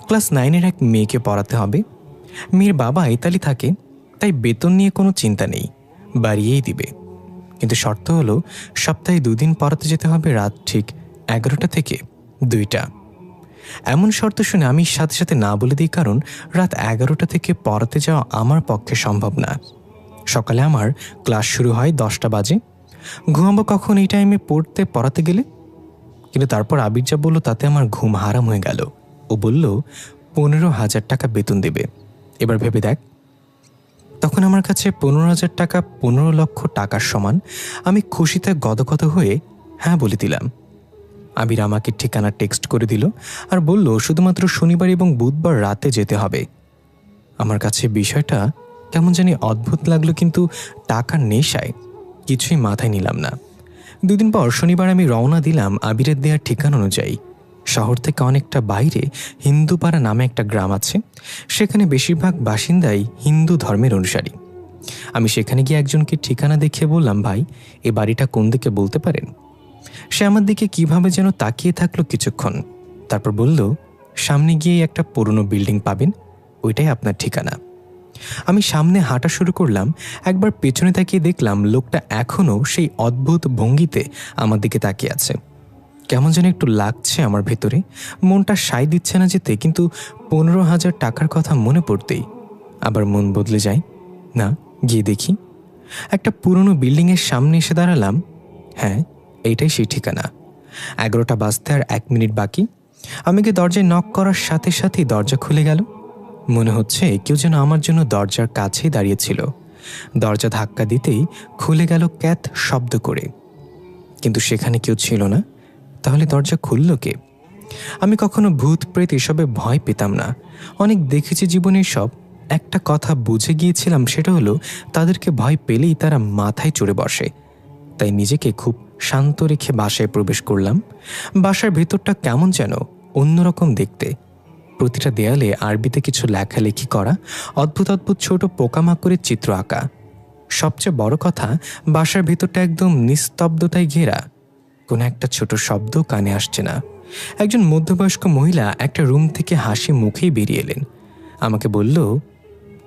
Class 9-এর এক মেয়েকে পড়াতে হবে। মেয়ের বাবা ইতালি থাকে, তাই বেতন নিয়ে কোনো চিন্তা নেই, বাড়িয়েই দিবে। কিন্তু শর্ত হলো সপ্তাহে 2 দিন পড়াতে যেতে হবে রাত ঠিক 11টা থেকে 2টা। এমন শর্ত শুনে আমি সাথে সাথে না বলে দিই, কারণ রাত 11টা থেকে পড়াতে যাওয়া আমার পক্ষে সম্ভব না। সকালে আমার ক্লাস শুরু হয় 10টা বাজে। ঘুমাবো কখন এই টাইমে পড়াতে গেলে? কিন্তু তারপর আবির যা বলল তাতে আমার ঘুম হারাম হয়ে গেল। ও বলল 15,000 টাকা বেতন দেবে। এবার ভেবে দেখ, তখন আমার কাছে 15,000 টাকা 15 লক্ষ টাকার সমান। আমি খুশিতে গদগদ হয়ে হ্যাঁ বলে দিলাম। আবির আমাকে ঠিকানা টেক্সট করে দিল আর বলল শুধুমাত্র শনিবার এবং বুধবার রাতে যেতে হবে। আমার কাছে বিষয়টা কেমন জানি অদ্ভুত লাগলো, কিন্তু টাকার নেশায় কিছুই মাথায় নিলাম না। 2 দিন পর শনিবার আমি রওনা দিলাম আবিরের দেওয়ার ঠিকানা অনুযায়ী। শহর থেকে অনেকটা বাইরে হিন্দুপাড়া নামে একটা গ্রাম আছে। সেখানে বেশিরভাগ বাসিন্দাই হিন্দু ধর্মের অনুসারী। আমি সেখানে গিয়ে একজনকে ঠিকানা দেখিয়ে বললাম, ভাই এ বাড়িটা কোন দিকে বলতে পারেন? সে আমার দিকে কিভাবে যেন তাকিয়ে থাকলো কিছুক্ষণ, তারপর বলল, সামনে গিয়ে একটা পুরনো বিল্ডিং পাবেন, ওইটাই আপনার ঠিকানা। আমি সামনে হাঁটা শুরু করলাম। একবার পেছনে তাকিয়ে দেখলাম লোকটা এখনও সেই অদ্ভুত ভঙ্গিতে আমার দিকে তাকিয়ে আছে। কেমন যেন একটু লাগছে আমার ভেতরে, মনটা সায় দিচ্ছে না যেতে, কিন্তু 15,000 টাকার কথা মনে পড়তেই আবার মন বদলে যায়। না, গিয়ে দেখি। একটা পুরনো বিল্ডিংয়ের সামনে এসে দাঁড়ালাম। হ্যাঁ, এইটাই সেই ঠিকানা। 11টা বাজতে আর 1 মিনিট বাকি। আমি গিয়ে দরজায় নক করার সাথে সাথেই দরজা খুলে গেল। মনে হচ্ছে কেউ যেন আমার জন্য দরজার কাছেই দাঁড়িয়েছিল। দরজা ধাক্কা দিতেই খুলে গেল ক্যাত শব্দ করে, কিন্তু সেখানে কেউ ছিল না। তাহলে দরজা খুলল কে? আমি কখনো ভূত প্রেত এসবে ভয় পেতাম না, অনেক দেখেছি জীবনের সব। একটা কথা বুঝে গিয়েছিলাম, সেটা হলো তাদেরকে ভয় পেলেই তারা মাথায় চড়ে বসে। তাই নিজেকে খুব শান্ত রেখে বাসায় প্রবেশ করলাম। বাসার ভেতরটা কেমন যেন অন্যরকম দেখতে। প্রতিটা দেয়ালে আরবিতে কিছু লেখালেখি করা, অদ্ভুত অদ্ভুত ছোট পোকামাকড়ের চিত্র আঁকা। সবচেয়ে বড় কথা, বাসার ভেতরটা একদম নিস্তব্ধতায় ঘেরা। কোনো একটা ছোট শব্দ কানে আসছে না। একজন মধ্যবয়স্ক মহিলা একটা রুম থেকে হাসি মুখেই বেরিয়ে এলেন। আমাকে বলল,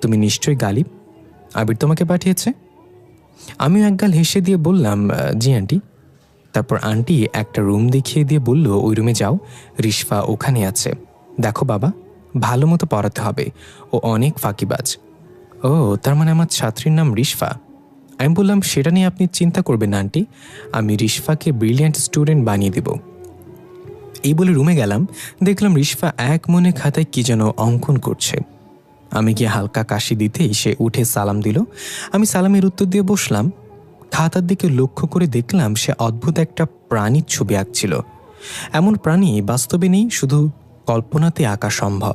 তুমি নিশ্চয়ই গালিব, আবির তোমাকে পাঠিয়েছে। আমিও একগাল হেসে দিয়ে বললাম, জি আন্টি। তারপর আন্টি একটা রুম দেখিয়ে দিয়ে বলল, ওই রুমে যাও, রিশফা ওখানে আছে। দেখো বাবা, ভালো মতো পড়াতে হবে, ও অনেক ফাঁকিবাজ। ও, তার মানে আমার ছাত্রীর নাম রিশফা? আমি বললাম, সেটা নিয়ে আপনি চিন্তা করবেন না আন্টি, আমি রিশফাকে ব্রিলিয়ান্ট স্টুডেন্ট বানিয়ে দেব। এই বলে রুমে গেলাম। দেখলাম রিশফা এক মনে খাতায় কি যেন অঙ্কন করছে। আমি গিয়ে হালকা কাশি দিতেই সে উঠে সালাম দিল। আমি সালামের উত্তর দিয়ে বসলাম। খাতার দিকে লক্ষ্য করে দেখলাম সে অদ্ভুত একটা প্রাণীর ছবি আঁকছিল। এমন প্রাণী বাস্তবে নেই, শুধু কল্পনাতে আঁকা সম্ভব।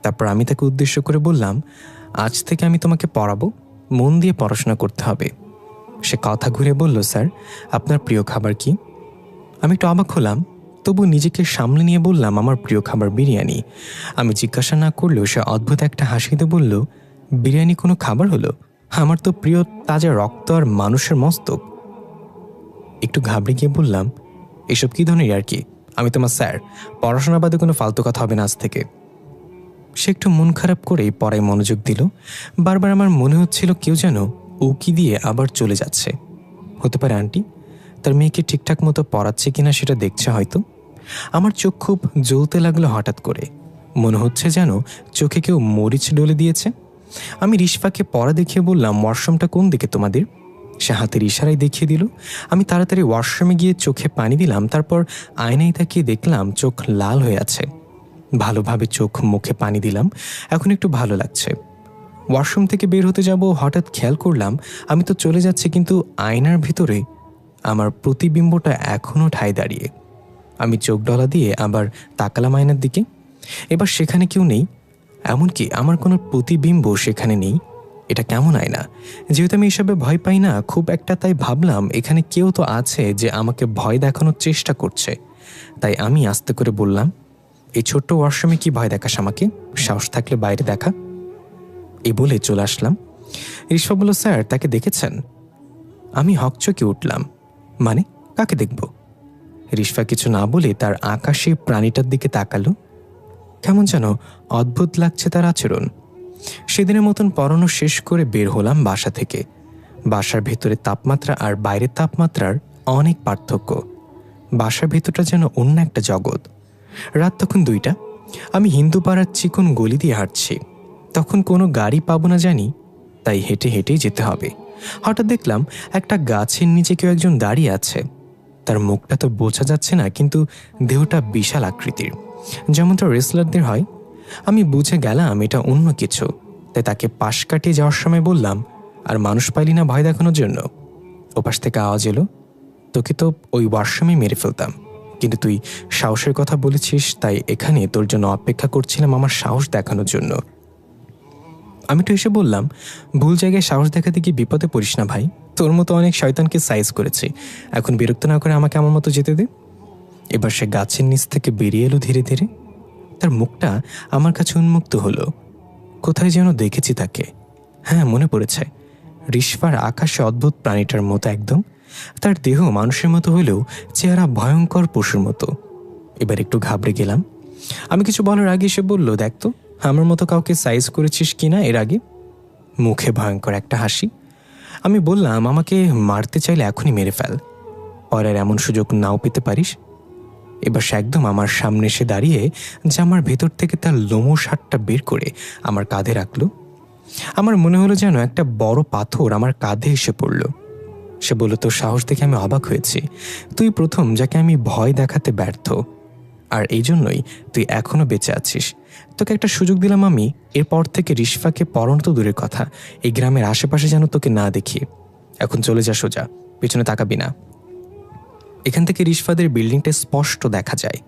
তারপর আমি তাকে উদ্দেশ্য করে বললাম, আজ থেকে আমি তোমাকে পড়াবো, মন দিয়ে পড়াশোনা করতে হবে। সে কথা ঘুরে বলল, স্যার আপনার প্রিয় খাবার কি? আমি একটু অবাক হলাম, তবু নিজেকে সামলে নিয়ে বললাম, আমার প্রিয় খাবার বিরিয়ানি। আমি জিজ্ঞাসা না করলেও সে অদ্ভুত একটা হাসিতে বলল, বিরিয়ানি কোনো খাবার হলো? আমার তো প্রিয় তাজা রক্ত আর মানুষের মস্তক। একটু ঘাবড়ে গিয়ে বললাম, এসব কী ধরনের আর কি? আমি তোমার স্যার, পড়াশোনা বাদে কোনো ফালতু কথা হবে না আজ থেকে। সে একটু মন খারাপ করেই পড়ায় মনোযোগ দিল। বারবার আমার মনে হচ্ছিল কেউ যেন উকি দিয়ে আবার চলে যাচ্ছে। হতে পারে আন্টি তার মেয়েকে ঠিকঠাক মতো পড়াচ্ছে কিনা সেটা দেখছে হয়তো। আমার চোখ খুব জ্বলতে লাগলো হঠাৎ করে। মনে হচ্ছে যেন চোখে কেউ মরিচ ডলে দিয়েছে। আমি রিশফাকে পড়া দেখিয়ে বললাম, ওয়াশরুমটা কোন দিকে তোমাদের? সে হাতের ইশারায় দেখিয়ে দিল। আমি তাড়াতাড়ি ওয়াশরুমে গিয়ে চোখে পানি দিলাম। তারপর আয়নায় তাকিয়ে দেখলাম চোখ লাল হয়ে আছে। ভালোভাবে চোখ মুখে পানি দিলাম, এখন একটু ভালো লাগছে। ওয়াশরুম থেকে বের হতে যাব, হঠাৎ খেয়াল করলাম আমি তো চলে যাচ্ছি, কিন্তু আয়নার ভিতরে আমার প্রতিবিম্বটা এখনও ঠায় দাঁড়িয়ে। আমি চোখ ডলা দিয়ে আবার তাকালাম আয়নার দিকে। এবার সেখানে কেউ নেই, এমনকি আমার কোনো প্রতিবিম্ব সেখানে নেই। এটা কেমন আয়না? যেহেতু আমি এসবে ভয় পাই না খুব একটা, তাই ভাবলাম এখানে কেউ তো আছে যে আমাকে ভয় দেখানোর চেষ্টা করছে। তাই আমি আস্তে করে বললাম, এই ছোট্ট ওয়াশরুমে কি ভয় দেখাস আমাকে? সাহস থাকলে বাইরে দেখা। এই বলে চলে আসলাম। রিশফা বলল, স্যার তাকে দেখেছেন? আমি হকচকে উঠলাম, মানে কাকে দেখব? রিশফা কিছু না বলে তার আকাশে প্রাণীটার দিকে তাকালো। কেমন যেন অদ্ভুত লাগছে তার আচরণ। সেদিনের মতন পড়ানো শেষ করে বের হলাম বাসা থেকে। বাসার ভেতরে তাপমাত্রা আর বাইরের তাপমাত্রার অনেক পার্থক্য। বাসার ভেতরটা যেন অন্য একটা জগৎ। রাত তখন 2টা। আমি হিন্দু পাড়ার চিকন গলি দিয়ে হাঁটছি। তখন কোনো গাড়ি পাবো না জানি, তাই হেঁটে হেঁটেই যেতে হবে। হঠাৎ দেখলাম একটা গাছের নিচে কেউ একজন দাঁড়িয়ে আছে। তার মুখটা তো বোঝা যাচ্ছে না, কিন্তু দেহটা বিশাল আকৃতির, যেমনটা রেসলারদের হয়। আমি বুঝে গেলাম এটা অন্য কিছু, তাই তাকে পাশ কাটিয়ে যাওয়ার সময় বললাম, আর মানুষ পাইলি না ভয় দেখানোর জন্য? ওপাশ থেকে আওয়াজ এলো, তোকে তো ওই ওয়াশরুমে মেরে ফেলতাম, কিন্তু তুই সাহসের কথা বলেছিস, তাই এখানে তোর জন্য অপেক্ষা করছিলাম আমার সাহস দেখানোর জন্য। আমি তো এসে বললাম, ভুল জায়গায় সাহস দেখাতে গিয়ে বিপদে পড়িস না ভাই, তোর মতো অনেক শয়তানকে সাইজ করেছি, এখন বিরক্ত না করে আমাকে আমার মতো যেতে দে। এবার সে গাছের নিচ থেকে বেরিয়ে এলো ধীরে ধীরে। তার মুখটা আমার কাছে উন্মুক্ত হলো। কোথায় যেন দেখেছি তাকে। হ্যাঁ, মনে পড়েছে, রিশফার আকাশে অদ্ভুত প্রাণীটার মতো একদম। তার দেহ মানুষের মতো হলেও চেহারা ভয়ঙ্কর পশুর মতো। এবার একটু ঘাবড়ে গেলাম। আমি কিছু বলার আগে সে বলল, দেখ তো আমার মতো কাউকে সাইজ করেছিস কিনা এর আগে। মুখে ভয়ঙ্কর একটা হাসি। আমি বললাম, আমাকে মারতে চাইলে এখনই মেরে ফেল, পরের এমন সুযোগ নাও পেতে পারিস। এবার সে একদম আমার সামনে এসে দাঁড়িয়ে জামার ভেতর থেকে তার লোমশ হাতটা বের করে আমার কাঁধে রাখলো। আমার মনে হলো যেন একটা বড় পাথর আমার কাঁধে এসে পড়ল। সে বলল, তোর সাহস দেখে আমি অবাক হয়েছি, তুই প্রথম যাকে আমি ভয় দেখাতে ব্যর্থ, আর এই জন্যই তুই এখনো বেঁচে আছিস। তোকে একটা সুযোগ দিলাম আমি, এরপর থেকে রিশফাকে পড়ানো তো দূরের কথা, এই গ্রামের আশেপাশে যেন তোকে না দেখি। এখন চলে যা সোজা, পেছনে তাকাবি না। এখান থেকে রিশফাদের বিল্ডিংটা স্পষ্ট দেখা যায়।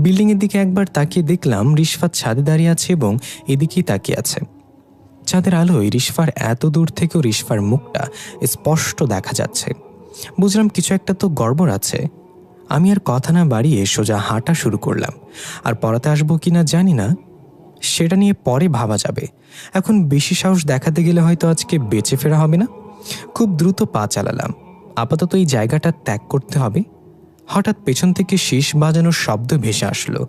বিল্ডিংয়ের দিকে একবার তাকিয়ে দেখলাম রিশফাত ছাদে দাঁড়িয়ে আছে এবং এদিকেই তাকিয়ে আছে। চাঁদের আলোয় রিশফার এত দূর থেকেও রিশফার মুখটা স্পষ্ট দেখা যাচ্ছে। বুঝলাম কিছু একটা তো গড়বড় আছে। আমি আর কথা না বাড়িয়ে সোজা হাঁটা শুরু করলাম। আর পড়াতে আসবো কিনা জানি না, সেটা নিয়ে পরে ভাবা যাবে। এখন বেশি সাহস দেখাতে গেলে হয়তো আজকে বেঁচে ফেরা হবে না। খুব দ্রুত পা চালালাম। আপাতত এই জায়গাটা ত্যাগ করতে হবে। হঠাৎ পেছন থেকে শীষ বাজানোর শব্দ ভেসে আসলো।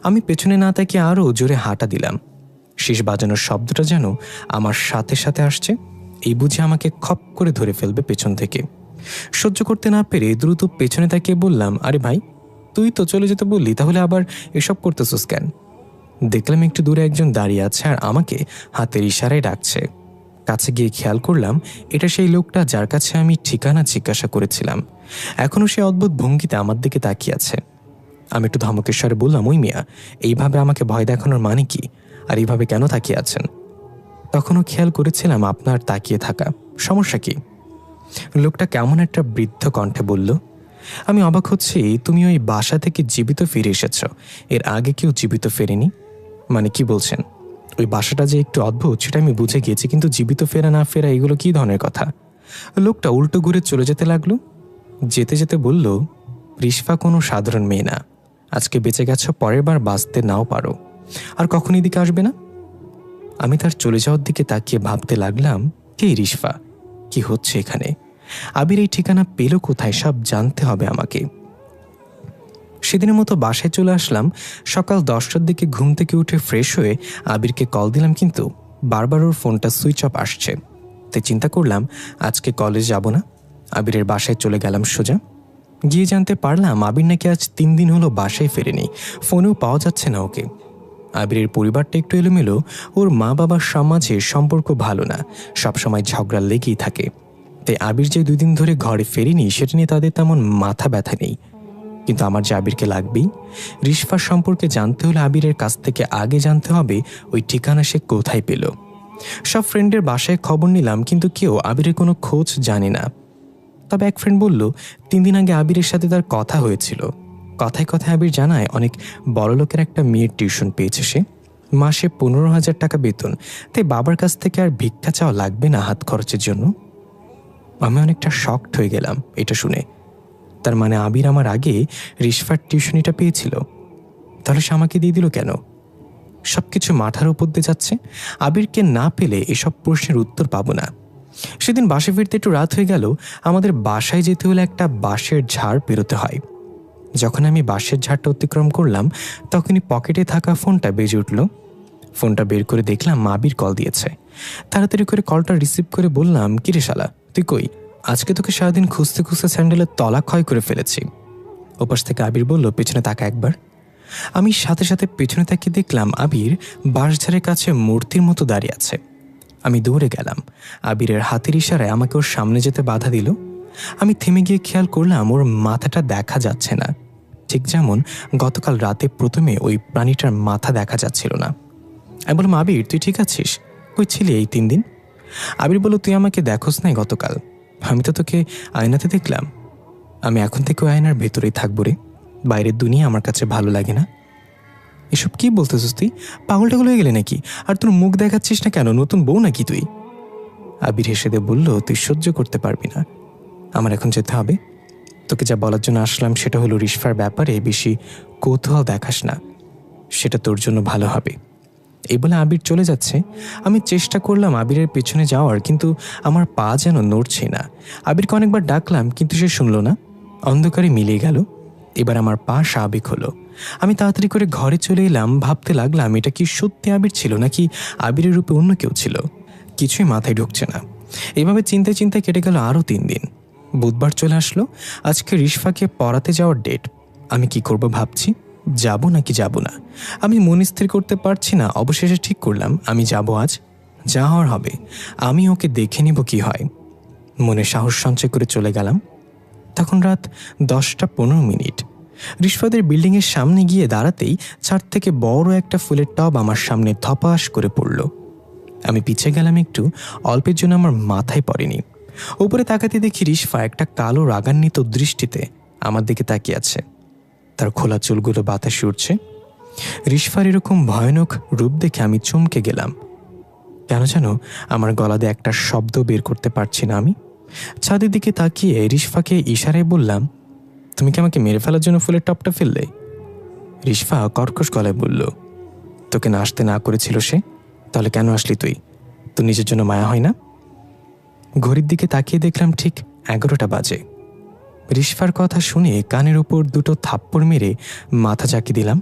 আমি পেছনে না তাকিয়ে আরও জোরে হাঁটা দিলাম। শীষ বাজানোর শব্দটা যেন আমার সাথে সাথে আসছে, এই বুঝে আমাকে খপ করে ধরে ফেলবে পেছন থেকে। সহ্য করতে না পেরে দ্রুত পেছনে তাকিয়ে বললাম, আরে ভাই, তুই তো চলে যেতে বললি, তাহলে আবার এসব করতেছিস কেন? দেখলাম একটু দূরে একজন দাঁড়িয়ে আছে আর আমাকে হাতের ইশারায় ডাকছে। কাছে গিয়ে খেয়াল করলাম এটা সেই লোকটা যার কাছে আমি ঠিকানা জিজ্ঞাসা করেছিলাম। এখনও সে অদ্ভুত ভঙ্গিতে আমার দিকে তাকিয়ে আছে। আমি একটু ধমকের স্বরে বললাম, ওই মিয়া, এইভাবে আমাকে ভয় দেখানোর মানে কি, আর এইভাবে কেন তাকিয়ে আছেন? তখনও খেয়াল করেছিলাম আপনার তাকিয়ে থাকা, সমস্যা কি? লোকটা কেমন একটা বৃদ্ধ কণ্ঠে বলল, আমি অবাক হচ্ছি, তুমি ওই বাসা থেকে জীবিত ফিরে এসেছ, এর আগে কেউ জীবিত ফেরেনি। মানে কি বলছেন? ওই বাসাটা যে একটু অদ্ভুত সেটা আমি বুঝে গিয়েছি, কিন্তু জীবিত ফেরা না ফেরা এগুলো কি ধরনের কথা? লোকটা উল্টো ঘুরে চলে যেতে লাগলো। যেতে যেতে বলল, রিশফা কোনো সাধারণ মেয়ে না, আজকে বেঁচে গেছ, পরের বার বাঁচতে নাও পারো, আর কখন এদিকে আসবে না। আমি তার চলে যাওয়ার দিকে তাকিয়ে ভাবতে লাগলাম, কে রিশফা, কি হচ্ছে এখানে, আবির এই ঠিকানা পেল কোথায়, সব জানতে হবে আমাকে। সেদিনের মতো বাসায় চলে আসলাম। সকাল 10টার দিকে ঘুম থেকে উঠে ফ্রেশ হয়ে আবিরকে কল দিলাম, কিন্তু বারবার ওর ফোনটা সুইচ অফ আসছে। তাই চিন্তা করলাম আজকে কলেজ যাব না, আবিরের বাসায় চলে গেলাম সোজা। গিয়ে জানতে পারলাম আবির নাকি আজ 3 দিন হলো বাসায় ফেরেনি, ফোনেও পাওয়া যাচ্ছে না ওকে। আবিরের পরিবারটা একটু এলোমেলো, ওর মা বাবার মাঝে সম্পর্ক ভালো না, সবসময় ঝগড়া লেগেই থাকে। তাই আবির যে 2 দিন ধরে ঘরে ফেরেনি সেটা নিয়ে তাদের তেমন মাথা ব্যথা নেই। কিন্তু আমার যে আবিরকে লাগবেই, রিশফার সম্পর্কে জানতে হলে আবিরের কাছ থেকে আগে জানতে হবে ওই ঠিকানা সে কোথায় পেল। সব ফ্রেন্ডের বাসায় খবর নিলাম, কিন্তু কেউ আবিরের কোনো খোঁজ জানে না। তবে এক ফ্রেন্ড বলল 3 দিন আগে আবিরের সাথে তার কথা হয়েছিল। কথায় কথায় আবির জানায় অনেক বড় লোকের একটা মেয়ের টিউশন পেয়েছে সে, মাসে 15,000 টাকা বেতন, তাই বাবার কাছ থেকে আর ভিক্ষা চাওয়া লাগবে না হাত খরচের জন্য। আমি অনেকটা শকড হয়ে গেলাম এটা শুনে। তার মানে আবির আমার আগে রিশফার টিউশনিটা পেয়েছিল, তাহলে সে আমাকে দিয়ে দিল কেন? সবকিছু মাথার উপর দিয়ে যাচ্ছে। আবিরকে না পেলে এসব প্রশ্নের উত্তর পাবো না। সেদিন বাসে ফিরতে একটু রাত হয়ে গেল। আমাদের বাসায় যেতে হলে একটা বাঁশের ঝাড় পেরোতে হয়। যখন আমি বাঁশের ঝাড়টা অতিক্রম করলাম তখনই পকেটে থাকা ফোনটা বেজে উঠল। ফোনটা বের করে দেখলাম আবির কল দিয়েছে। তাড়াতাড়ি করে কলটা রিসিভ করে বললাম, কিরে শালা, তুই কই? আজকে তোকে সারাদিন খুঁজতে খুঁজতে স্যান্ডেলের তলা ক্ষয় করে ফেলেছি। ওপাশ থেকে আবির বলল, পেছনে তাকা একবার। আমি সাথে সাথে পেছনে তাকিয়ে দেখলাম আবির বাঁশঝাড়ের কাছে মূর্তির মতো দাঁড়িয়ে আছে। আমি দৌড়ে গেলাম। আবিরের হাতের ইশারায় আমাকে ওর সামনে যেতে বাধা দিল। আমি থেমে গিয়ে খেয়াল করলাম ওর মাথাটা দেখা যাচ্ছে না, ঠিক যেমন গতকাল রাতে প্রথমে ওই প্রাণীটার মাথা দেখা যাচ্ছিল না। আমি বললাম, আবির তুই ঠিক আছিস? কই ছিলি এই 3 দিন? আবির বলল, তুই আমাকে দেখোস নাই গতকাল? আমি তো তোকে আয়নাতে দেখলাম। আমি এখন থেকে ওই আয়নার ভেতরেই থাকবো রে, বাইরের দুনিয়া আমার কাছে ভালো লাগে না। এসব কি বলতেছিস তুই? পাগল টাগল হয়ে গেলে নাকি? আর তোর মুখ দেখাচ্ছিস না কেন? নতুন বউ নাকি তুই? আবির হেসে দিয়ে বলল, তুই সহ্য করতে পারবি না, আমার এখন যেতে হবে। তোকে যা বলার জন্য আসলাম সেটা হলো, রিশফার ব্যাপারে বেশি কৌতূহল দেখাস না, সেটা তোর জন্য ভালো হবে। এই বলে আবির চলে যাচ্ছে। আমি চেষ্টা করলাম আবিরের পেছনে যাওয়ার, কিন্তু আমার পা যেন নড়ছে না। আবিরকে অনেকবার ডাকলাম কিন্তু সে শুনল না। অন্ধকারে মিলিয়ে গেল। এবার আমার পা স্বাভাবিক হলো। আমি তাড়াতাড়ি করে ঘরে চলে এলাম। ভাবতে লাগলাম, এটা কি সত্যি আবির ছিল নাকি আবিরের রূপে অন্য কেউ ছিল? কিছুই মাথায় ঢুকছে না। এইভাবে চিন্তায় চিন্তায় কেটে গেল আরও 3 দিন। বুধবার চলে আসলো। আজকে রিশফাকে পড়াতে যাওয়ার ডেট। আমি কি করব ভাবছি, যাব নাকি যাব না। আমি মন স্থির করতে পারছি না। অবশেষে ঠিক করলাম আমি যাব আজ, যা হওয়ার হবে। আমি ওকে দেখে নিব কি হয়। মনে সাহস সঞ্চয় করে চলে গেলাম। তখন রাত 10টা 15 মিনিট। রিশফাদের বিল্ডিংয়ের সামনে গিয়ে দাঁড়াতেই ছাদ থেকে বড় একটা ফুলের টব আমার সামনে ধপাস করে পড়ল। আমি পিছিয়ে গেলাম একটু, অল্পের জন্য আমার মাথায় পড়েনি। উপরে তাকাতে দেখি রিশফা একটা কালো রাগান্বিত দৃষ্টিতে আমার দিকে তাকিয়ে আছে। তার খোলা চুলগুলো বাতাসে উঠছে। রিশফার এরকম ভয়ানক রূপ দেখে আমি চমকে গেলাম। কেন যেন আমার গলা দিয়ে একটা শব্দ বের করতে পারছি না। আমি ছাদের দিকে তাকিয়ে রিশফাকে ইশারায় বললাম, তুমি কি আমাকে মেরে ফেলার জন্য ফুলের টপটা ফেললে? রিশফা কর্কশ গলায় বলল, তোকে না আসতে না করেছিল সে? তাহলে কেন আসলি তুই? তোর নিজের জন্য মায়া হয় না? ঘড়ির দিকে তাকিয়ে দেখলাম ঠিক 11টা বাজে। রিশফার কথা শুনে কানের উপর 2টো থাপ্পড় মেরে মাথা ঝাঁকি দিলাম,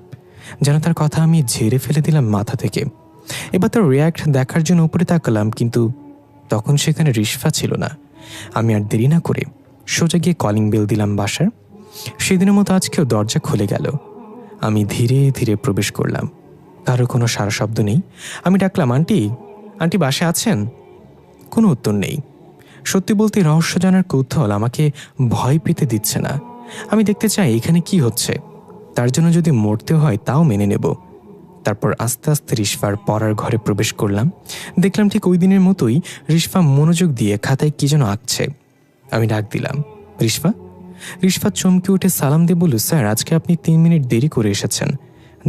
যেন তার কথা আমি ঝেড়ে ফেলে দিলাম মাথা থেকে। এবার তার রিয়াক্ট দেখার জন্য উপরে তাকালাম, কিন্তু তখন সেখানে রিশফা ছিল না। আমি আর দেরি না করে সোজা গিয়ে কলিং বেল দিলাম বাসার। সেদিনের মতো আজকেও দরজা খুলে গেল। আমি ধীরে ধীরে প্রবেশ করলাম। কারো কোনো সারা শব্দ নেই। আমি ডাকলাম, আন্টি, আন্টি বাসায় আছেন? কোনো উত্তর নেই। সত্যি বলতে রহস্য জানার কৌতূহল আমাকে ভয় পেতে দিচ্ছে না। আমি দেখতে চাই এখানে কি হচ্ছে। তার জন্য যদি মরতে হয় তাও মেনে নেব। তারপর আস্তে আস্তে রিশফার পড়ার ঘরে প্রবেশ করলাম। দেখলাম ঠিক ওই দিনের মতোই রিশফা মনোযোগ দিয়ে খাতায় কি যেন আঁকছে। আমি ডাক দিলাম, রিশফা। রিশফা চমকে উঠে সালাম দিয়ে বলল, স্যার আজকে আপনি 3 মিনিট দেরি করে এসেছেন।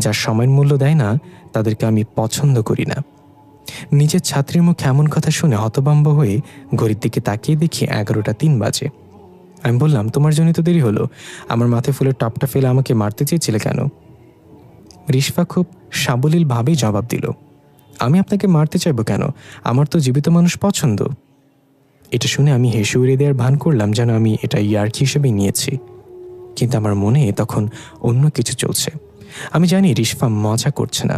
যার সময়ের মূল্য দেয় না তাদেরকে আমি পছন্দ করি না। নিজের ছাত্রীর মুখে এমন কথা শুনে হতভম্ব হয়ে ঘড়ির দিকে তাকিয়ে দেখি 11টা 3 বাজে। আমি বললাম, তোমার জন্যই তো দেরি হলো। আমার মাথায় ফুলের টপটা ফেলে আমাকে মারতে চেয়েছিলে কেন? রিশফা খুব সাবলীলভাবেই জবাব দিল, আমি আপনাকে মারতে চাইব কেন? আমার তো জীবিত মানুষ পছন্দ। এটা শুনে আমি হেসে উড়িয়ে দেওয়ার ভান করলাম, যেন আমি এটা ইয়ার্কি হিসেবে নিয়েছি। কিন্তু আমার মনে তখন অন্য কিছু চলছে। আমি জানি রিশফা মজা করছে না,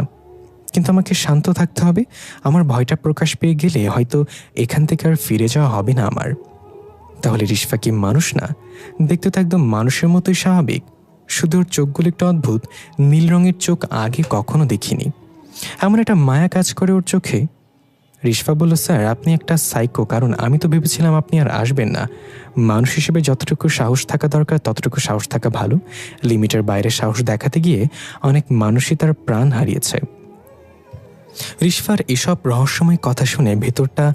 কিন্তু আমাকে শান্ত থাকতে হবে। আমার ভয়টা প্রকাশ পেয়ে গেলে হয়তো এখান থেকে আর ফিরে যাওয়া হবে না আমার। তাহলে রিশফা কি মানুষ না? দেখতে তো একদম মানুষের মতোই স্বাভাবিক, শুধু ওর চোখগুলো একটু অদ্ভুত। নীল রঙের চোখ আগে কখনো দেখিনি। এমন একটা মায়া কাজ করে ওর চোখে। রিশফা বলল, স্যার আপনি একটা সাইকো, কারণ আমি তো ভেবেছিলাম আপনি আর আসবেন না। মানুষ হিসেবে যতটুকু সাহস থাকা দরকার ততটুকু সাহস থাকা ভালো। লিমিটের বাইরে সাহস দেখাতে গিয়ে অনেক মানুষই তার প্রাণ হারিয়েছে। রিশফার এসব রহস্যময় কথা শুনে ভেতরটা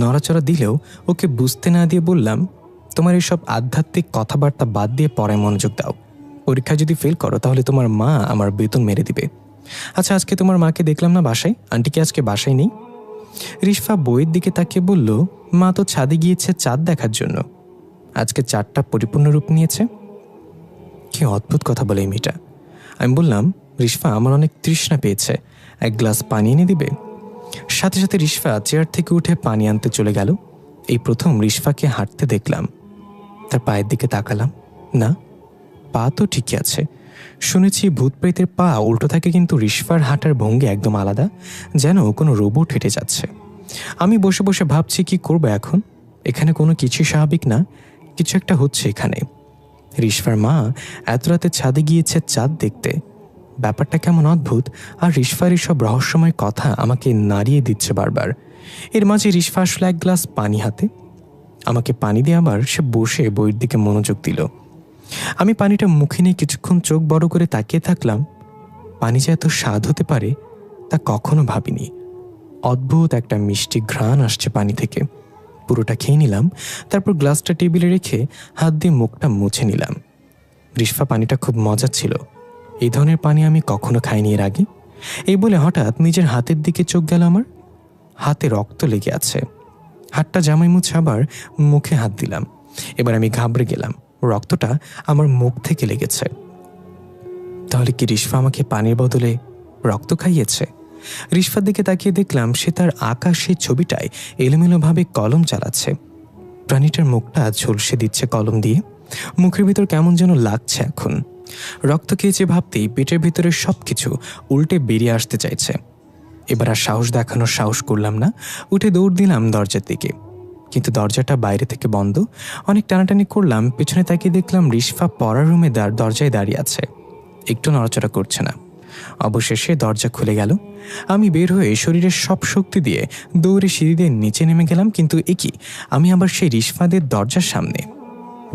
নড়াচড়া দিলেও ওকে বুঝতে না দিয়ে বললাম, তোমার এসব আধ্যাত্মিক কথাবার্তা বাদ দিয়ে পড়ায় মনোযোগ দাও। পরীক্ষা যদি ফেল করো তাহলে তোমার মা আমার বেতন মেরে দিবে। আচ্ছা, আজকে তোমার মাকে দেখলাম না বাসায়? আন্টি কি আজকে বাসায় নেই? রিশফা বইয়ের দিকে তাকিয়ে বলল, মা তো ছাদে গিয়েছে চাঁদ দেখার জন্য। আজকে চাঁদটা পরিপূর্ণ রূপ নিয়েছে। কি অদ্ভুত কথা বলে এই মেয়েটা। আমি বললাম, রিশফা আমার অনেক তৃষ্ণা পেয়েছে, 1 গ্লাস পানি এনে দিবে? সাথে সাথে রিশফা চেয়ার থেকে উঠে পানি আনতে চলে গেল। এই প্রথম রিশফাকে হাঁটতে দেখলাম। তার পায়ের দিকে তাকালাম, না, পা তো ঠিকই আছে। শুনেছি ভূত প্রেতের পা উল্টো থাকে, কিন্তু রিশফার হাঁটার ভঙ্গি একদম আলাদা, যেন কোনো রোবট হেঁটে যাচ্ছে। আমি বসে বসে ভাবছি কি করব এখন। এখানে কোনো কিছুই স্বাভাবিক না, কিছু একটা হচ্ছে এখানে। রিশফার মা এত রাতে ছাদে গিয়েছে চাঁদ দেখতে। ব্যাপারটা কেমন অদ্ভুত। আর রিশফার এসব রহস্যময় কথা আমাকে নাড়িয়ে দিচ্ছে বারবার। এর মাঝে রিশফা আসলে এক গ্লাস পানি হাতে। আমাকে পানি দিয়ে আবার সে বসে বইয়ের দিকে মনোযোগ দিল। আমি পানিটা মুখে নিয়ে কিছুক্ষণ চোখ বড় করে তাকিয়ে থাকলাম। পানি যে এত স্বাদ হতে পারে তা কখনো ভাবিনি। অদ্ভুত একটা মিষ্টি ঘ্রাণ আসছে পানি থেকে। পুরোটা খেয়ে নিলাম, তারপর গ্লাসটা টেবিলে রেখে হাত দিয়ে মুখটা মুছে নিলাম। রিশফা, পানিটা খুব মজার ছিল। এই ধরনের পানি আমি কখনো খাইনি এর আগে। এই বলে হঠাৎ নিজের হাতের দিকে চোখ গেল আমার। হাতে রক্ত লেগে আছে। হাতটা জামাই মুছে আবার মুখে হাত দিলাম। এবার আমি ঘাবড়ে গেলাম, রক্তটা আমার মুখ থেকে লেগেছে। তাহলে কি রিশফা আমাকে পানির বদলে রক্ত খাইয়েছে? রিশফার দিকে তাকিয়ে দেখলাম সে তার আঁকা সেই ছবিটায় এলোমেলোভাবে কলম চালাচ্ছে। প্রাণীটার মুখটা ঝলসে দিচ্ছে কলম দিয়ে। মুখের ভিতর কেমন যেন লাগছে এখন। রক্ত খেয়েছে ভাবতেই পেটের ভিতরে সবকিছু উল্টে বেরিয়ে আসতে চাইছে। এবার আর সাহস দেখানোর সাহস করলাম না। উঠে দৌড় দিলাম দরজার দিকে, কিন্তু দরজাটা বাইরে থেকে বন্ধ। অনেক টানাটানি করলাম, পেছনে তাকিয়ে দেখলাম রিশফা পড়ার রুমে দরজায় দাঁড়িয়ে আছে, একটু নড়াচড়া করছে না। অবশেষে দরজা খুলে গেল। আমি বের হয়ে শরীরের সব শক্তি দিয়ে দৌড়ে সিঁড়ি দিয়ে নিচে নেমে গেলাম, কিন্তু একই আমি আবার সেই রিশফাদের দরজার সামনে।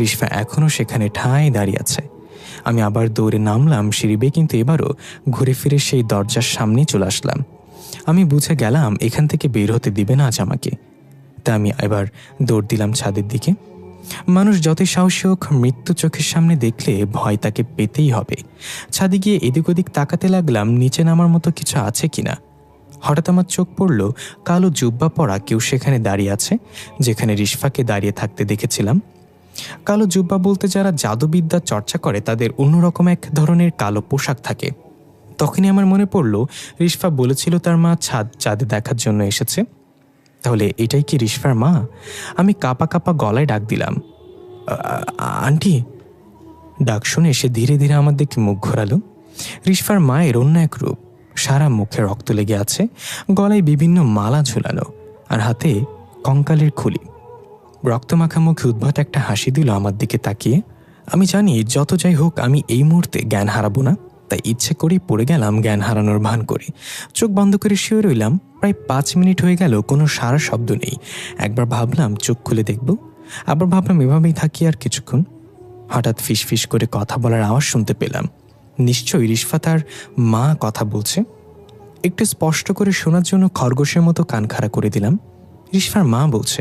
রিশফা এখনও সেখানে ঠায় দাঁড়িয়ে আছে। আমি আবার দৌড়ে নামলাম সিঁড়ি বেয়ে, কিন্তু এবারও ঘুরে ফিরে সেই দরজার সামনেই চলে আসলাম। আমি বুঝে গেলাম এখান থেকে বের হতে দিবে না আজ আমাকে। তা আমি এবার দৌড় দিলাম ছাদের দিকে। মানুষ যতই সাহসী হোক, মৃত্যু চোখের সামনে দেখলে ভয় তাকে পেতেই হবে। ছাদে গিয়ে এদিক ওদিক তাকাতে লাগলাম নিচে নামার মতো কিছু আছে কিনা। হঠাৎ আমার চোখ পড়ল কালো জুব্বা পরা কেউ সেখানে দাঁড়িয়ে আছে, যেখানে রিশফাকে দাঁড়িয়ে থাকতে দেখেছিলাম। কালো জুব্বা বলতে যারা জাদুবিদ্যা চর্চা করে তাদের অন্যরকম এক ধরনের কালো পোশাক থাকে। তখনই আমার মনে পড়ল রিশফা বলেছিল তার মা চাঁদে দেখার জন্য এসেছে। তাহলে এটাই কি রিশফার মা? আমি কাঁপা কাঁপা গলায় ডাক দিলাম, আন্টি। ডাক শুনে সে ধীরে ধীরে আমার দিকে মুখ ঘোরালো। রিশফার মায়ের অন্য এক রূপ। সারা মুখে রক্ত লেগে আছে, গলায় বিভিন্ন মালা ঝুলানো, আর হাতে কঙ্কালের খুলি। রক্তমাখা মুখে উদ্ভট একটা হাসি দিল আমার দিকে তাকিয়ে। আমি জানি যত যাই হোক আমি এই মুহূর্তে জ্ঞান হারাবো না, তাই ইচ্ছে করেই পড়ে গেলাম জ্ঞান হারানোর ভান করে। চোখ বন্ধ করে শুয়ে রইলাম। প্রায় 5 মিনিট হয়ে গেল, কোনো সারা শব্দ নেই। একবার ভাবলাম চোখ খুলে দেখব, আবার ভাবলাম এভাবেই থাকি আর কিছুক্ষণ। হঠাৎ ফিসফিস করে কথা বলার আওয়াজ শুনতে পেলাম। নিশ্চয়ই রিশফা তার মা কথা বলছে। একটু স্পষ্ট করে শোনার জন্য খরগোশের মতো কান খাড়া করে দিলাম। রিশফার মা বলছে,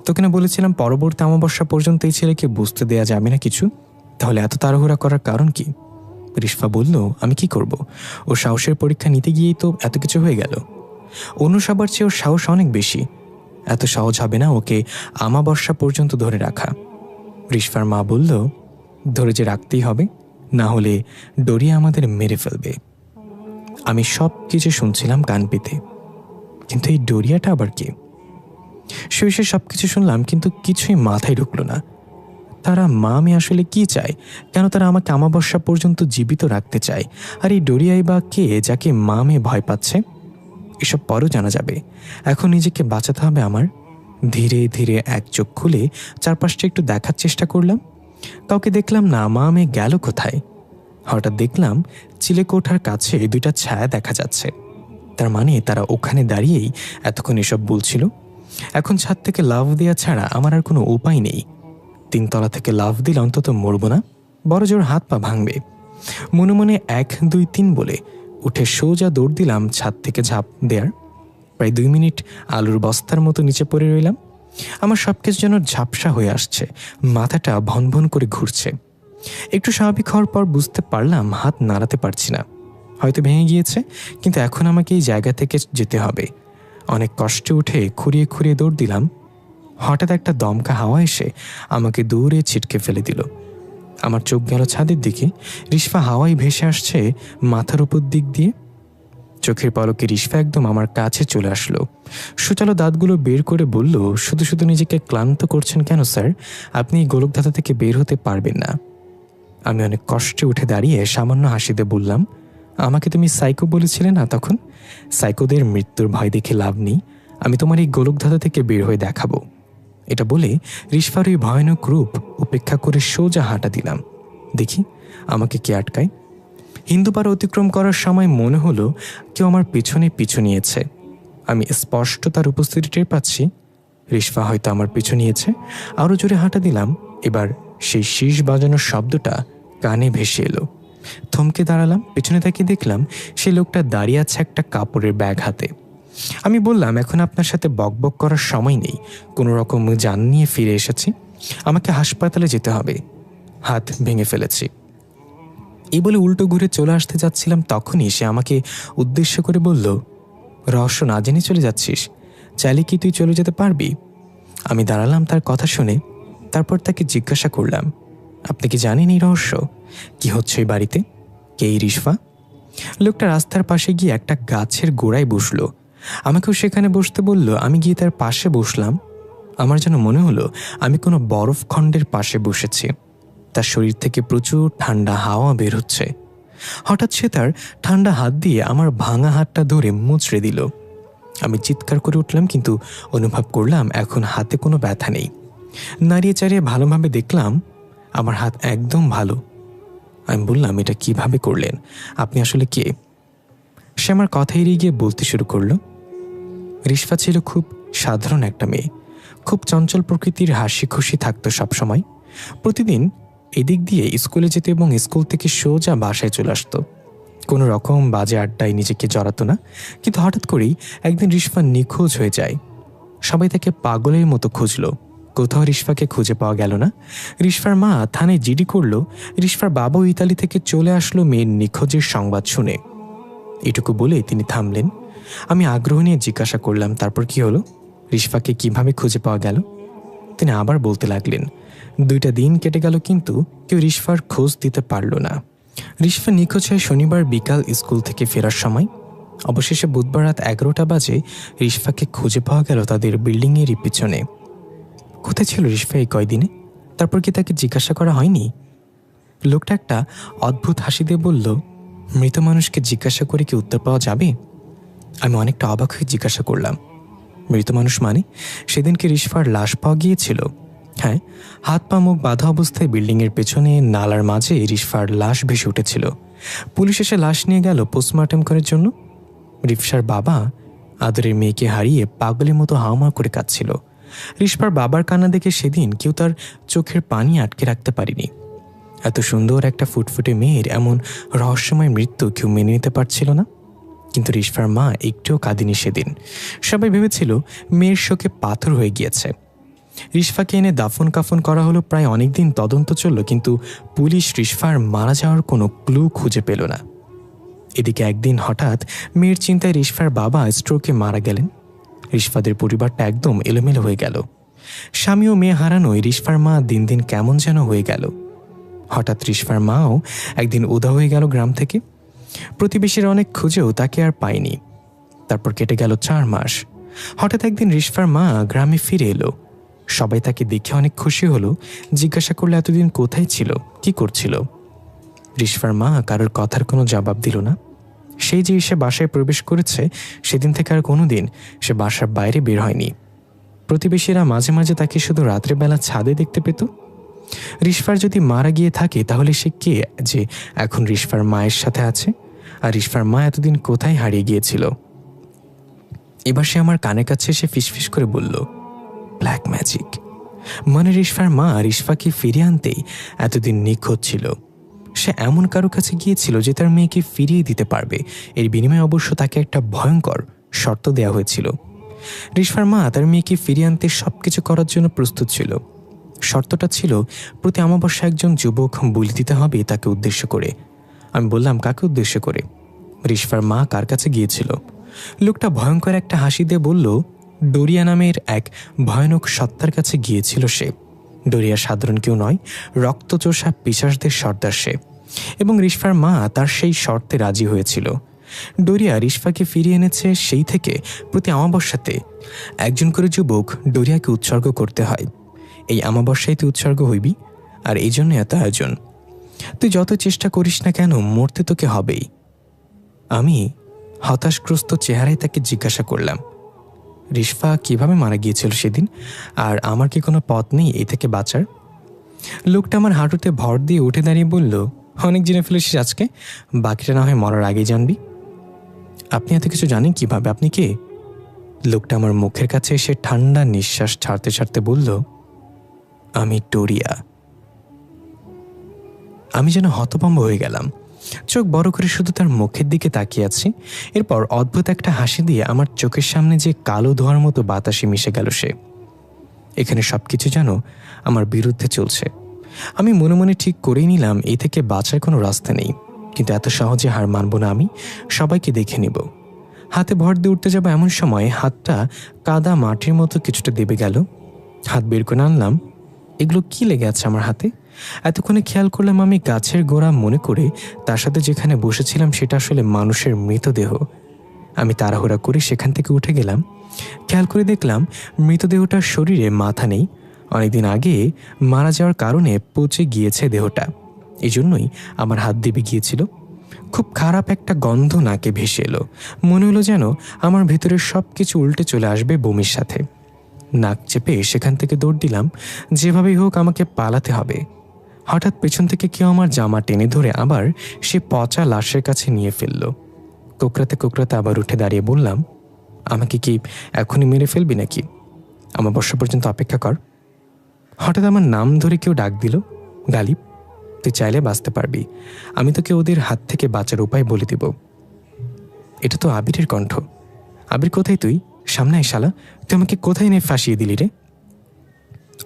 তোকে না বলেছিলাম পরবর্তী অমাবস্যা পর্যন্ত এই ছেলেকে বুঝতে দেয়া যাবে না কিছু? তাহলে এত তাড়াহুড়া করার কারণ কি? রিশফা বলল, আমি কি করব? ও সাহসের পরীক্ষা নিতে গিয়েই তো এত কিছু হয়ে গেল। অন্য সবার চেয়ে ওর সাহস অনেক বেশি। এত সহজ হবে না ওকে আমাবস্যা পর্যন্ত ধরে রাখা। রিশফার মা বলল, ধরে যে রাখতেই হবে, না হলে ডরিয়া আমাদের মেরে ফেলবে। আমি সব কিছু শুনছিলাম কান পেতে, কিন্তু এই ডরিয়াটা আবার কি? শেষে সব কিছু শুনলাম, কিন্তু কিছুই মাথায় ঢুকলো না। তারা মা আমি আসলে কি চায়? কেন তারা আমাকে আমাবস্যা পর্যন্ত জীবিত রাখতে চায়? আর এই ডরিয়াই বা কে যাকে মা মেয়ে ভয় পাচ্ছে? এসব পরও জানা যাবে। এখন নিজেকে বাঁচাতে হবে আমার। ধীরে ধীরে এক চোখ খুলে চারপাশটা একটু দেখার চেষ্টা করলাম। কাউকে দেখলাম না। মা মেয়ে গেল কোথায়? হঠাৎ দেখলাম চিলেকোঠার কাছে 2টা ছায়া দেখা যাচ্ছে। তার মানে তারা ওখানে দাঁড়িয়েই এতক্ষণ এসব বলছিল। এখন ছাদ থেকে লাফ দেওয়া ছাড়া আমার আর কোনো উপায় নেই। 3 তলা থেকে লাফ দিলে অন্তত মরব না, বড় জোর হাত পা ভাঙবে। মনে মনে 1 2 3 বলে উঠে সোজা দৌড় দিলাম ছাদ থেকে ঝাঁপ দেয়ার। প্রায় 2 মিনিট আলুর বস্তার মতো নিচে পড়ে রইলাম। আমার সবকিছু যেন ঝাপসা হয়ে আসছে, মাথাটা ভনভন করে ঘুরছে। একটু স্বাভাবিক হওয়ার পর বুঝতে পারলাম হাত নাড়াতে পারছি না, হয়তো ভেঙে গিয়েছে। কিন্তু এখন আমাকে এই জায়গা থেকে যেতে হবে। অনেক কষ্টে উঠে খুঁড়িয়ে খুঁড়িয়ে দৌড় দিলাম। হঠাৎ একটা দমকা হাওয়া এসে আমাকে দূরে ছিটকে ফেলে দিল। আমার চোখ গেল ছাদের দিকে। রিশফা হাওয়ায় ভেসে আসছে মাথার উপর দিক দিয়ে। চোখের পলকে রিশফা একদম আমার কাছে চলে আসলো। সুচালো দাঁতগুলো বের করে বলল, শুধু শুধু নিজেকে ক্লান্ত করছেন কেন স্যার? আপনি এই গোলকধাঁধা থেকে বের হতে পারবেন না। আমি অনেক কষ্টে উঠে দাঁড়িয়ে সামান্য হাসিতে বললাম, আমাকে তুমি সাইকো বলেছিলে না তখন? সাইকোদের মৃত্যুর ভয় দেখে লাভ নেই, আমি তোমার এই গোলকধাঁধা থেকে বের হয়ে দেখাবো। এটা বলে রিশফার ওই ভয়ানক রূপ উপেক্ষা করে সোজা হাঁটা দিলাম। দেখি আমাকে কে আটকায়। হিন্দুপাড়া অতিক্রম করার সময় মনে হলো কেউ আমার পিছনে পিছু নিয়েছে। আমি স্পষ্ট তার উপস্থিতি টের পাচ্ছি। রিশফা হয়তো আমার পিছু নিয়েছে। আরও জোরে হাঁটা দিলাম। এবার সেই শীষ বাজানোর শব্দটা কানে ভেসে এলো। থমকে দাঁড়ালাম। পেছনে তাকিয়ে দেখলাম সেই লোকটা দাঁড়িয়ে আছে একটা কাপড়ের ব্যাগ হাতে। আমি বললাম, এখন আপনার সাথে বকবক করার সময় নেই, কোনো রকম জান নিয়ে ফিরে এসেছি, আমাকে হাসপাতালে যেতে হবে, হাত ভেঙে ফেলেছি। এই বলে উল্টো ঘুরে চলে আসতে যাচ্ছিলাম, তখনই সে আমাকে উদ্দেশ্য করে বলল, রহস্য না জেনে চলে যাচ্ছিস? চাইলে কি তুই চলে যেতে পারবি? আমি দাঁড়ালাম তার কথা শুনে। তারপর তাকে জিজ্ঞাসা করলাম, আপনি কি জানেন এই রহস্য? কি হচ্ছে এই বাড়িতে? কে এই রিশফা? লোকটা রাস্তার পাশে গিয়ে একটা গাছের গোড়ায় বসলো। আমাকেও সেখানে বসতে বলল। আমি গিয়ে তার পাশে বসলাম। আমার যেন মনে হলো আমি কোনো বরফ খণ্ডের পাশে বসেছি। তার শরীর থেকে প্রচুর ঠান্ডা হাওয়া বের হচ্ছে। হঠাৎ সে তার ঠান্ডা হাত দিয়ে আমার ভাঙা হাতটা ধরে মুচড়ে দিল। আমি চিৎকার করে উঠলাম, কিন্তু অনুভব করলাম এখন হাতে কোনো ব্যথা নেই। নাড়িয়ে চাড়িয়ে ভালোভাবে দেখলাম আমার হাত একদম ভালো। আমি বললাম, এটা কিভাবে করলেন? আপনি আসলে কে? সে আমার কথা এড়িয়ে গিয়ে বলতে শুরু করলো, রিশফা ছিল খুব সাধারণ একটা মেয়ে, খুব চঞ্চল প্রকৃতির, হাসি খুশি থাকতো সবসময়। প্রতিদিন এদিক দিয়ে স্কুলে যেত এবং স্কুল থেকে সোজা বাসায় চলে আসতো। কোনো রকম বাজে আড্ডায় নিজেকে জড়াতো না। কিন্তু হঠাৎ করেই একদিন রিশফা নিখোঁজ হয়ে যায়। সবাই তাকে পাগলের মতো খুঁজলো, কোথাও রিশফাকে খুঁজে পাওয়া গেল না। রিশফার মা থানায় জিডি করলো। রিশফার বাবাও ইতালি থেকে চলে আসলো মেয়ের নিখোঁজের সংবাদ শুনে। এটুকু বলে তিনি থামলেন। আমি আগ্রহ নিয়ে জিজ্ঞাসা করলাম, তারপর কি হলো? রিশফাকে কিভাবে খুঁজে পাওয়া গেল? তিনি আবার বলতে লাগলেন, 2টা দিন কেটে গেল, কিন্তু কেউ রিশফার খোঁজ দিতে পারল না। রিশফা নিখোঁজ হয় শনিবার বিকাল স্কুল থেকে ফেরার সময়। অবশেষে বুধবার রাত 11টা বাজে রিশফাকে খুঁজে পাওয়া গেল তাদের বিল্ডিংয়েরই পিছনে। কোথায় ছিল রিশফা এই কয়দিনে? তারপর কি তাকে জিজ্ঞাসা করা হয়নি? লোকটা একটা অদ্ভুত হাসি দিয়ে বলল, মৃত মানুষকে জিজ্ঞাসা করে কি উত্তর পাওয়া যাবে? আমি অনেকটা অবাক হয়ে জিজ্ঞাসা করলাম, মৃত মানুষ মানে? সেদিনকে রিশফার লাশ পাওয়া গিয়েছিল? হ্যাঁ, হাত পা মুখ বাঁধা অবস্থায় বিল্ডিংয়ের পেছনে নালার মাঝে রিশফার লাশ ভেসে উঠেছিল। পুলিশ এসে লাশ নিয়ে গেল পোস্টমর্টম করার জন্য। রিশফার বাবা আদরের মেয়েকে হারিয়ে পাগলের মতো হাওমাও করে কাঁদছিল। রিশফার বাবার কান্না দেখে সেদিন কেউ তার চোখের পানি আটকে রাখতে পারেনি। এত সুন্দর একটা ফুটফুটে মেয়ের এমন রহস্যময় মৃত্যু কেউ মেনে নিতে পারছিল না। কিন্তু রিশফার মা একটুও কাঁদেনি সেদিন। সবাই ভেবেছিল মেয়ের শোকে পাথর হয়ে গিয়েছে। রিশফাকে এনে দাফন কাফন করা হলো। প্রায় অনেকদিন তদন্ত চলল, কিন্তু পুলিশ রিশফার মারা যাওয়ার কোনো ক্লু খুঁজে পেল না। এদিকে একদিন হঠাৎ মেয়ের চিন্তায় রিশফার বাবা স্ট্রোকে মারা গেলেন। রিশফাদের পরিবারটা একদম এলোমেলো হয়ে গেল। স্বামী ও মেয়ে হারানোয় রিশফার মা দিন দিন কেমন যেন হয়ে গেল। হঠাৎ রিশফার মাও একদিন উধাও হয়ে গেল গ্রাম থেকে। প্রতিবেশীরা অনেক খুঁজেও তাকে আর পায়নি। তারপর কেটে গেল 4 মাস। হঠাৎ একদিন রিশফার মা গ্রামে ফিরে এলো। সবাই তাকে দেখে অনেক খুশি হলো। জিজ্ঞাসা করলে এতদিন কোথায় ছিল, কি করছিল? রিশফার মা কারোর কথার কোনো জবাব দিল না। সেই যে সে বাসায় প্রবেশ করেছে সেদিন থেকে আর কোনোদিন সে বাসার বাইরে বের হয়নি। প্রতিবেশীরা মাঝে মাঝে তাকে শুধু রাত্রেবেলা ছাদে দেখতে পেত। রিশফার যদি মারা গিয়ে থাকে তাহলে সে কে যে এখন রিশফার মায়ের সাথে আছে? আর রিশফার মা এতদিন কোথায় হারিয়ে গিয়েছিল? এবার সে আমার কানে কাছে এসে ফিসফিস করে বলল, ব্ল্যাক ম্যাজিক। মানে রিশফার মা রিশফাকে ফিরিয়ে আনতেই এতদিন নিখোঁজ ছিল। সে এমন কারো কাছে গিয়েছিল যে তার মেয়েকে ফিরিয়ে দিতে পারবে। এর বিনিময়ে অবশ্য তাকে একটা ভয়ঙ্কর শর্ত দেওয়া হয়েছিল। রিশফার মা তার মেয়েকে ফিরিয়ে আনতে সবকিছু করার জন্য প্রস্তুত ছিল। শর্তটা ছিল প্রতি অমাবস্যা একজন যুবক বলি দিতে হবে তাকে উদ্দেশ্য করে। আমি বললাম, কাকে উদ্দেশ্য করে? রিশফার মা কার কাছে গিয়েছিল? লোকটা ভয়ঙ্কর একটা হাসি দিয়ে বলল, ডোরিয়া নামের এক ভয়ানক সত্তার কাছে গিয়েছিল সে। ডোরিয়া সাধারণ কেউ নয়, রক্তচোষা পিশাচদের সর্দার সে। এবং রিশফার মা তার সেই শর্তে রাজি হয়েছিল। ডোরিয়া রিশফাকে ফিরিয়ে এনেছে। সেই থেকে প্রতি অমাবস্যাতে একজন করে যুবক ডোরিয়াকে উৎসর্গ করতে হয়। এই অমাবস্যায় তুই উৎসর্গ হইবি, আর এই জন্য এত আয়োজন। তুই যত চেষ্টা করিস না কেন মরতে তোকে হবেই। আমি হতাশগ্রস্ত চেহারায় তাকে জিজ্ঞাসা করলাম, রিশফা কিভাবে মারা গিয়েছিল সেদিন, আর আমার কি কোনো পথ নেই এই থেকে বাঁচার? লোকটা আমার হাঁটুতে ভর দিয়ে উঠে দাঁড়িয়ে বলল, অনেক জেনে ফেলেছিস আজকে, বাকিটা না হয় মরার আগেই জানবি। আপনি এত কিছু জানেন কিভাবে? আপনি কে? লোকটা আমার মুখের কাছে এসে ঠান্ডা নিঃশ্বাস ছাড়তে ছাড়তে বলল, আমি ডোরিয়া। আমি যেন হতভম্ব হয়ে গেলাম। চোখ বড় করে শুধু তার মুখের দিকে তাকিয়ে আছি। এরপর অদ্ভুত একটা হাসি দিয়ে আমার চোখের সামনে যে কালো ধোঁয়ার মতো বাতাসে মিশে গেল সে। এখানে সবকিছু যেন আমার বিরুদ্ধে চলছে। আমি মনে মনে ঠিক করেই নিলাম এই থেকে বাঁচার কোনো রাস্তা নেই, কিন্তু এত সহজে হার মানব না আমি, সবাইকে দেখে নিব। হাতে ভর দিয়ে উঠতে যাব এমন সময় হাতটা কাদা মাটির মতো কিছুটা দেবে গেল। হাত বের করে আনলাম। এগুলো কি লেগে আছে আমার হাতে? এতক্ষণে খেয়াল করলাম আমি গাছের গোড়া মনে করে তার সাথে যেখানে বসেছিলাম সেটা আসলে মানুষের মৃতদেহ। আমি তাড়াহুড়া করে সেখান থেকে উঠে গেলাম। খেয়াল করে দেখলাম মৃতদেহটার শরীরে মাথা নেই। অনেকদিন আগে মারা যাওয়ার কারণে পচে গিয়েছে দেহটা, এই জন্যই আমার হাত দেবে গিয়েছিল। খুব খারাপ একটা গন্ধ নাকে ভেসে এলো। মনে হলো যেন আমার ভেতরের সব কিছু উল্টে চলে আসবে বমির সাথে। নাক চেপে সেখান থেকে দৌড় দিলাম। যেভাবেই হোক আমাকে পালাতে হবে। হঠাৎ পেছন থেকে কেউ আমার জামা টেনে ধরে আবার সে পচা লাশের কাছে নিয়ে ফেলল। কোকড়াতে কোকড়াতে আবার উঠে দাঁড়িয়ে বললাম, আমাকে কি এখনই মেরে ফেলবি নাকি? আমার বর্ষা পর্যন্ত অপেক্ষা কর। হঠাৎ আমার নাম ধরে কেউ ডাক দিল, গালিব, তুই চাইলে বাঁচতে পারবি, আমি তোকে ওদের হাত থেকে বাঁচার উপায় বলে দিব। এটা তো আবিরের কণ্ঠ। আবির, কোথায় তুই? সামনে আয় শালা, তুই আমাকে কোথায় নিয়ে ফাঁসিয়ে দিলি রে?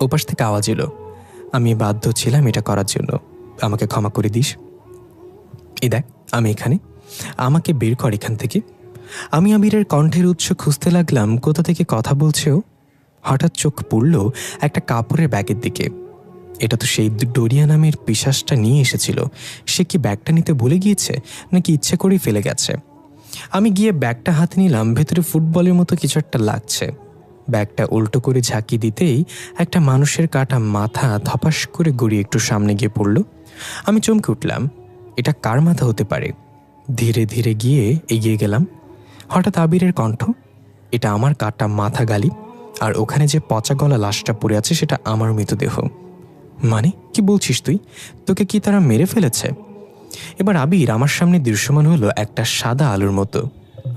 ওপাশ থেকে আওয়াজ এলো। আমি বাধ্য ছিলাম এটা করার জন্য, আমাকে ক্ষমা করে দিস। এই দেখ আমি এখানে, আমাকে বের কর এখান থেকে। আমি আবিরের কণ্ঠের উৎস খুঁজতে লাগলাম, কোথা থেকে কথা বলছেও। হঠাৎ চোখ পড়ল একটা কাপড়ের ব্যাগের দিকে। এটা তো সেই ডোরিয়া নামের পিশাচটা নিয়ে এসেছিল। সে কি ব্যাগটা নিতে ভুলে গিয়েছে নাকি ইচ্ছে করেই ফেলে গেছে? আমি গিয়ে ব্যাগটা হাতে নিলাম। ভেতরে ফুটবলের মতো কিছু একটা লাগছে। ব্যাগটা উল্টো করে ঝাঁকি দিতেই একটা মানুষের কাটা মাথা ধপাস করে গড়িয়ে একটু সামনে গিয়ে পড়ল। আমি চমকে উঠলাম, এটা কার মাথা হতে পারে? ধীরে ধীরে গিয়ে এগিয়ে গেলাম। হঠাৎ আবিরের কণ্ঠ, এটা আমার কাটা মাথা গালিব, আর ওখানে যে পচা গলা লাশটা পড়ে আছে সেটা আমার মৃতদেহ। মানে কি বলছিস তুই? তোকে কি তারা মেরে ফেলেছে? এবার আবির আমার সামনে দৃশ্যমান হলো একটা সাদা আলোর মতো।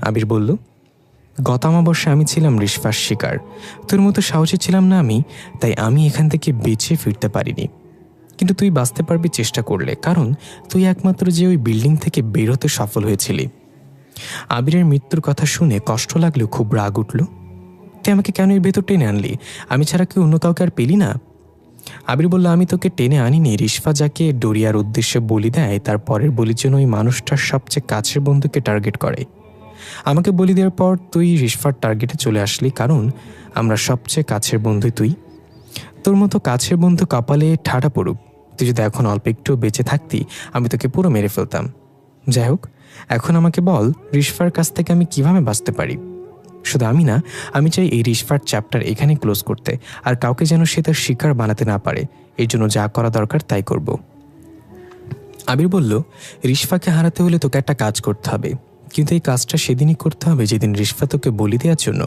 আবির বলল, গত অমাবস্যায় আমি ছিলাম রিশফার শিকার। তোর মতো সাহসী ছিলাম না আমি, তাই আমি এখান থেকে বেঁচে ফিরতে পারিনি। কিন্তু তুই বাঁচতে পারবি চেষ্টা করলে, কারণ তুই একমাত্র যে ওই বিল্ডিং থেকে বের হতে সফল হয়েছিলি। আবিরের মৃত্যুর কথা শুনে কষ্ট লাগলেও খুব রাগ উঠল। তুই আমাকে কেন এর ভেতর টেনে আনলি? আমি ছাড়া কেউ অন্য কাউকে আর পেলি না? আবির বলল, আমি তোকে টেনে আনিনি। রিশফা যাকে ডোরিয়ার উদ্দেশ্যে বলি দেয়, তার পরের বলির জন্য ওই মানুষটার সবচেয়ে কাছের বন্ধুকে টার্গেট করে। আমাকে বলি দেওয়ার পর তুই রিশফার টার্গেটে চলে আসলি, কারণ আমরা সবচেয়ে কাছের বন্ধু তুই। তোর মতো কাছের বন্ধু কপালে ঠাডা পড়ুক, তুই যদি এখন অল্প একটু বেঁচে থাকতি আমি তোকে পুরো মেরে ফেলতাম। যাই হোক, এখন আমাকে বল, রিশফার কাছ থেকে আমি কিভাবে বাঁচতে পারি? শুধু আমি না, আমি চাই এই রিশফার চ্যাপ্টার এখানে ক্লোজ করতে, আর কাউকে যেন সে তার শিকার বানাতে না পারে। এই জন্য যা করা দরকার তাই করব। আবির বলল, রিশফাকে হারাতে হলে তোকে একটা কাজ করতে হবে, কিন্তু এই কাজটা সেদিনই করতে হবে যেদিন রিশফা তোকে বলি দেওয়ার জন্য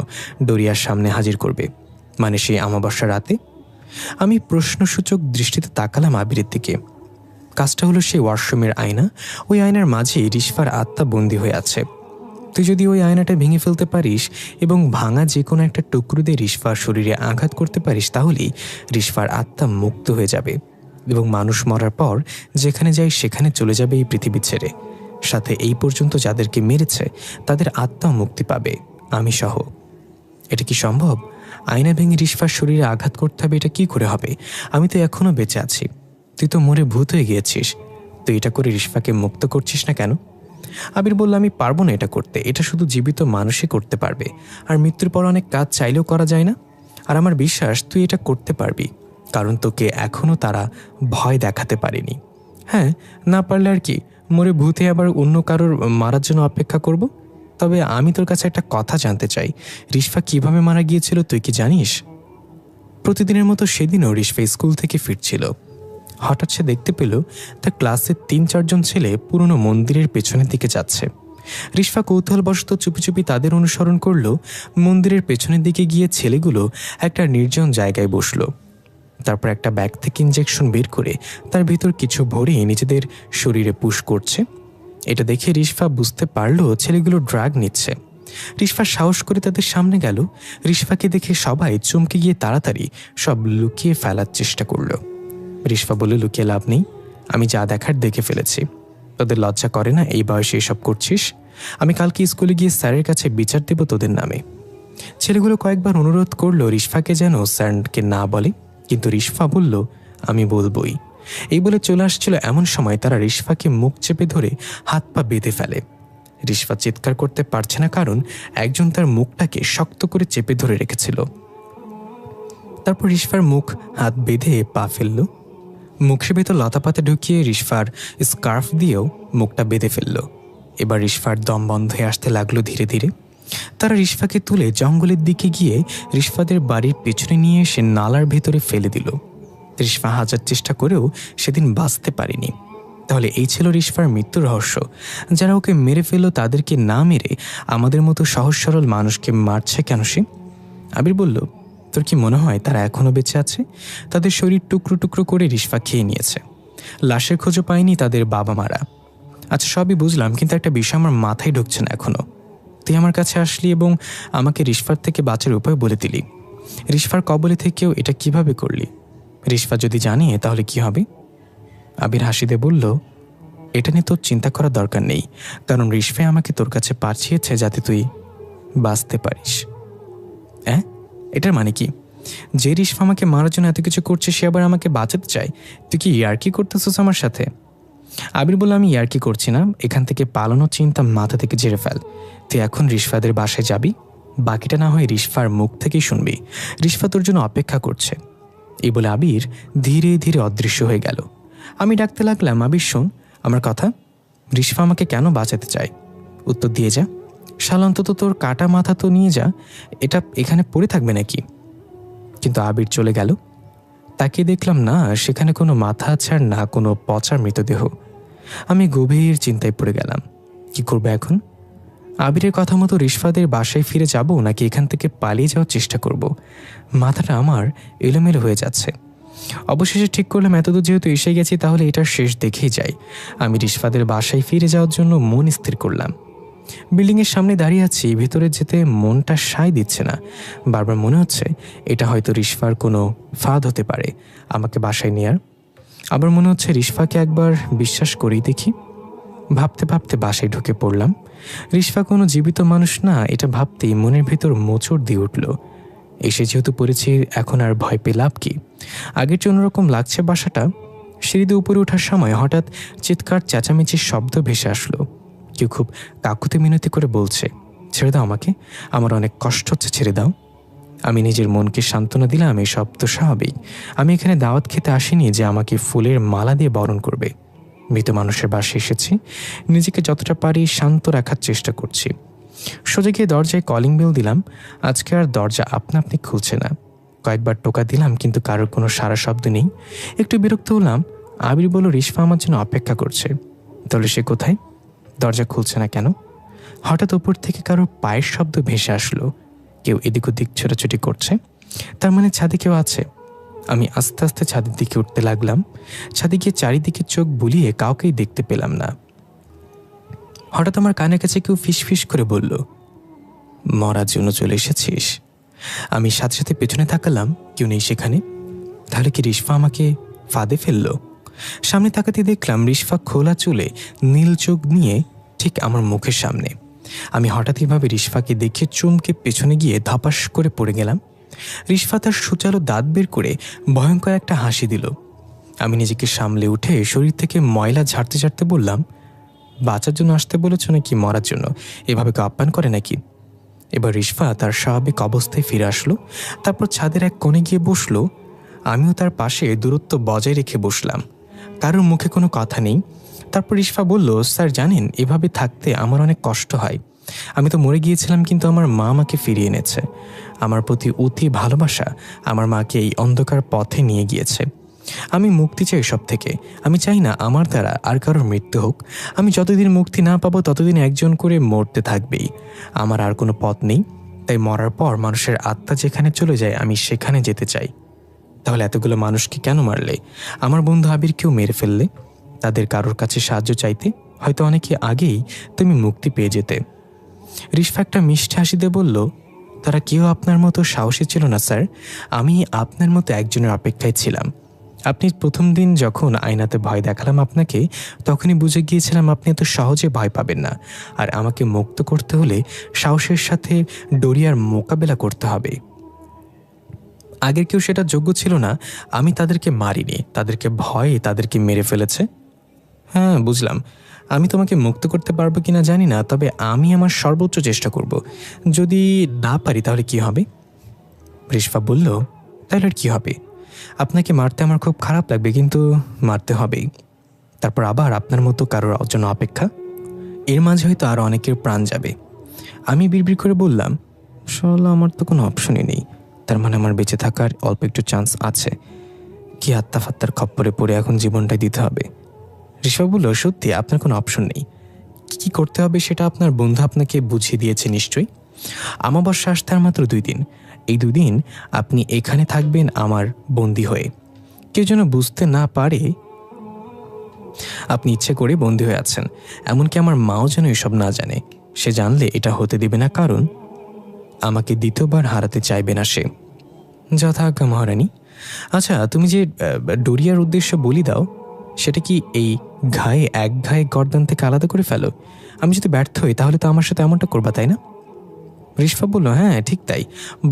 ডোরিয়ার সামনে হাজির করবে, মানে সেই অমাবস্যা রাতে। আমি প্রশ্নসূচক দৃষ্টিতে তাকালাম আবিরের দিকে। কাজটা হলো সেই ওয়াশরুমের আয়না। ওই আয়নার মাঝে রিশফার আত্মা বন্দী হয়ে আছে। তুই যদি ওই আয়নাটা ভেঙে ফেলতে পারিস এবং ভাঙা যে কোনো একটা টুকরো দিয়ে রিশফার শরীরে আঘাত করতে পারিস, তাহলেই রিশফার আত্মা মুক্ত হয়ে যাবে এবং মানুষ মরার পর যেখানে যায় সেখানে চলে যাবে এই পৃথিবী ছেড়ে। সাথে এই পর্যন্ত যাদেরকে মেরেছে তাদের আত্মা মুক্তি পাবে, আমি সহ। এটা কি সম্ভব? আয়না ভেঙে রিশফার শরীরে আঘাত করতে হবে? এটা কি করে হবে? আমি তো এখনো বেঁচে আছি, তুই তো মরে ভূত হয়ে গিয়েছিস। তুই এটা করে রিশফাকে মুক্ত করছিস না কেন? আবির বলল, আমি পারবো না এটা করতে। এটা শুধু জীবিত মানুষই করতে পারবে, আর মৃত্যুর পর অনেক কাজ চাইলেও করা যায় না। আর আমার বিশ্বাস তুই এটা করতে পারবি, কারণ তোকে এখনো তারা ভয় দেখাতে পারেনি। হ্যাঁ, না পারলে আর কি, মরে ভূতে আবার অন্য কারোর মারার জন্য অপেক্ষা করব। তবে আমি তোর কাছে একটা কথা জানতে চাই, রিশফা কিভাবে মারা গিয়েছিল তুই কি জানিস? প্রতিদিনের মতো সেদিনও রিশফা স্কুল থেকে ফিরছিল। হঠাৎ সে দেখতে পেল তার ক্লাসের 3-4 জন ছেলে পুরনো মন্দিরের পেছনের দিকে যাচ্ছে। রিশফা কৌতূহলবশত চুপি চুপি তাদের অনুসরণ করল। মন্দিরের পেছনের দিকে গিয়ে ছেলেগুলো একটা নির্জন জায়গায় বসল। তারপর একটা ব্যাগ থেকে ইঞ্জেকশন বের করে তার ভিতর কিছু ভরে নিজেদের শরীরে পুশ করছে। এটা দেখে রিশফা বুঝতে পারল ছেলেগুলো ড্রাগ নিচ্ছে। রিশফা সাহস করে তাদের সামনে গেল। রিশফাকে দেখে সবাই চমকে গিয়ে তাড়াতাড়ি সব লুকিয়ে ফেলার চেষ্টা করল। রিশফা বলে, লুকিয়ে লাভ নেই, আমি যা দেখার দেখে ফেলেছি। তোদের লজ্জা করে না এই বয়সে এসব করছিস? আমি কালকে স্কুলে গিয়ে স্যারের কাছে বিচার দেব তোদের নামে। ছেলেগুলো কয়েকবার অনুরোধ করলো রিশফাকে যেন স্যারকে না বলে, কিন্তু রিশফা বলল, আমি বলবই। এই বলে চলে আসছিল এমন সময় তারা রিশফাকে মুখ চেপে ধরে হাত পা বেঁধে ফেলে। রিশফা চিৎকার করতে পারছে না, কারণ একজন তার মুখটাকে শক্ত করে চেপে ধরে রেখেছিল। তারপর রিশফার মুখ হাত বেঁধে পা ফেলল। মুখের ভেতর লতাপাতা ঢুকিয়ে রিশফার স্কার্ফ দিয়েও মুখটা বেঁধে ফেলল। এবার রিশফার দম বন্ধ হয়ে আসতে লাগলো ধীরে ধীরে। তারা রিশফাকে তুলে জঙ্গলের দিকে গিয়ে রিশফাদের বাড়ির পেছনে নিয়ে এসে নালার ভেতরে ফেলে দিল। রিশফা হাজার চেষ্টা করেও সেদিন বাঁচতে পারেনি। তাহলে এই ছিল রিশফার মৃত্যুর রহস্য। যারা ওকে মেরে ফেলল তাদেরকে না মেরে আমাদের মতো সহজ সরল মানুষকে মারছে কেন সে? আবির বলল, তোর কি মনে হয় তারা এখনও বেঁচে আছে? তাদের শরীর টুকরো টুকরো করে রিশফা খেয়ে নিয়েছে। লাশের খোঁজও পায়নি তাদের বাবা মারা। আচ্ছা, সবই বুঝলাম, কিন্তু একটা বিষয় আমার মাথায় ঢুকছে না এখনো। তুই আমার কাছে আসলি এবং আমাকে রিশফার থেকে বাঁচার উপায় বলে দিলি। রিশফার কবলে থেকেও এটা কিভাবে করলি? রিশফা যদি জানে তাহলে কি হবে? আবির হাসি দিয়ে বলল, এটা নিয়ে তোর চিন্তা করার দরকার নেই, কারণ রিশফা আমাকে তোর কাছে পাঠিয়েছে যাতে তুই বাঁচতে পারিস। হ্যাঁ, এটার মানে কি? যে রিশফা আমাকে মারার জন্য এত কিছু করছে সে আবার আমাকে বাঁচাতে চায়? তুই কি ইয়ার্কি করতেছিস আমার সাথে? আবির বলল, আমি ইয়ার্কি করছি না, এখান থেকে পালানোর চিন্তা মাথা থেকে ঝেড়ে ফেল। তুই এখন রিশফাদের বাসায় যাবি, বাকিটা না হয় রিশফার মুখ থেকেই শুনবি। রিশফা তোর জন্য অপেক্ষা করছে। এই বলে আবির ধীরে ধীরে অদৃশ্য হয়ে গেল। আমি ডাকতে লাগলাম, আবির শোন আমার কথা, রিশফা আমাকে কেন বাঁচাতে চায়? উত্তর দিয়ে যা। শালা, অন্তত তোর কাটা মাথা তো নিয়ে যা, এটা এখানে পড়ে থাকবে নাকি? কিন্তু আবির চলে গেল। তাকে দেখলাম না সেখানে কোনো মাথা আছে আর না কোনো পচা মৃতদেহ। আমি গভীর চিন্তায় পড়ে গেলাম, কি করবো এখন? আবিরের কথা মতো রিশফাদের বাসায় ফিরে যাব নাকি এখান থেকে পালিয়ে যাওয়ার চেষ্টা করব? মাথাটা আমার এলোমেলো হয়ে যাচ্ছে। অবশেষে ঠিক করলাম, এতদূর যেহেতু এসে গেছি তাহলে এটার শেষ দেখেই যাই। আমি রিশফাদের বাসায় ফিরে যাওয়ার জন্য মন স্থির করলাম। বিল্ডিংয়ের সামনে দাঁড়িয়ে আছি, ভেতরে যেতে মনটা সায় দিচ্ছে না। বারবার মনে হচ্ছে এটা হয়তো রিশফার কোনো ফাঁদ হতে পারে আমাকে বাসায় নেয়ার। আবার মনে হচ্ছে রিশফাকে একবার বিশ্বাস করেই দেখি। ভাবতে ভাবতে বাসায় ঢুকে পড়লাম। রিশফা কোনো জীবিত মানুষ না, এটা ভাবতেই মনের ভেতর মোচড় দিয়ে উঠল। এসে যেহেতু পড়েছি এখন আর ভয় পেয়ে লাভ কি? আগের চেয়ে অন্যরকম লাগছে বাসাটা। সিঁড়িতে উপরে ওঠার সময় হঠাৎ চিৎকার চেঁচামেচির শব্দ ভেসে আসলো। কেউ খুব কাকুতি মিনতি করে বলছে, ছেড়ে দাও আমাকে, আমার অনেক কষ্ট হচ্ছে, ছেড়ে দাও। আমি নিজের মনকে সান্ত্বনা দিলাম, এই সব তো স্বাভাবিক। আমি এখানে দাওয়াত খেতে আসিনি যে আমাকে ফুলের মালা দিয়ে বরণ করবে। মৃত মানুষের বাসায় এসেছি, নিজেকে যতটা পারি শান্ত রাখার চেষ্টা করছি। সোজা গিয়ে দরজায় কলিং বেল দিলাম। আজকে আর দরজা আপনা আপনি খুলছে না। কয়েকবার টোকা দিলাম কিন্তু কারোর কোনো সারা শব্দ নেই। একটু বিরক্ত হলাম। আবির বলল, রিশফা আমার জন্য অপেক্ষা করছে। তাহলে সে কোথায়? দরজা খুলছে না কেন? হঠাৎ উপর থেকে কারোর পায়ের শব্দ ভেসে আসলো। কেউ এদিক ওদিক ছোটাছুটি করছে, তার মানে ছাদে কেউ আছে। আমি আস্তে আস্তে ছাদের দিকে উঠতে লাগলাম। ছাদে গিয়ে চারিদিকে চোখ বুলিয়ে কাউকেই দেখতে পেলাম না। হঠাৎ আমার কানের কাছে কেউ ফিসফিস করে বলল, মরার জন্য চলে এসেছিস? আমি সাথে সাথে পেছনে তাকালাম, কেউ নেই সেখানে। তাহলে কি রিশফা আমাকে ফাঁদে ফেললো? সামনে তাকাতে দেখলাম রিশফা খোলা চুলে নীল চোখ নিয়ে ঠিক আমার মুখের সামনে। আমি হঠাৎইভাবে রিশফাকে দেখে চমকে পেছনে গিয়ে ধপাস করে পড়ে গেলাম। রিশফা তার সুচালো দাঁত বের করে ভয়ঙ্কর একটা হাসি দিল। আমি নিজেকে সামলে উঠে শরীর থেকে ময়লা ঝাড়তে ঝাড়তে বললাম, বাঁচার জন্য আসতে বলেছ নাকি মরার জন্য? এভাবে কেউ আপ্যায়ন করে নাকি? এবার রিশফা তার স্বাভাবিক অবস্থায় ফিরে আসলো। তারপর ছাদের এক কোণে গিয়ে বসলো। আমিও তার পাশে দূরত্ব বজায় রেখে বসলাম। কারোর মুখে কোনো কথা নেই। তারপর রিশফা বলল, স্যার জানেন, এভাবে থাকতে আমার অনেক কষ্ট হয়। আমি তো মরে গিয়েছিলাম, কিন্তু আমার মা আমাকে ফিরিয়ে এনেছে। আমার প্রতি অতি ভালোবাসা আমার মাকে এই অন্ধকার পথে নিয়ে গিয়েছে। আমি মুক্তি চাই সব থেকে। আমি চাই না আমার দ্বারা আর কারোর মৃত্যু হোক। আমি যতদিন মুক্তি না পাবো ততদিন একজন করে মরতে থাকবেই। আমার আর কোনো পথ নেই, তাই মরার পর মানুষের আত্মা যেখানে চলে যায় আমি সেখানে যেতে চাই। তাহলে এতগুলো মানুষকে কেন মারলে? আমার বন্ধু আবিরকেও মেরে ফেললে? তাদের কারোর কাছে সাহায্য চাইতে? হয়তো অনেকে আগেই তুমি মুক্তি পেয়ে যেতে। রিশফা একটা মিষ্টি হাসি দিয়ে বলল, তারা কেউ আপনার মতো সাহসী ছিল না স্যার। আমি আপনার মতো একজনের অপেক্ষায় ছিলাম। আপনি প্রথম দিন যখন আয়নাতে ভয় দেখালাম আপনাকে, তখনই বুঝে গিয়েছিলাম আপনি এত সহজে ভয় পাবেন না। আর আমাকে মুক্ত করতে হলে সাহসের সাথে ডরিয়ার মোকাবেলা করতে হবে। আগের কেউ সেটা যোগ্য ছিল না। আমি তাদেরকে মারিনি, তাদেরকে ভয়ে তাদেরকে মেরে ফেলেছে। হ্যাঁ, বুঝলাম। আমি তোমাকে মুক্ত করতে পারবো কিনা জানি না, তবে আমি আমার সর্বোচ্চ চেষ্টা করব। যদি না পারি তাহলে কি হবে? রিশফা বলল, তাহলে আর কি হবে? আপনাকে মারতে আমার খুব খারাপ লাগবে, কিন্তু মারতে হবেই। তারপর আবার আপনার মতো কারোর জন্য অপেক্ষা। এর মাঝে হয়তো আরও অনেকের প্রাণ যাবে। আমি বিড়বিড় করে বললাম, শালা আমার তো কোনো অপশনই নেই। তার মানে আমার বেঁচে থাকার অল্প একটু চান্স আছে। কি আত্মা ফাত্তার খপ্পরে পড়ে এখন জীবনটাই দিতে হবে? ঋষভ বলল, সত্যি আপনার কোনো অপশন নেই। কি করতে হবে সেটা আপনার বন্ধু আপনাকে বুঝিয়ে দিয়েছে নিশ্চয়ই। আমাবস্যা আসতে আর মাত্র 2 দিন। এই 2 দিন আপনি এখানে থাকবেন আমার বন্দী হয়ে। কেউ যেন বুঝতে না পারে আপনি ইচ্ছে করে বন্দী হয়ে আছেন। এমনকি আমার মাও যেন এসব না জানে। সে জানলে এটা হতে দেবে না, কারণ আমাকে দ্বিতীয়বার হারাতে চাইবে না সে। যথাজ্ঞা মহারানী। আচ্ছা, তুমি যে ডোরিয়ার উদ্দেশ্য বলি দাও, সেটা কি এই ঘায়ে এক ঘায়ে গর্দান থেকে আলাদা করে ফেলো? আমি যদি ব্যর্থ হই তাহলে তো আমার সাথে এমনটা করবা, তাই না? রিশফা বলল, হ্যাঁ ঠিক তাই।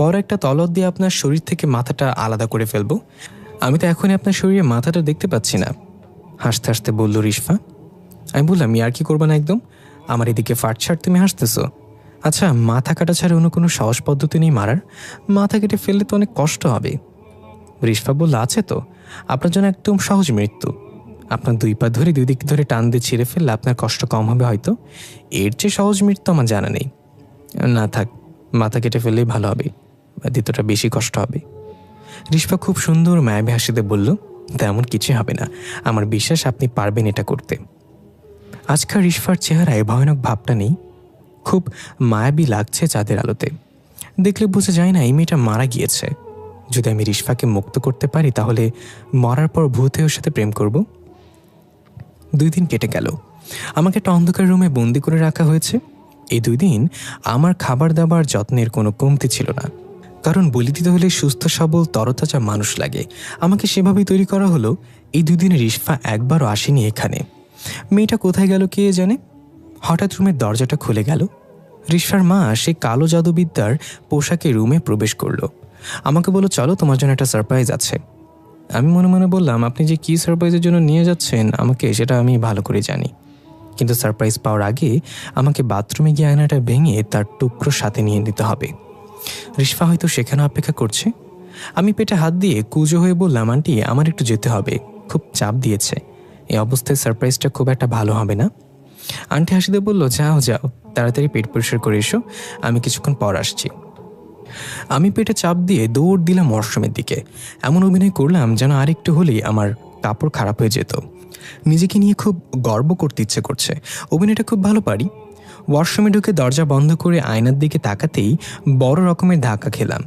বড় একটা তলব দিয়ে আপনার শরীর থেকে মাথাটা আলাদা করে ফেলবো। আমি তো এখনই আপনার শরীরে মাথাটা দেখতে পাচ্ছি না। হাসতে হাসতে বলল রিশফা। আমি বললাম, আর কি করবা না একদম? আমার এদিকে ফাটছাট তুমি হাসতেছো। আচ্ছা, মাথা কাটা ছাড়া অন্য কোনো সহজ পদ্ধতি নেই মারার? মাথা কেটে ফেললে তো অনেক কষ্ট হবে। রিশফা বলল, আছে তো। আপনার জন্য একদম সহজ মৃত্যু। আপনার 2 পা ধরে 2 দিক ধরে টান দিয়ে ছিঁড়ে ফেললে আপনার কষ্ট কম হবে হয়তো। এর চেয়ে সহজ মৃত্যু আমার জানা নেই। না থাক, মাথা কেটে ফেললেই ভালো হবে, দ্বিতীয়টা বেশি কষ্ট হবে। রিশফা খুব সুন্দর মায়াবী হাসিতে বলল, তেমন কিছুই হবে না। আমার বিশ্বাস আপনি পারবেন এটা করতে। আজকাল রিশফার চেহারায় ভয়ানক ভাবটা নেই। খুব মায়াবী লাগছে চাঁদের আলোতে। দেখলে বোঝা যায় না এই মেয়েটা মারা গিয়েছে। যদি আমি রিশফাকে মুক্ত করতে পারি তাহলে মরার পর ভূতের সাথে প্রেম করব। 2 দিন কেটে গেল। আমাকে একটা অন্ধকার রুমে বন্দি করে রাখা হয়েছে। এই 2 দিন আমার খাবার দাবার যত্নের কোনো কমতি ছিল না, কারণ বলি দিতে হলে সুস্থ সবল তরতাজা মানুষ লাগে। আমাকে সেভাবেই তৈরি করা হলো। এই 2 দিনে রিশফা একবারও আসেনি এখানে। মেয়েটা কোথায় গেল কে জানে। হঠাৎ রুমের দরজাটা খুলে গেল। রিশফার মা সে কালো জাদুবিদ্যার পোশাকে রুমে প্রবেশ করলো। আমাকে বলল, চলো তোমার জন্য একটা সারপ্রাইজ আছে। আমি মনে মনে বললাম, আপনি যে কী সারপ্রাইজের জন্য নিয়ে যাচ্ছেন আমাকে, সেটা আমি ভালো করে জানি। কিন্তু সারপ্রাইজ পাওয়ার আগে আমাকে বাথরুমে গিয়ে আয়নাটা ভেঙে তার টুকরো সাথে নিয়ে নিতে হবে। রিশফা হয়তো সেখানে অপেক্ষা করছে। আমি পেটে হাত দিয়ে কুজো হয়ে বললাম, আন্টি আমার একটু যেতে হবে, খুব চাপ দিয়েছে। এই অবস্থায় সারপ্রাইজটা খুব একটা ভালো হবে না। আন্টি হাসিতে বলল, যাও যাও, তাড়াতাড়ি পেট পরিষ্কার করে এসো, আমি কিছুক্ষণ পর আসছি। আমি পেটে চাপ দিয়ে দৌড় দিলাম ওয়াশরুমের দিকে। এমন অভিনয় করলাম যেন আরেকটু হলেই আমার কাপড় খারাপ হয়ে যেত। নিজেকে নিয়ে খুব গর্ব করতে ইচ্ছে করছে। অভিনয়টা খুব ভালো পারি। ওয়াশরুমে ঢুকে দরজা বন্ধ করে আয়নার দিকে তাকাতেই বড় রকমের ধাক্কা খেলাম।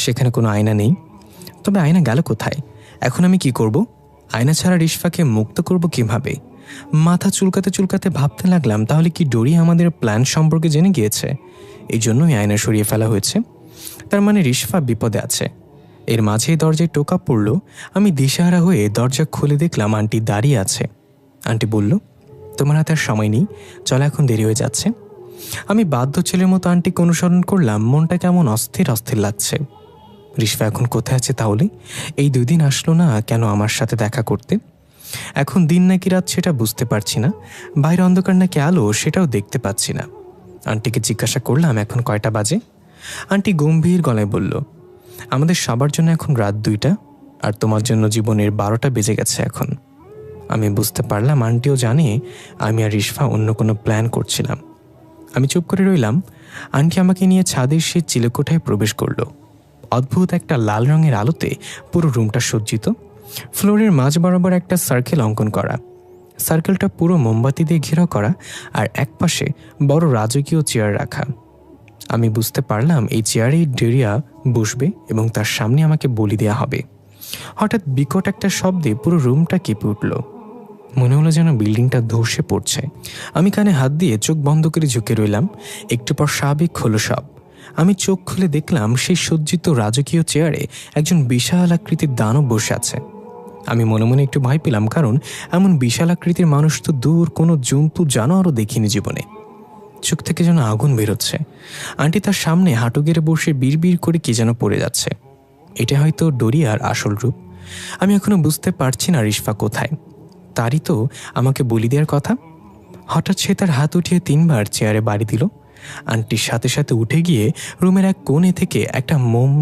সেখানে কোনো আয়না নেই। তবে আয়না গেল কোথায়? এখন আমি কি করব? আয়না ছাড়া রিশফাকে মুক্ত করব কিভাবে? মাথা চুলকাতে চুলকাতে ভাবতে লাগলাম, তাহলে কি ডোরি আমাদের প্ল্যান সম্পর্কে জেনে গিয়েছে? এই জন্যই আয়না সরিয়ে ফেলা হয়েছে। তার মানে রিশফা বিপদে আছে। এর মাঝেই দরজায় টোকা পড়ল। আমি দিশাহারা হয়ে দরজা খুলে দেখলাম আন্টি দাঁড়িয়ে আছে। আন্টি বলল, তোমার হাতে আর সময় নেই, চলো এখন দেরি হয়ে যাচ্ছে। আমি বাধ্য ছেলের মতো আন্টিকে অনুসরণ করলাম। মনটা কেমন অস্থির অস্থির লাগছে। রিশফা এখন কোথায় আছে তাহলে? এই 2 দিন আসলো না কেন আমার সাথে দেখা করতে? এখন দিন নাকি রাত সেটা বুঝতে পারছি না। বাইরে অন্ধকার নাকি আলো সেটাও দেখতে পাচ্ছি না। আন্টিকে জিজ্ঞাসা করলাম, এখন কয়টা বাজে? আন্টি গম্ভীর গলায় বলল, আমাদের সবার জন্য এখন রাত 2টা, আর তোমার জন্য জীবনের 12টা বেজে গেছে এখন। আমি বুঝতে পারলাম আন্টিও জানে আমি আর রিশফা অন্য কোনো প্ল্যান করছিলাম। আমি চুপ করে রইলাম। আন্টি আমাকে নিয়ে ছাদের সেই চিলেকোঠায় প্রবেশ করলো। অদ্ভুত একটা লাল রঙের আলোতে পুরো রুমটা সজ্জিত। ফ্লোরের মাঝ বরাবর একটা সার্কেল অঙ্কন করা। সার্কেলটা পুরো মোমবাতি দিয়ে ঘেরাও করা, আর একপাশে বড় রাজকীয় চেয়ার রাখা। আমি বুঝতে পারলাম এই চেয়ারেই ডোরিয়া বসবে এবং তার সামনে আমাকে বলি দেওয়া হবে। হঠাৎ বিকট একটা শব্দে পুরো রুমটা কেঁপে উঠল। মনে হলো যেন বিল্ডিংটা ধসে পড়ছে। আমি কানে হাত দিয়ে চোখ বন্ধ করে ঝুঁকে রইলাম। একটু পর স্বাভাবিক হলো সব। আমি চোখ খুলে দেখলাম সেই সজ্জিত রাজকীয় চেয়ারে একজন বিশাল আকৃতির দানব বসে আছে। আমি মনে মনে একটু ভয় পেলাম, কারণ এমন বিশাল আকৃতির মানুষ তো দূর কোনো জন্তু জানোয়ারও দেখিনি জীবনে। চোখ থেকে যেন আগুন বেরোচ্ছে। আন্টি তার সামনে হাঁটু গেড়ে বসে বিড়বিড় করে কি যেন পড়ে যাচ্ছে। এটা হয়তো ডোরিয়ার আসল রূপ। আমি এখনো বুঝতে পারছি না রিশফা কোথায়। তারই তো আমাকে বলি দেওয়ার কথা। হঠাৎ সে তার হাত উঠিয়ে 3বার চেয়ারে বাড়ি দিল। আন্টির সাথে সাথে উঠে গিয়ে রুমের এক কোণে থেকে একটা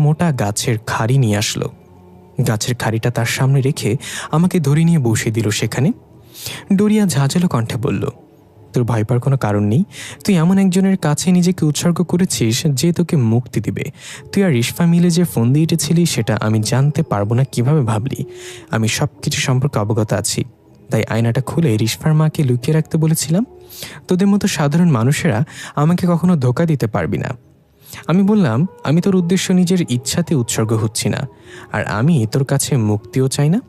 মোটা গাছের খাড়ি নিয়ে আসলো। গাছের খাড়িটা তার সামনে রেখে আমাকে ধরে নিয়ে বসিয়ে দিল সেখানে। ডোরিয়া ঝাঁঝালো কণ্ঠে বলল, তোর ভয় পাওয়ার কোনো কারণ নেই। তুই এমন একজনের কাছে নিজেকে উৎসর্গ করেছিস যে তোকে মুক্তি দিবে। তুই আর রিশফা মিলে যে ফোন দিয়ে এঁটেছিলি সেটা আমি জানতে পারবো না কিভাবে ভাবলি। আমি সব কিছু সম্পর্কে অবগত আছি, তাই আয়নাটা খুলে রিশফার মাকে লুকিয়ে রাখতে বলেছিলাম। তোদের মতো সাধারণ মানুষেরা আমাকে কখনো ধোঁকা দিতে পারবি না। আমি বললাম, আমি তোর উদ্দেশ্য নিজের ইচ্ছাতে উৎসর্গ হচ্ছি না, আর আমি তোর কাছে মুক্তিও চাই না।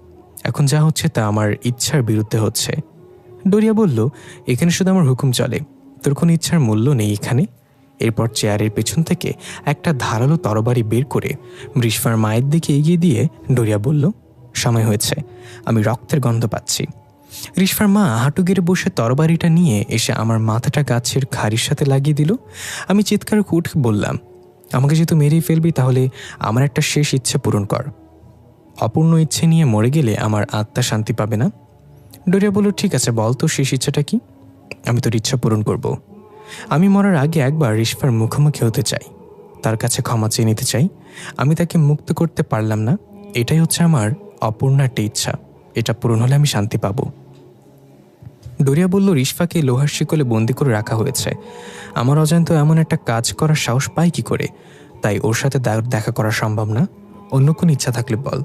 এখন যা হচ্ছে তা আমার ইচ্ছার বিরুদ্ধে হচ্ছে। ডোরিয়া বলল, এখানে শুধু আমার হুকুম চলে, তোর কোনো ইচ্ছার মূল্য নেই এখানে। এরপর চেয়ারের পেছন থেকে একটা ধারালো তরবারি বের করে রিশফার মায়ের দিকে এগিয়ে দিয়ে ডোরিয়া বলল, সময় হয়েছে, আমি রক্তের গন্ধ পাচ্ছি। রিশফার মা হাঁটু গেড়ে বসে তরবারিটা নিয়ে এসে আমার মাথাটা গাছের খাড়ির সাথে লাগিয়ে দিল। আমি চিৎকার করে উঠে বললাম, আমাকে যেহেতু মেরেই ফেলবি, তাহলে আমার একটা শেষ ইচ্ছে পূরণ কর। অপূর্ণ ইচ্ছে নিয়ে মরে গেলে আমার আত্মা শান্তি পাবে না। ডোরিয়া বলল, ঠিক আছে, বল তো শেষ ইচ্ছাটা কি? আমি তোর ইচ্ছা পূরণ করব। আমি মরার আগে একবার রিশফার মুখোমুখি হতে চাই, তার কাছে ক্ষমা চেয়ে নিতে চাই। আমি তাকে মুক্ত করতে পারলাম না, এটাই হচ্ছে আমার অপূর্ণ একটা ইচ্ছা। এটা পূরণ হলে আমি শান্তি পাব। ডোরিয়া বলল, রিশফাকে লোহার শিকলে বন্দি করে রাখা হয়েছে। আমার অজান্ত এমন একটা কাজ করার সাহস পায় কি করে? তাই ওর সাথে দেখা করা সম্ভব না। অন্য কোনো ইচ্ছা থাকলে বল।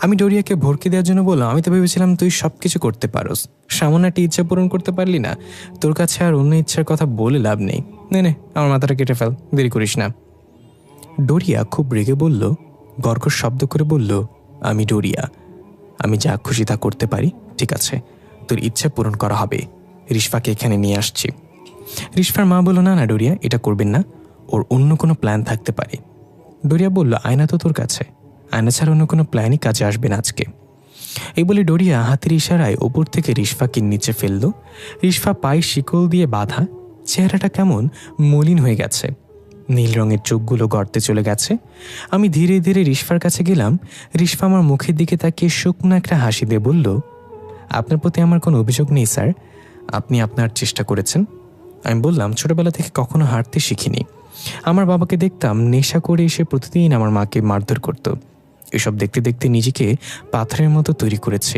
আমি ডোরিয়াকে ভরকে দেওয়ার জন্য বললাম, আমি তো ভেবেছিলাম তুই সব কিছু করতে পারোস, সামান্য একটা ইচ্ছা পূরণ করতে পারলি না। তোর কাছে আর অন্য ইচ্ছার কথা বলে লাভ নেই। নে আমার মাথাটা কেটে ফেল, দেরি করিস না। ডোরিয়া খুব রেগে বলল, গর্গর শব্দ করে বলল, আমি ডোরিয়া, আমি যা খুশি তা করতে পারি। ঠিক আছে, তোর ইচ্ছা পূরণ করা হবে। রিশফাকে এখানে নিয়ে আসছি। রিশফার মা বলল, না ডোরিয়া, এটা করবেন না, ওর অন্য কোনো প্ল্যান থাকতে পারে। ডোরিয়া বলল, আয়না তো তোর কাছে, আয়না ছাড়া অন্য কোনো প্ল্যানই কাজে আসবে না আজকে। এই বলে ডোরিয়া হাতের ইশারায় ওপর থেকে রিশফাকে নিচে ফেলল। রিশফা পায়ে শিকল দিয়ে বাঁধা, চেহারাটা কেমন মলিন হয়ে গেছে, নীল রঙের চোখগুলো গর্তে চলে গেছে। আমি ধীরে ধীরে রিশফার কাছে গেলাম। রিশফা আমার মুখের দিকে তাকিয়ে শুকনো একটা হাসি দিয়ে বলল, আপনার প্রতি আমার কোনো অভিযোগ নেই স্যার, আপনি আপনার চেষ্টা করেছেন। আমি বললাম, ছোটবেলা থেকে কখনো হাঁটতে শিখিনি। আমার বাবাকে দেখতাম নেশা করে এসে প্রতিদিন আমার মাকে মারধর করত। এসব দেখতে দেখতে নিজেকে পাথরের মতো তৈরি করেছে।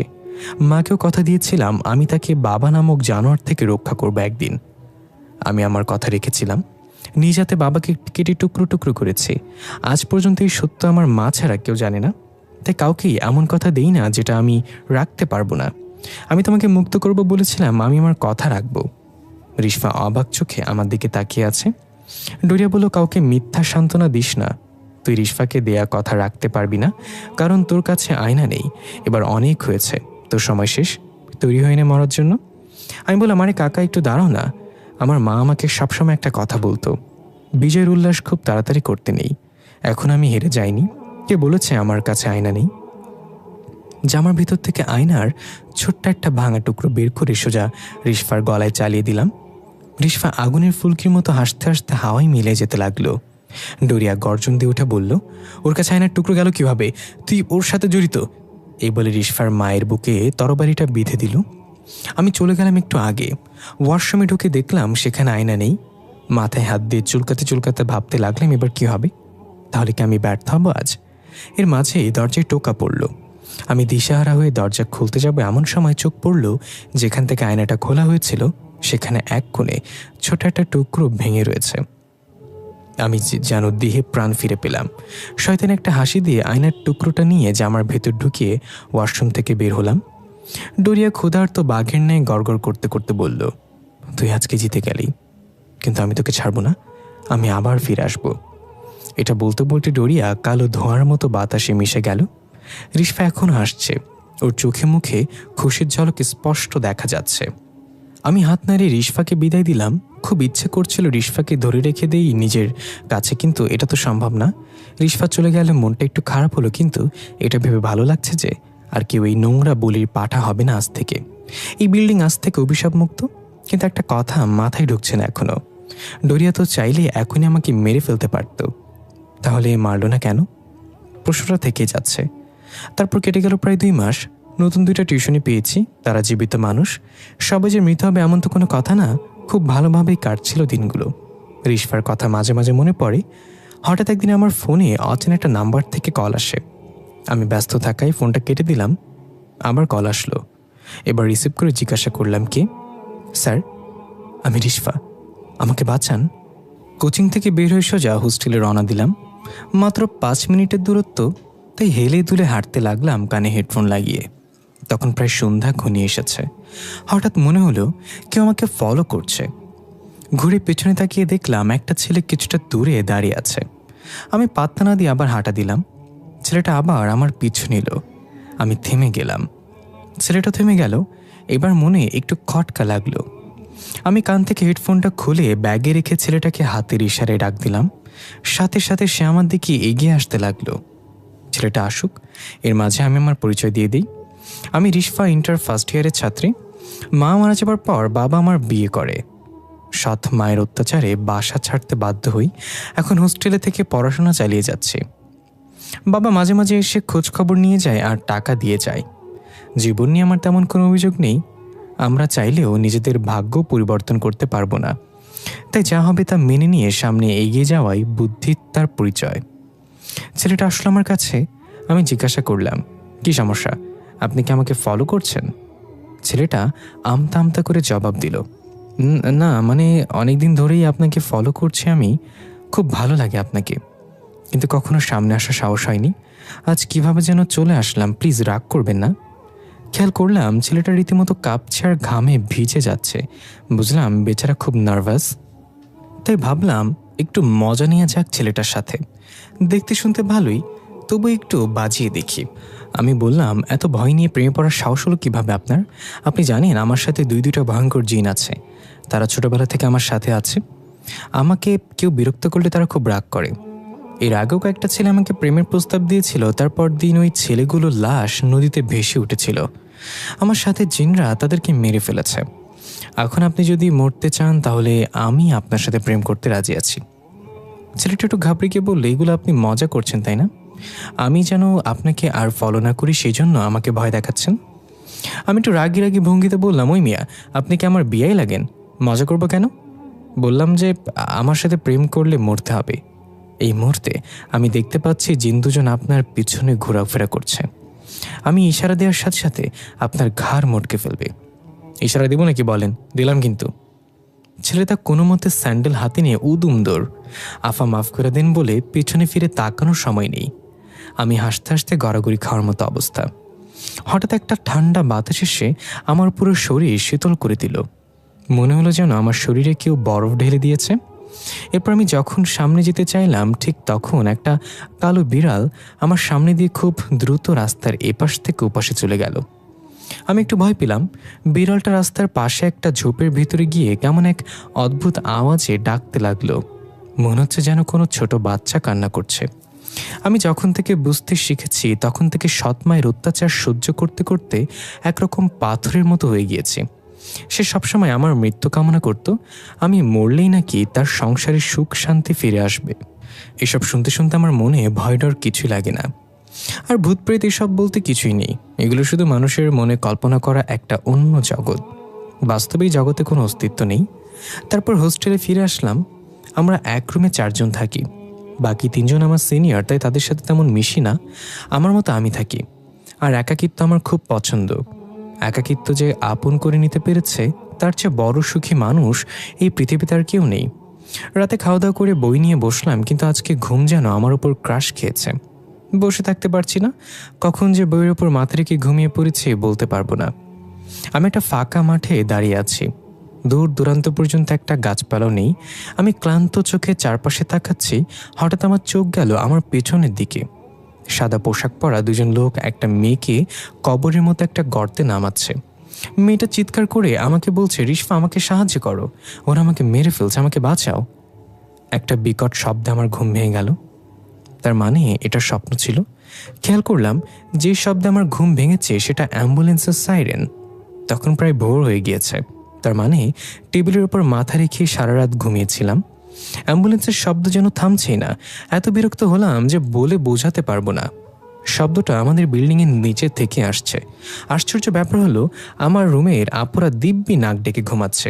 মাকেও কথা দিয়েছিলাম আমি তাকে বাবা নামক জানোয়ার থেকে রক্ষা করব একদিন। আমি আমার কথা রেখেছিলাম, নিজ হাতে বাবাকে কেটে টুকরো টুকরো করেছে। আজ পর্যন্ত এই সত্য আমার মা ছাড়া কেউ জানে না, তাই কাউকেই এমন কথা দেই না যেটা আমি রাখতে পারবো না। আমি তোমাকে মুক্ত করব বলেছিলাম, আমি আমার কথা রাখবো। রিশফা অবাক চোখে আমার দিকে তাকিয়ে আছে। ডোরিয়া বলল, কাউকে মিথ্যা সান্ত্বনা দিস না। তুই রিশফাকে দেয়া কথা রাখতে পারবি না, কারণ তোর কাছে আয়না নেই। এবার অনেক হয়েছে, তোর সময় শেষ, তৈরি হয়ে নে মরার জন্য। আমি বললাম, আরে কাকা একটু দাঁড়াও না। আমার মা আমাকে সবসময় একটা কথা বলতো, বিজয়ের উল্লাস খুব তাড়াতাড়ি করতে নেই। এখন আমি হেরে যাইনি। কে বলেছে আমার কাছে আয়না নেই? জামার ভিতর থেকে আয়নার ছোট্ট একটা ভাঙা টুকরো বের করে সোজা রিশফার গলায় চালিয়ে দিলাম। রিশফা আগুনের ফুলকির মতো হাসতে হাসতে হাওয়ায় মিলে যেতে লাগলো। ডোরিয়া গর্জন দিয়ে উঠে বলল, ওর কাছে আয়নার টুকরো গেল কিভাবে? তুই ওর সাথে জড়িত? এই বলে রিশফার মায়ের বুকে তরবারিটা বিঁধে দিল। আমি চলে গেলাম একটু আগে। ওয়াশরুমে ঢুকে দেখলাম সেখানে আয়না নেই। মাথায় হাত দিয়ে চুলকাতে চুলকাতে ভাবতে লাগলাম, এবার কি হবে? তাহলে কি আমি ব্যর্থ হব আজ? এর মাঝে দরজায় টোকা পড়ল। আমি দিশাহারা হয়ে দরজা খুলতে যাব এমন সময় চোখ পড়ল যেখান থেকে আয়নাটা খোলা হয়েছিল সেখানে এক কোণে ছোট একটা টুকরো ভেঙে রয়েছে। আমি যেন দেহে প্রাণ ফিরে পেলাম। শয়তান একটা হাসি দিয়ে আয়নার টুকরোটা নিয়ে জামার ভেতর ঢুকিয়ে ওয়াশরুম থেকে বের হলাম। ডোরিয়া ক্ষুধার্ত বাঘের ন্যায় গড়গড় করতে করতে বলল, তুই আজকে জিতে গেলি, কিন্তু আমি তোকে ছাড়বো না, আমি আবার ফিরে আসবো। এটা বলতে বলতে ডোরিয়া কালো ধোঁয়ার মতো বাতাসে মিশে গেল। রিশফা এখন হাসছে, ওর চোখে মুখে খুশির ঝলক স্পষ্ট দেখা যাচ্ছে। আমি হাত নাড়িয়ে রিশফাকে বিদায় দিলাম। খুব ইচ্ছে করছিল রিশফাকে ধরে রেখে দেই নিজের কাছে, কিন্তু এটা তো সম্ভব না। রিশফা চলে গেলে মনটা একটু খারাপ হলো, কিন্তু এটা ভেবে ভালো লাগছে যে আর কেউ এই নোংরা বলির পাঠা হবে না আজ থেকে। এই বিল্ডিং আজ থেকে অভিশাপ মুক্ত। কিন্তু একটা কথা মাথায় ঢুকছে না এখনো, ডোরিয়া তো চাইলে এখনই আমাকে মেরে ফেলতে পারত, তাহলে মারল না কেন? প্রশ্নটা থেকে যাচ্ছে। তারপর কেটে গেল প্রায় 2 মাস। নতুন 2টা টিউশনি পেয়েছি, তারা জীবিত মানুষ। সবাই যে মৃত হবে এমন তো কোনো কথা না। খুব ভালোভাবেই কাটছিল দিনগুলো। রিশফার কথা মাঝে মাঝে মনে পড়ে। হঠাৎ একদিন আমার ফোনে অচেনা একটা নাম্বার থেকে কল আসে। আমি ব্যস্ত থাকায় ফোনটা কেটে দিলাম। আবার কল আসলো। এবার রিসিভ করে জিজ্ঞাসা করলাম, কে? স্যার, আমি রিশফা, আমাকে বাঁচান। কোচিং থেকে বের হয়ে সোজা হোস্টেলে রওনা দিলাম। মাত্র 5 মিনিটের দূরত্ব, তাই হেলে দুলে হাঁটতে লাগলাম কানে হেডফোন লাগিয়ে। তখন প্রায় সন্ধ্যা ঘনিয়ে এসেছে। হঠাৎ মনে হলো কেউ আমাকে ফলো করছে। ঘুরে পেছনে তাকিয়ে দেখলাম একটা ছেলে কিছুটা দূরে দাঁড়িয়ে আছে। আমি পাত্তা না দিয়ে আবার হাঁটা দিলাম। ছেলেটা আবার আমার পিছু নিল। আমি থেমে গেলাম। ছেলেটা থেমে গেল। এবার মনে একটু খটকা লাগলো। আমি কান থেকে হেডফোনটা খুলে ব্যাগে রেখে ছেলেটাকে হাতের ইশারায় ডাক দিলাম। সাথে সাথে সে আমার দিকে এগিয়ে আসতে লাগলো। ছেলেটা আসুক, এর মাঝে আমি আমার পরিচয় দিয়ে দিই। আমি রিশফা, ইন্টার ফার্স্ট ইয়ারের ছাত্রী। মা মারা যাবার পর বাবা আমার বিয়ে করে। সৎ মায়ের অত্যাচারে বাসা ছাড়তে বাধ্য হই। এখন হোস্টেলে থেকে পড়াশোনা চালিয়ে যাচ্ছি। বাবা মাঝে মাঝে এসে খোঁজ খবর নিয়ে যায় আর টাকা দিয়ে যায়। জীবন নিয়ে আমার তেমন কোনো অভিযোগ নেই। আমরা চাইলেও নিজেদের ভাগ্য পরিবর্তন করতে পারবো না, তাই যা হবে তা মেনে নিয়ে সামনে এগিয়ে যাওয়াই বুদ্ধির পরিচয়। ছেলেটা আসলো আমার কাছে। আমি জিজ্ঞাসা করলাম, কি সমস্যা, আপনি কি আমাকে ফলো করছেন? ছেলেটা আমতা আমতা করে জবাব দিল, না মানে অনেকদিন ধরেই আপনাকে ফলো করছি আমি। খুব ভালো লাগে আপনাকে, কিন্তু কখনো সামনে আসা সাহস হয়নি। আজ কিভাবে যেন চলে আসলাম, প্লিজ রাগ করবেন না। খেয়াল করলাম ছেলেটা রীতিমতো কাঁপছে আর ঘামে ভিজে যাচ্ছে। বুঝলাম বেচারা খুব নার্ভাস। তাই ভাবলাম একটু মজা নিয়ে যাক ছেলেটার সাথে। দেখতে শুনতে ভালোই, তবু একটু বাজিয়ে দেখি। আমি বললাম, এত ভয় নিয়ে প্রেমে পড়ার সাহস হলো কীভাবে আপনার? আপনি জানেন আমার সাথে 2টা ভয়ঙ্কর জিন আছে। তারা ছোটবেলা থেকে আমার সাথে আছে। আমাকে কেউ বিরক্ত করলে তারা খুব রাগ করে। এর আগেও কয়েকটা ছেলে আমাকে প্রেমের প্রস্তাব দিয়েছিল। তারপর দিন ওই ছেলেগুলোর লাশ নদীতে ভেসে উঠেছিল। আমার সাথে জিনরা তাদেরকে মেরে ফেলেছে। এখন আপনি যদি মরতে চান তাহলে আমি আপনার সাথে প্রেম করতে রাজি আছি। ছেলেটা একটু ঘাবড়ে গিয়ে বললে, এগুলো আপনি মজা করছেন তাই না? আমি যেন আপনাকে আর ফলো না করি সেই জন্য আমাকে ভয় দেখাচ্ছেন? আমি একটু রাগি রাগি ভঙ্গিতে বললাম, ওই মিয়া, আপনি কি আমার বিয়াই লাগেন? মজা করবো কেন? বললাম যে আমার সাথে প্রেম করলে মরতে হবে। এই মুহূর্তে আমি দেখতে পাচ্ছি জিন দুজন আপনার পিছনে ঘোরাফেরা করছে। আমি ইশারা দেওয়ার সাথে সাথে আপনার ঘাড় মটকে ফেলবে। ইশারা দেব নাকি বলেন? দিলাম কিন্তু। ছেলেটা কোনো মতে স্যান্ডেল হাতে নিয়ে উদুম দৌড়। আফা মাফ করে দেন বলে পেছনে ফিরে তাকানোর সময় নেই। আমি হাসতে হাসতে গড়াগড়ি খাওয়ার মতো অবস্থা। হঠাৎ একটা ঠান্ডা বাতাস এসে আমার পুরো শরীর শীতল করে দিল। মনে হলো যেন আমার শরীরে কেউ বরফ ঢেলে দিয়েছে। এরপর আমি যখন সামনে যেতে চাইলাম ঠিক তখন একটা কালো বিড়াল আমার সামনে দিয়ে খুব দ্রুত রাস্তার এপাশ থেকে ওপাশে চলে গেল। আমি একটু ভয় পেলাম। বিড়ালটা রাস্তার পাশে একটা ঝোপের ভিতরে গিয়ে কেমন এক অদ্ভুত আওয়াজে ডাকতে লাগলো। মনে হচ্ছে যেন কোনো ছোট বাচ্চা কান্না করছে। আমি যখন থেকে বুঝতে শিখেছি তখন থেকে সৎমায়ের অত্যাচার সহ্য করতে করতে একরকম পাথরের মতো হয়ে গিয়েছি। সে সবসময় আমার মৃত্যু কামনা করত। আমি মরলেই নাকি তার সংসারে সুখ শান্তি ফিরে আসবে। এসব শুনতে শুনতে আমার মনে ভয় ডর কিছুই লাগে না। আর ভূতপ্রেত এসব বলতে কিছুই নেই। এগুলো শুধু মানুষের মনে কল্পনা করা একটা অন্য জগৎ। বাস্তবে এই জগতে কোনো অস্তিত্ব নেই। তারপর হোস্টেলে ফিরে আসলাম। আমরা এক রুমে 4 জন থাকি। বাকি 3 জন আমার সিনিয়র, তাই তাদের সাথে তেমন মিশি না। আমার মতো আমি থাকি। আর একাকিত্ব আমার খুব পছন্দ। একাকিত্ব যে আপন করে নিতে পেরেছে তার চেয়ে বড় সুখী মানুষ এই পৃথিবীতে আর কেউ নেই। রাতে খাওয়া দাওয়া করে বই নিয়ে বসলাম, কিন্তু আজকে ঘুম যেন আমার উপর ক্রাশ খেয়েছে। বসে থাকতে পারছি না, কখন যে বইয়ের উপর মাথা রেখে ঘুমিয়ে পড়েছি বলতে পারবো না। আমি একটা ফাঁকা মাঠে দাঁড়িয়ে আছি, দূর দূরান্ত পর্যন্ত একটা গাছপালাও নেই। আমি ক্লান্ত চোখে চারপাশে তাকাচ্ছি, হঠাৎ আমার চোখ গেল আমার পেছনের দিকে। সাদা পোশাক পরা দুজন লোক একটা মেয়েকে কবরের মতো একটা গর্তে নামাচ্ছে। মেয়েটা চিৎকার করে আমাকে বলছে, রিশফা আমাকে সাহায্য করো, ওরা আমাকে মেরে ফেলছে, আমাকে বাঁচাও। একটা বিকট শব্দে আমার ঘুম ভেঙে গেল। তার মানে এটা স্বপ্ন ছিল। খেয়াল করলাম যে শব্দে আমার ঘুম ভেঙেছে সেটা অ্যাম্বুলেন্সের সাইরেন। তখন প্রায় ভোর হয়ে গিয়েছে, তার মানে টেবিলের উপর মাথা রেখে সারা রাত ঘুমিয়েছিলাম। অ্যাম্বুলেন্সের শব্দ যেন থামছেই না। এত বিরক্ত হলাম যে বলে বোঝাতে পারবো না। শব্দটা আমাদের বিল্ডিংয়ের নিচে থেকে আসছে। আশ্চর্য ব্যাপার হলো, আমার রুমের আপুরা দিব্যি নাক ডেকে ঘুমাচ্ছে।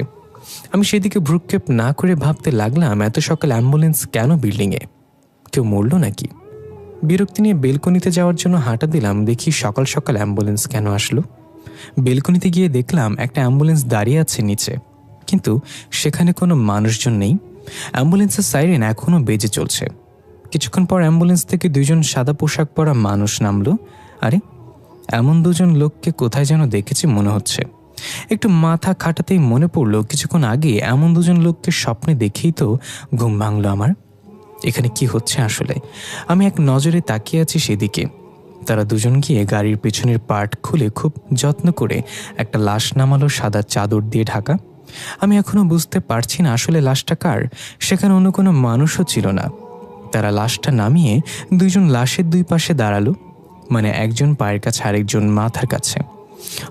আমি সেদিকে ভ্রুক্ষেপ না করে ভাবতে লাগলাম, এত সকাল অ্যাম্বুলেন্স কেন বিল্ডিংয়ে? কেউ মরল নাকি? বিরক্তি নিয়ে বেলকনিতে যাওয়ার জন্য হাঁটা দিলাম, দেখি সকাল সকাল অ্যাম্বুলেন্স কেন আসলো। বেলকনিতে গিয়ে দেখলাম একটা অ্যাম্বুলেন্স দাঁড়িয়ে আছে নিচে, কিন্তু সেখানে কোনো মানুষজন নেই। অ্যাম্বুলেন্সের সাইরেন এখনও বেজে চলছে। কিছুক্ষণ পর অ্যাম্বুলেন্স থেকে দুজন সাদা পোশাক পরা মানুষ নামলো। আরে, এমন দুজন লোককে কোথায় যেন দেখেছি মনে হচ্ছে। একটু মাথা খাটাতেই মনে পড়ল, কিছুক্ষণ আগে এমন দুজন লোককে স্বপ্নে দেখেই তো ঘুম ভাঙল আমার। এখানে কি হচ্ছে আসলে? আমি এক নজরে তাকিয়ে আছি সেদিকে। তারা দুজন গিয়ে গাড়ির পেছনের পার্ট খুলে খুব যত্ন করে একটা লাশ নামালো, সাদা চাদর দিয়ে ঢাকা। আমি এখনো বুঝতে পারছি না আসলে লাশটা কার। সেখানে অন্য কোনো মানুষও ছিল না। তারা লাশটা নামিয়ে দুইজন লাশের দুই পাশে দাঁড়ালো, মানে একজন পায়ের কাছে আরেকজন মাথার কাছে।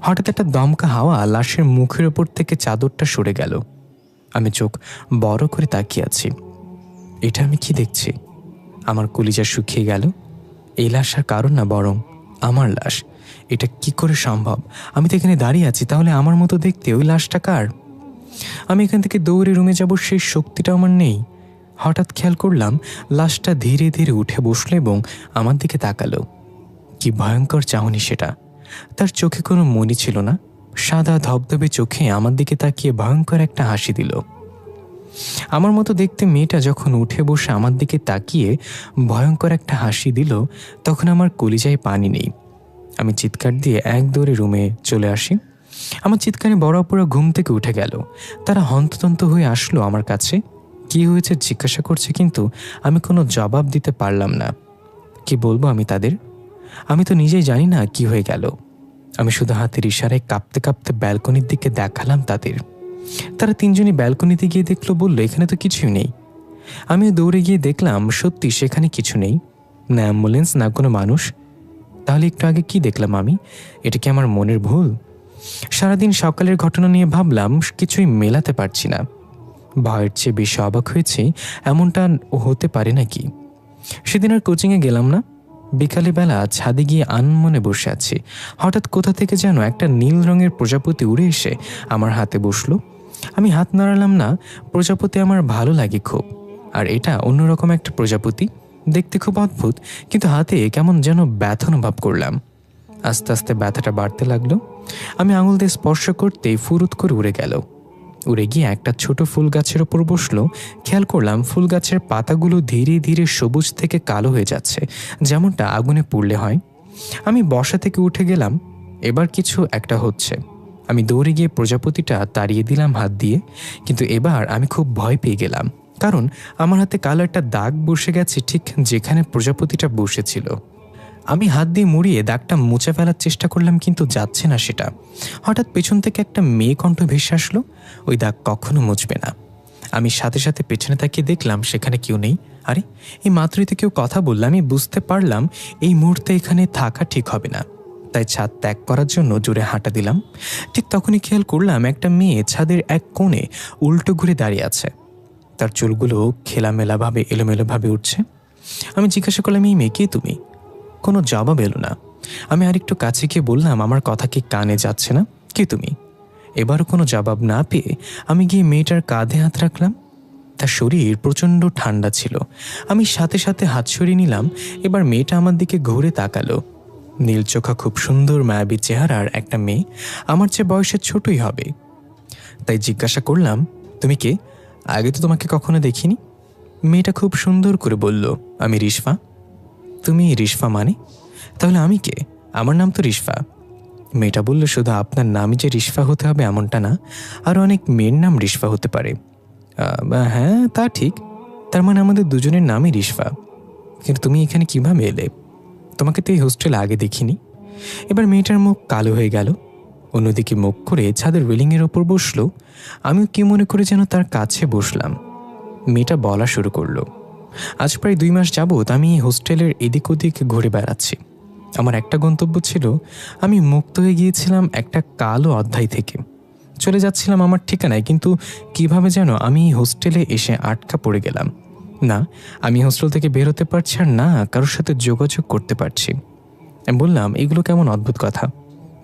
হঠাৎ একটা দমকা হাওয়া লাশের মুখের ওপর থেকে চাদরটা সরে গেল। আমি চোখ বড় করে তাকিয়ে আছি। এটা আমি কি দেখছি? আমার কলিজা শুকিয়ে গেল। এই লাশ আর কারণ না, বরং আমার লাশ। এটা কি করে সম্ভব? আমি তো এখানে দাঁড়িয়ে আছি, তাহলে আমার মতো দেখতে ওই লাশটা কার? আমি এখান থেকে দৌড়ে রুমে যাব, সেই শক্তিটা আমার নেই। হঠাৎ খেয়াল করলাম লাশটা ধীরে ধীরে উঠে বসলো এবং আমার দিকে তাকালো। কি ভয়ঙ্কর চাহনি সেটা! তার চোখে কোনো মনি ছিল না। সাদা ধবধবে চোখে আমার দিকে তাকিয়ে ভয়ঙ্কর একটা হাসি দিল। আমার মতো দেখতে মেয়েটা যখন উঠে বসে আমার দিকে তাকিয়ে ভয়ঙ্কর একটা হাসি দিল, তখন আমার কলিজায় পানি নেই। আমি চিৎকার দিয়ে এক দৌড়ে রুমে চলে আসি। আমার চিৎকারে বড় অপরা ঘুম থেকে উঠে গেল। তারা হন্তদন্ত হয়ে আসলো আমার কাছে। কি হয়েছে জিজ্ঞাসা করছে, কিন্তু আমি কোনো জবাব দিতে পারলাম না। কি বলবো আমি তাদের? আমি তো নিজেই জানি না কি হয়ে গেল। আমি শুধু হাতের ইশারায় কাঁপতে কাঁপতে ব্যালকনির দিকে দেখালাম তাদের। তারা তিনজনই ব্যালকনিতে গিয়ে দেখলো, বললো এখানে তো কিছুই নেই। আমিও দৌড়ে গিয়ে দেখলাম সত্যি সেখানে কিছু নেই, না অ্যাম্বুলেন্স না কোনো মানুষ। তাহলে একটু আগে কি দেখলাম আমি? এটা কি আমার মনের ভুল? সারাদিন সকালের ঘটনা নিয়ে ভাবলাম, কিছুই মেলাতে পারছি না। ভয়ের চেয়ে বেশি অবাক হয়েছি, এমনটা হতে পারে নাকি। সেদিন আর কোচিংয়ে গেলাম না। বিকালে বেলা ছাদে গিয়ে আনমনে বসে আছি। হঠাৎ কোথা থেকে যেন একটা নীল রঙের প্রজাপতি উড়ে এসে আমার হাতে বসলো। আমি হাত নাড়ালাম না। প্রজাপতি আমার ভালো লাগে খুব, আর এটা অন্যরকম একটা প্রজাপতি, দেখতে খুব অদ্ভুত, কিন্তু হাতে কেমন যেন ব্যথা অনুভব করলাম। আস্তে আস্তে ব্যথাটা বাড়তে লাগলো। আমি আঙুল দিয়ে স্পর্শ করতেই ফুরুত করে উড়ে গেল। উড়ে গিয়ে একটা ছোট ফুল গাছের ওপর বসলো। খেয়াল করলাম ফুল গাছের পাতাগুলো ধীরে ধীরে সবুজ থেকে কালো হয়ে যাচ্ছে, যেমনটা আগুনে পুড়লে হয়। আমি বসা থেকে উঠে গেলাম। এবার কিছু একটা হচ্ছে। আমি দৌড়ে গিয়ে প্রজাপতিটা তাড়িয়ে দিলাম হাত দিয়ে, কিন্তু এবার আমি খুব ভয় পেয়ে গেলাম, কারণ আমার হাতে কালো একটা দাগ বসে গেছে ঠিক যেখানে প্রজাপতিটা বসেছিল। আমি হাত দিয়ে মুড়িয়ে দাগটা মুছে ফেলার চেষ্টা করলাম, কিন্তু যাচ্ছে না সেটা। হঠাৎ পেছন থেকে একটা মেয়ে কণ্ঠ ভেসে আসলো, ওই দাগ কখনো মুছবে না। আমি সাথে সাথে পেছনে তাকিয়ে দেখলাম সেখানে কেউ নেই। আরে, এই মাত্রই তো কেউ কথা বললাম। আমি বুঝতে পারলাম এই মুহূর্তে এখানে থাকা ঠিক হবে না, তাই ছাদ ত্যাগ করার জন্য জোরে হাঁটা দিলাম। ঠিক তখনই খেয়াল করলাম একটা মেয়ে ছাদের এক কোণে উল্টো ঘুরে দাঁড়িয়ে আছে। তার চুলগুলো খেলামেলাভাবে এলোমেলোভাবে উঠছে। আমি জিজ্ঞাসা করলাম, এই মেয়ে কে তুমি? কোনো জবাব এলো না। আমি আরেকটু কাছে গিয়ে বললাম, আমার কথা কি কানে যাচ্ছে না? কে তুমি? এবারও কোনো জবাব না পেয়ে আমি গিয়ে মেয়েটার কাঁধে হাত রাখলাম। তার শরীর প্রচণ্ড ঠান্ডা ছিল। আমি সাথে সাথে হাত সরিয়ে নিলাম। এবার মেয়েটা আমার দিকে ঘুরে তাকালো। নীল চোখা, খুব সুন্দর মায়াবী চেহারার একটা মেয়ে, আমার চেয়ে বয়সে ছোটই হবে। তাই জিজ্ঞাসা করলাম, তুমি কে? আগে তো তোমাকে কখনো দেখিনি। মেয়েটা খুব সুন্দর করে বলল, আমি রিশফা। তুমি রিশফা মানে? তাহলে আমি কে? আমার নাম তো রিশফা। মেয়েটা বলল, শুধু আপনার নামই যে রিশফা হতে হবে এমনটা না, আরও অনেক মেয়ের নাম রিশফা হতে পারে। হ্যাঁ, তা ঠিক। তার মানে আমাদের দুজনের নামই রিশফা। কিন্তু তুমি এখানে কিভাবে এলে? তোমাকে তো এই হোস্টেলে আগে দেখিনি। এবার মেয়েটার মুখ কালো হয়ে গেল। অন্যদিকে মুখ করে ছাদের রেলিংয়ের ওপর বসলো। আমিও কি মনে করে যেন তার কাছে বসলাম। মেয়েটা বলা শুরু করলো, আজ প্রায় 2 মাস যাবৎ আমি এই হোস্টেলের এদিক ওদিক ঘুরে বেড়াচ্ছি। আমার একটা গন্তব্য ছিল, আমি মুক্ত হয়ে গিয়েছিলাম একটা কালো অধ্যায় থেকে। চলে যাচ্ছিলাম আমার ঠিকানায়, কিন্তু কিভাবে যেন আমি এই হোস্টেলে এসে আটকা পড়ে গেলাম। না, আমি হোস্টেল থেকে বের হতে পারছি আর না কারোর সাথে যোগাযোগ করতে পারছি। আমি বললাম, এগুলো কেমন অদ্ভুত কথা।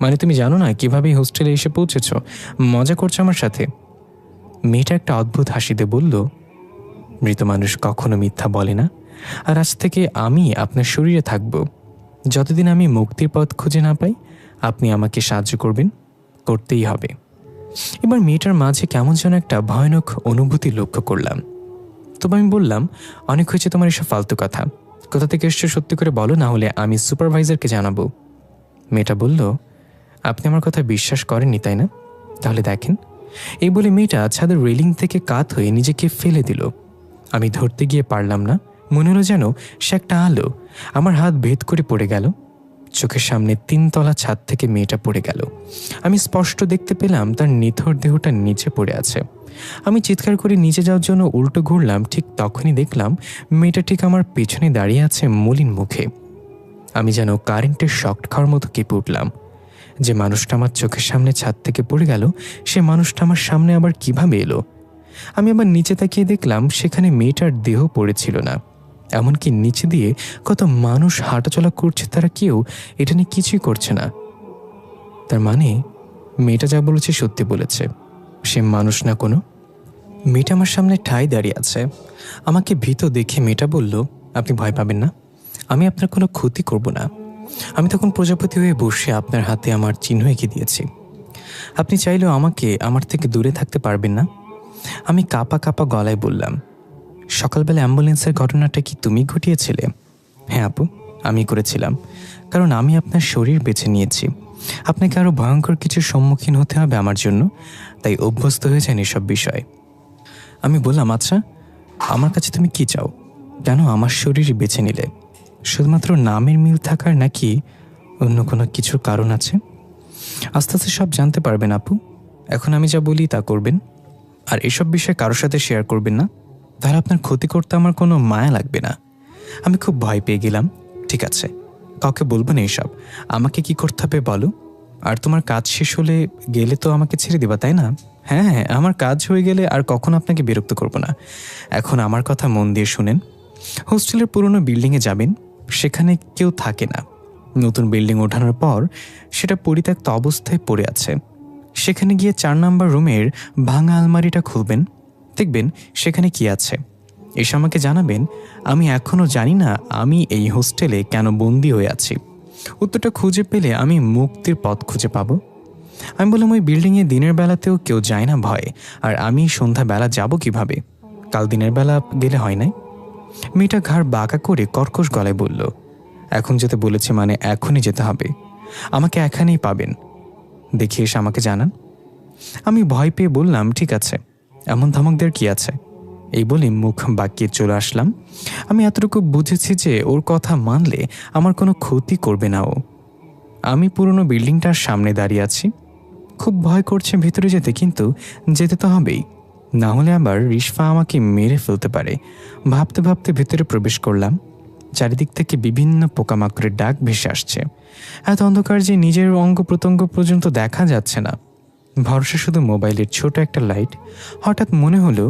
মানে তুমি জানো না কিভাবে এই হোস্টেলে এসে পৌঁছেছ? মজা করছো আমার সাথে? মেয়েটা একটা অদ্ভুত হাসিতে বলল, মৃত মানুষ কখনো মিথ্যা বলে না। আর আজ থেকে আমি আপনার শরীরে থাকব। যতদিন আমি মুক্তির পথ খুঁজে না পাই, আপনি আমাকে সাহায্য করবেন, করতেই হবে। এবার মেয়েটার মাঝে কেমন যেন একটা ভয়ানক অনুভূতি লক্ষ্য করলাম। তবে আমি বললাম, অনেক হয়েছে তোমার এসব ফালতু কথা। কোথা থেকে এসছো সত্যি করে বলো, না হলে আমি সুপারভাইজারকে জানাবো। মেয়েটা বলল, আপনি আমার কথা বিশ্বাস করেননি তাই না? তাহলে দেখেন। এই বলে মেয়েটা ছাদের রেলিং থেকে কাত হয়ে নিজেকে ফেলে দিল। আমি ধরতে গিয়ে পারলাম না। মনে হলো যেন সে একটা আলো। আমার হাত ভেদ করে পড়ে গেল। চোখের সামনে 3 তলা ছাদ থেকে মেয়েটা পড়ে গেল। আমি স্পষ্ট দেখতে পেলাম তার নিথর দেহটা নিচে পড়ে আছে। আমি চিৎকার করে নিচে যাওয়ার জন্য উল্টো ঘুরলাম, ঠিক তখনই দেখলাম মেয়েটা ঠিক আমার পেছনে দাঁড়িয়ে আছে মলিন মুখে। আমি যেন কারেন্টের শক খাওয়ার মতো কেঁপে উঠলাম। যে মানুষটা আমার চোখের সামনে ছাদ থেকে পড়ে গেল, সে মানুষটা আমার সামনে আবার কিভাবে এলো? আমি আবার নিচে তাকিয়ে দেখলাম সেখানে মেয়েটার দেহ পড়েছিল না। এমনকি নিচে দিয়ে কত মানুষ হাঁটাচলা করছে, তারা কেউ এটা নিয়ে কিছুই করছে না। তার মানে মেয়েটা যা বলেছে সত্যি বলেছে, সে মানুষ না কোনো। মেয়েটা আমার সামনে ঠায় দাঁড়িয়ে আছে। আমাকে ভীত দেখে মেয়েটা বলল, আপনি ভয় পাবেন না, আমি আপনার কোনো ক্ষতি করব না। আমি তখন প্রজাপতি হয়ে বসে আপনার হাতে আমার চিহ্ন এঁকে দিয়েছি। আপনি চাইলেও আমাকে আমার থেকে দূরে থাকতে পারবেন না। আমি কাঁপা কাঁপা গলায় বললাম, সকালবেলা অ্যাম্বুলেন্সের ঘটনাটা কি তুমি ঘটিয়েছিলে? হ্যাঁ আপু, আমি করেছিলাম। কারণ আমি আপনার শরীর বেছে নিয়েছি। আপনাকে আরও ভয়ঙ্কর কিছুর সম্মুখীন হতে হবে আমার জন্য, তাই অভ্যস্ত হয়ে যান এসব বিষয়। আমি বললাম, আচ্ছা আমার কাছে তুমি কি চাও? কেন আমার শরীর বেছে নিলে? শুধুমাত্র নামের মিল থাকার, নাকি অন্য কোনো কিছুর কারণ আছে? আস্তে আস্তে সব জানতে পারবেন আপু। এখন আমি যা বলি তা করবেন, আর এসব বিষয়ে কারোর সাথে শেয়ার করবেন না। তাহলে আপনার ক্ষতি করতে আমার কোনো মায়া লাগবে না। আমি খুব ভয় পেয়ে গেলাম। ঠিক আছে, কাউকে বলবো না এসব। আমাকে কি করতে হবে বলো? আর তোমার কাজ শেষ হলে গেলে তো আমাকে ছেড়ে দিবা, তাই না? হ্যাঁ হ্যাঁ, আমার কাজ হয়ে গেলে আর কখনো আপনাকে বিরক্ত করব না। এখন আমার কথা মন দিয়ে শুনেন। হোস্টেলের পুরনো বিল্ডিংয়ে যাবেন, সেখানে কেউ থাকে না। নতুন বিল্ডিং ওঠানোর পর সেটা পরিত্যক্ত অবস্থায় পড়ে আছে। সেখানে গিয়ে 4 নম্বর রুমের ভাঙা আলমারিটা খুলবেন, দেখবেন সেখানে কি আছে। এসে আমাকে জানাবেন। আমি এখনও জানি না আমি এই হোস্টেলে কেন বন্দী হয়ে আছি। উত্তরটা খুঁজে পেলে আমি মুক্তির পথ খুঁজে পাব। আমি বললাম, ওই বিল্ডিংয়ে দিনের বেলাতেও কেউ যায় না ভয়ে, আর আমি সন্ধ্যাবেলা যাব কিভাবে? কাল দিনের বেলা গেলে হয় নাই? মেয়েটা ঘাড় বাঁকা করে কর্কশ গলায় বলল, এখন যেতে বলেছে মানে এখনই যেতে হবে। আমাকে এখানেই পাবেন। দেখে এসে আমাকে জানান। আমি ভয় পেয়ে বললাম, ঠিক আছে, এমন ধমক দেওয়ার কি আছে? এই বলে মুখ বাঁকিয়ে চলে আসলাম। আমি এতটুকু বুঝেছি যে ওর কথা মানলে আমার কোনো ক্ষতি করবে না ও। আমি পুরনো বিল্ডিংটার সামনে দাঁড়িয়ে আছি। খুব ভয় করছে ভিতরে যেতে, কিন্তু যেতে তো হবেই, না হলে আবার রিশফা আমাকে মেরে ফেলতে পারে। ভাবতে ভাবতে ভেতরে প্রবেশ করলাম। চারিদিক থেকে বিভিন্ন পোকামাকড়ের ডাক ভেসে আসছে। এত অন্ধকার যে নিজের অঙ্গ প্রত্যঙ্গ পর্যন্ত দেখা যাচ্ছে না। ভরসা শুধু মোবাইলের ছোট একটা লাইট। হঠাৎ মনে হলো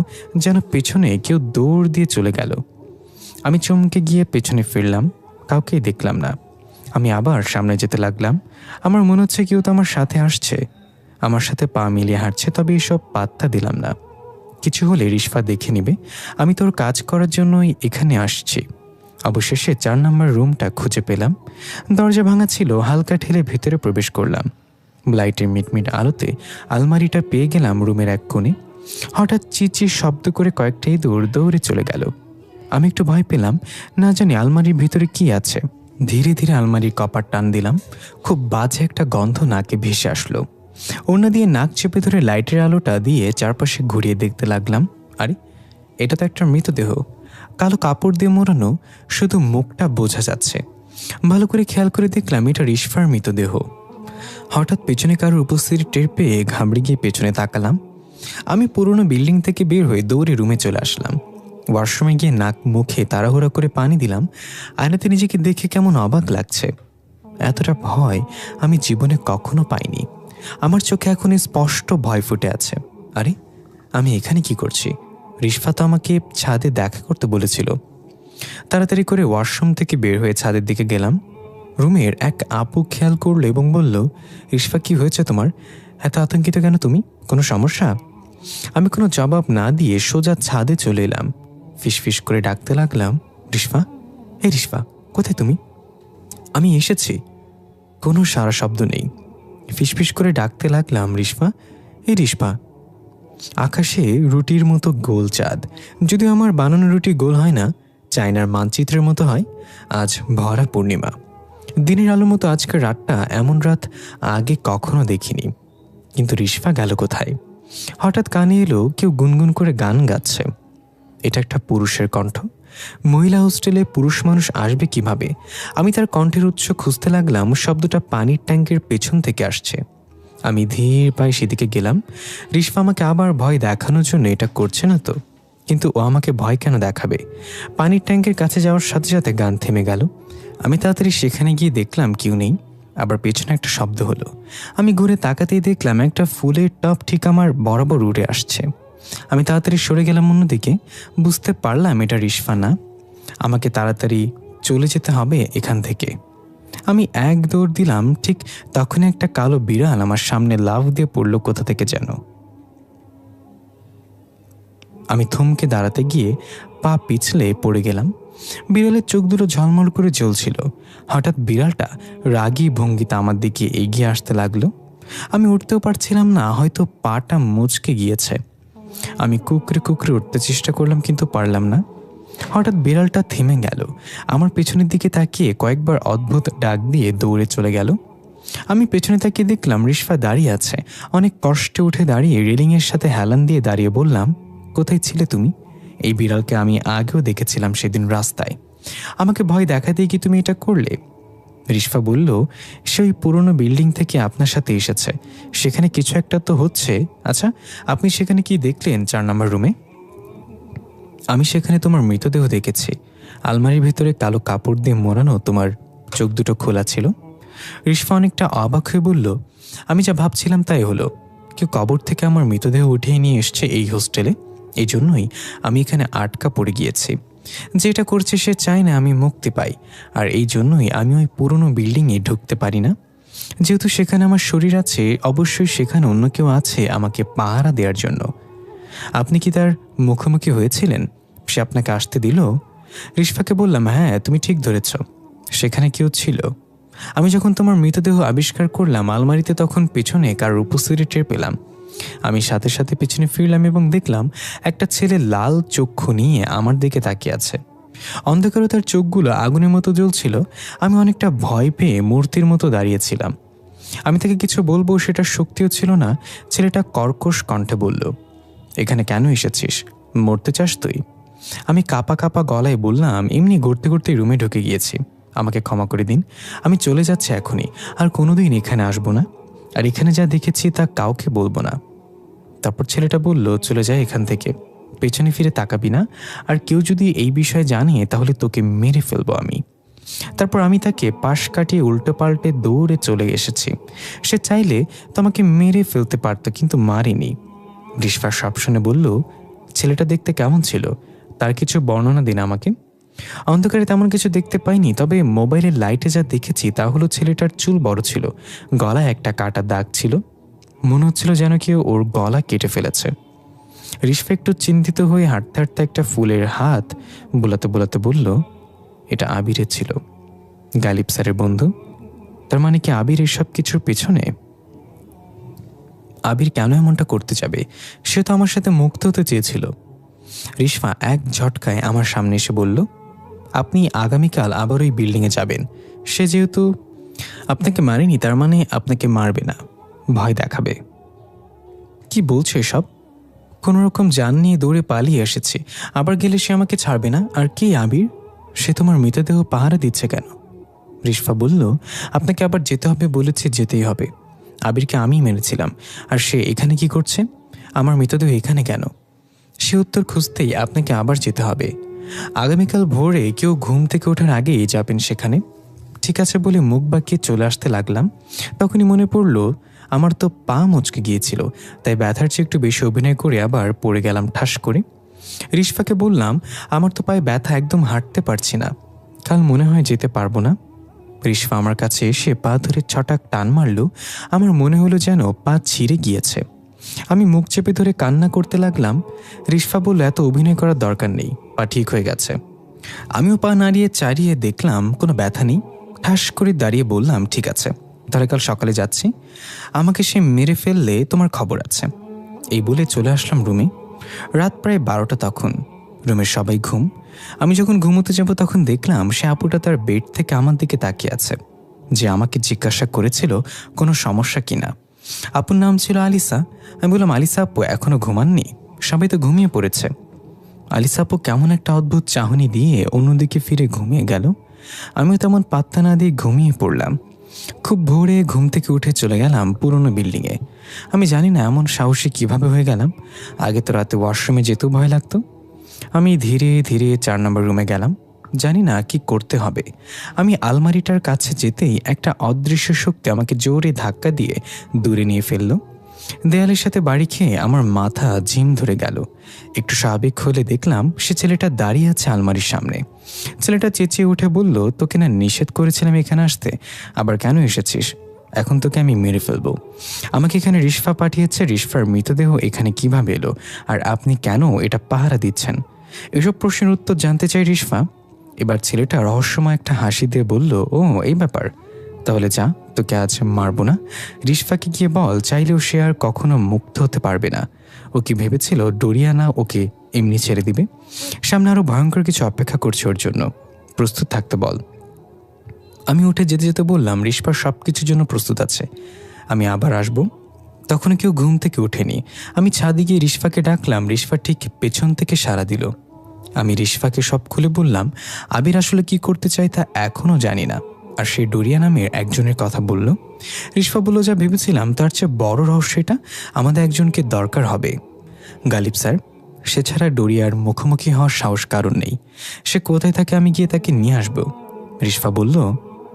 যেন পেছনে কেউ দৌড় দিয়ে চলে গেল। আমি চমকে গিয়ে পেছনে ফিরলাম, কাউকেই দেখলাম না। আমি আবার সামনে যেতে লাগলাম। আমার মনে হচ্ছে কেউ তো আমার সাথে আসছে, আমার সাথে পা মিলিয়ে হাঁটছে, তবে এসব পাত্তা দিলাম না। কিছু হলে রিশফা দেখে নিবে, আমি তোর কাজ করার জন্যই এখানে আসছি। অবশেষে 4 নম্বর রুমটা খুঁজে পেলাম। দরজা ভাঙা ছিল, হালকা ঠেলে ভেতরে প্রবেশ করলাম। লাইটের মিটমিট আলোতে আলমারিটা পেয়ে গেলাম রুমের এক কোণে। হঠাৎ চিচির শব্দ করে কয়েকটা ইঁদুর দৌড়ে চলে গেল। আমি একটু ভয় পেলাম, না জানি আলমারির ভিতরে কি আছে। ধীরে ধীরে আলমারির কপাট টান দিলাম। খুব বাজে একটা গন্ধ নাকে ভেসে আসলো। ওড়না দিয়ে নাক চেপে ধরে লাইটের আলোটা দিয়ে চারপাশে ঘুরিয়ে দেখতে লাগলাম। আরে, এটা তো একটা মৃতদেহ, কালো কাপড় দিয়ে মোড়ানো, শুধু মুখটা বোঝা যাচ্ছে। ভালো করে খেয়াল করে দেখলাম এটা রিশফার মৃতদেহ। হঠাৎ পেছনে কারোর উপস্থিতি টের পেয়ে ঘাবড়ে গিয়ে পেছনে তাকালাম। আমি পুরনো বিল্ডিং থেকে বের হয়ে দৌড়ে রুমে চলে আসলাম। ওয়াশরুমে গিয়ে নাক মুখে তাড়াহুড়া করে পানি দিলাম। আয়নাতে নিজেকে দেখে কেমন অবাক লাগছে। এতটা ভয় আমি জীবনে কখনো পাইনি। আমার চোখে এখন স্পষ্ট ভয় ফুটে আছে। আরে, আমি এখানে কি করছি? রিশফা তো আমাকে ছাদে দেখা করতে বলেছিল। তাড়াতাড়ি করে ওয়াশরুম থেকে বের হয়ে ছাদের দিকে গেলাম। রুমের এক আপু খেয়াল করলো এবং বলল, রিশফা, কি হয়েছে তোমার? এত আতঙ্কিত কেন তুমি? কোনো সমস্যা? আমি কোনো জবাব না দিয়ে সোজা ছাদে চলে এলাম। ফিসফিস করে ডাকতে লাগলাম, রিশফা, এই রিশফা, কোথায় তুমি? আমি এসেছি। কোনো সারা শব্দ নেই। ফিসফিস করে ডাকতে লাগলাম, রিশফা, এই রিশফা। আকাশে রুটির মতো গোল চাঁদ। যদিও আমার বানানো রুটি গোল হয় না, চায়নার মানচিত্রের মতো হয়। আজ ভরা পূর্ণিমা। দিনের আলোর মতো আজকের রাতটা এমন রাত আগে কখনো দেখিনি। কিন্তু রিশফা গেল কোথায়? হঠাৎ কানে এলো কেউ গুনগুন করে গান গাচ্ছে। এটা একটা পুরুষের কণ্ঠ। মহিলা হোস্টেলে পুরুষ মানুষ আসবে কিভাবে? আমি তার কণ্ঠের উৎস খুঁজতে লাগলাম। শব্দটা পানির ট্যাঙ্কের পেছন থেকে আসছে। আমি ধীর পায়ে সেদিকে গেলাম। রিশফা আমাকে আবার ভয় দেখানোর জন্য এটা করছে না তো? কিন্তু ও আমাকে ভয় কেন দেখাবে? পানির ট্যাঙ্কের কাছে যাওয়ার সাথে সাথে গান থেমে গেল। আমি তাড়াতাড়ি সেখানে গিয়ে দেখলাম কেউ নেই। আবার পেছনে একটা শব্দ হলো। আমি ঘুরে তাকাতেই দেখলাম একটা ফুলের টব ঠিক আমার বরাবর উড়ে আসছে। আমি তাড়াতাড়ি সরে গেলাম অন্যদিকে। বুঝতে পারলাম এটা রিশফা না। আমাকে তাড়াতাড়ি চলে যেতে হবে এখান থেকে। আমি এক দৌড় দিলাম। ঠিক তখনই একটা কালো বিড়াল আমার সামনে লাফ দিয়ে পড়ল কোথা থেকে যেন। আমি থমকে দাঁড়াতে গিয়ে পা পিছলে পড়ে গেলাম। বিড়ালের চোখ দুটো ঝলমল করে জ্বলছিল। হঠাৎ বিড়ালটা রাগী ভঙ্গিতে আমার দিকে এগিয়ে আসতে লাগলো। আমি উঠতেও পারছিলাম না, হয়তো পাটা মুচকে গিয়েছে। আমি কুকরে কুকরে উঠতে চেষ্টা করলাম, কিন্তু পারলাম না। হঠাৎ বিড়ালটা থেমে গেল। আমার পেছনের দিকে তাকিয়ে কয়েকবার অদ্ভুত ডাক দিয়ে দৌড়ে চলে গেল। আমি পেছনে তাকিয়ে দেখলাম রিশফা দাঁড়িয়ে আছে। অনেক কষ্টে উঠে দাঁড়িয়ে রেলিংয়ের সাথে হেলান দিয়ে দাঁড়িয়ে বললাম, কোথায় ছিলে তুমি? এই বিড়ালকে আমি আগেও দেখেছিলাম সেদিন রাস্তায়। আমাকে ভয় দেখাতেই কি তুমি এটা করলে? রিশফা বলল, সে ওই পুরনো বিল্ডিং থেকে আপনার সাথে এসেছে। সেখানে কিছু একটা তো হচ্ছে। আচ্ছা, আপনি সেখানে কি দেখলেন 4 নম্বর রুমে? আমি সেখানে তোমার মৃতদেহ দেখেছি। আলমারির ভিতরে কালো কাপড় দিয়ে মোড়ানো, তোমার চোখ দুটো খোলা ছিল। রিশফা অনেকটা অবাক হয়ে বলল, আমি যা ভাবছিলাম তাই হলো। কেউ কবর থেকে আমার মৃতদেহ উঠিয়ে নিয়ে এসছে এই হোস্টেলে। এই জন্যই আমি এখানে আটকা পড়ে গিয়েছি। যেটা করছে সে চায় না আমি মুক্তি পাই। আর এই জন্যই আমি ওই পুরনো বিল্ডিংয়ে ঢুকতে পারি না। যেহেতু সেখানে আমার শরীর আছে, অবশ্যই সেখানে অন্য কেউ আছে আমাকে পাহারা দেওয়ার জন্য। আপনি কি তার মুখোমুখি হয়েছিলেন? সে আপনাকে আসতে দিল? রিশফাকে বললাম, হ্যাঁ, তুমি ঠিক ধরেছ, সেখানে কেউ ছিল। আমি যখন তোমার মৃতদেহ আবিষ্কার করলাম আলমারিতে, তখন পেছনে কারোর উপস্থিতি টের পেলাম। আমি সাথে সাথে পেছনে ফিরলাম এবং দেখলাম একটা ছেলে লাল চক্ষু নিয়ে আমার দিকে তাকিয়ে আছে। অন্ধকারে তার চোখগুলো আগুনের মতো জ্বলছিল। আমি অনেকটা ভয় পেয়ে মূর্তির মতো দাঁড়িয়েছিলাম। আমি তাকে কিছু বলবো, সেটার শক্তিও ছিল না। ছেলেটা কর্কশ কণ্ঠে বলল, এখানে কেন এসেছিস? মরতে চাস তুই? আমি কাঁপা কাঁপা গলায় বললাম, এমনি ঘুরতে ঘুরতে রুমে ঢুকে গিয়েছি, আমাকে ক্ষমা করে দিন। আমি চলে যাচ্ছি এখনই, আর কোনোদিন এখানে আসবো না। আর এখানে যা দেখেছি তা কাউকে বলবো না। তারপর ছেলেটা বলল, চলে যায় এখান থেকে, পেছনে ফিরে তাকাবি না। আর কেউ যদি এই বিষয়ে জানে তাহলে তোকে মেরে ফেলবো আমি। তারপর আমি তাকে পাশ কাটিয়ে উল্টো পাল্টে দৌড়ে চলে এসেছি। সে চাইলে তোমাকে মেরে ফেলতে পারতো, কিন্তু মারিনি। রিশফা সব শুনে বলল, ছেলেটা দেখতে কেমন ছিল? তার কিছু বর্ণনা দিন আমাকে। অন্ধকারে তেমন কিছু দেখতে পাইনি, তবে মোবাইলের লাইটে যা দেখেছি তা হলো ছেলেটার চুল বড় ছিল, গলায় একটা কাটা দাগ ছিল। মনে হচ্ছিল যেন কেউ ওর গলা কেটে ফেলেছে। রিশফা একটু চিন্তিত হয়ে হাঁটতে হাঁটতে একটা ফুলের হাত বোলাতে বোলাতে বলল, এটা আবিরের ছিল, গালিব স্যারের বন্ধু। তার মানে কি আবির এসব কিছুর পেছনে? আবির কেন এমনটা করতে যাবে? সে তো আমার সাথে মুক্ত হতে চেয়েছিল। রিশফা এক ঝটকায় আমার সামনে এসে বলল, আপনি আগামীকাল আবার ওই বিল্ডিংয়ে যাবেন। সে যেহেতু আপনাকে মারেনি, তার মানে আপনাকে মারবে না, ভয় দেখাবে। কি বলছো এসব? কোনো রকম জান নিয়ে দৌড়ে পালিয়ে এসেছি, আবার গেলে সে আমাকে ছাড়বে না। আর কি আবির, সে তোমার মৃতদেহ পাহারা দিচ্ছে কেন? রিশফা বলল, আপনাকে আবার যেতে হবে বলেছে, যেতেই হবে। আবিরকে আমি মেরেছিলাম, আর সে এখানে কি করছে? আমার মৃতদেহ এখানে কেন? সে উত্তর খুঁজতেই আপনাকে আবার যেতে হবে। আগামীকাল ভোরে কেউ ঘুম থেকে ওঠার আগেই যাবেন সেখানে। ঠিক আছে বলে মুখ বাঁকিয়ে চলে আসতে লাগলাম। তখনই মনে পড়ল আমার তো পা মচকে গিয়েছিল, তাই ব্যথার চেয়ে একটু বেশি অভিনয় করে আবার পড়ে গেলাম ঠাস করে। রিশফাকে বললাম, আমার তো পায়ে ব্যথা, একদম হাঁটতে পারছি না, কাল মনে হয় যেতে পারবো না। রিশফা আমার কাছে এসে পা ধরে ছটাক টান মারল। আমার মনে হলো যেন পা ছিঁড়ে গিয়েছে। আমি মুখ চেপে ধরে কান্না করতে লাগলাম। রিশফা বলল, এত অভিনয় করার দরকার নেই, পা ঠিক হয়ে গেছে। আমিও পা নাড়িয়ে চাড়িয়ে দেখলাম কোনো ব্যথা নেই। ঠাস করে দাঁড়িয়ে বললাম, ঠিক আছে, তাহলে কাল সকালে যাচ্ছি। আমাকে সে মেরে ফেললে তোমার খবর আছে। এই বলে চলে আসলাম রুমে। রাত প্রায় 12টা তখন। রুমের সবাই ঘুম। আমি যখন ঘুমোতে যাব তখন দেখলাম সে আপুটা তার বেড থেকে আমার দিকে তাকিয়ে আছে, যে আমাকে জিজ্ঞাসা করেছিল কোনো সমস্যা কিনা। আপুর নাম ছিল আলিসা। আমি বললাম, আলিসা আপু এখনো ঘুমাননি? সবাই তো ঘুমিয়ে পড়েছে। আলিসা আপু কেমন একটা অদ্ভুত চাহনি দিয়ে অন্যদিকে ফিরে ঘুমিয়ে গেল। আমিও তেমন পাত্তা না দিয়ে ঘুমিয়ে পড়লাম। খুব ভোরে ঘুম থেকে উঠে চলে গেলাম পুরনো বিল্ডিংয়ে। আমি জানি না এমন সাহসী কিভাবে হয়ে গেলাম। আগে তো রাতে ওয়াশরুমে যেতেও ভয় লাগতো। আমি ধীরে ধীরে 4 নম্বর রুমে গেলাম। জানি না কি করতে হবে। আমি আলমারিটার কাছে যেতেই একটা অদৃশ্য শক্তি আমাকে জোরে ধাক্কা দিয়ে দূরে নিয়ে ফেলল। দেয়ালের সাথে বাড়ি খেয়ে আমার মাথা ঝিম ধরে গেল। একটু স্বাভাবিক হলে দেখলাম সে ছেলেটা দাঁড়িয়ে আছে আলমারির সামনে। ছেলেটা চেঁচিয়ে উঠে বলল, তোকে না নিষেধ করেছিলাম এখানে আসতে, আবার কেন এসেছিস? এখন তোকে আমি মেরে ফেলবো। আমাকে এখানে রিশফা পাঠিয়েছে, রিশফার মৃতদেহ এখানে কিভাবে এলো, আর আপনি কেন এটা পাহারা দিচ্ছেন? এসব প্রশ্নের উত্তর জানতে চাই রিশফা। এবার ছেলেটা রহস্যময় একটা হাসি দিয়ে বলল, ও এই ব্যাপার, তাহলে যা, তোকে আজ মারবো না। রিশফাকে গিয়ে বল, চাইলেও সে আর কখনো মুক্ত হতে পারবে না। ও কি ভেবেছিল ডোরিয়ানা ওকে এমনি ছেড়ে দিবে? সামনে আরো ভয়ঙ্কর কিছু অপেক্ষা করছে ওর জন্য, প্রস্তুত থাকতে বল। আমি উঠে যেতে যেতে বললাম, রিশফার সব কিছুর জন্য প্রস্তুত আছে, আমি আবার আসবো। তখনও কেউ ঘুম থেকে ওঠেনি। আমি ছাদে গিয়ে রিশফাকে ডাকলাম। রিশফা ঠিক পেছন থেকে সাড়া দিল। আমি রিশফাকে সব খুলে বললাম, আবির আসলে কি করতে চায় তা এখনও জানি না, আর সেই ডোরিয়া নামের একজনের কথা বলল। রিশফা বলল, যা ভেবেছিলাম তার চেয়ে বড় রহস্য এটা, আমাদের একজনকে দরকার হবে। গালিব স্যার, সে ছাড়া ডোরিয়ার মুখোমুখি হওয়ার সাহস কারণ নেই। সে কোথায় থাকে আমি গিয়ে তাকে নিয়ে আসব। রিশফা বলল,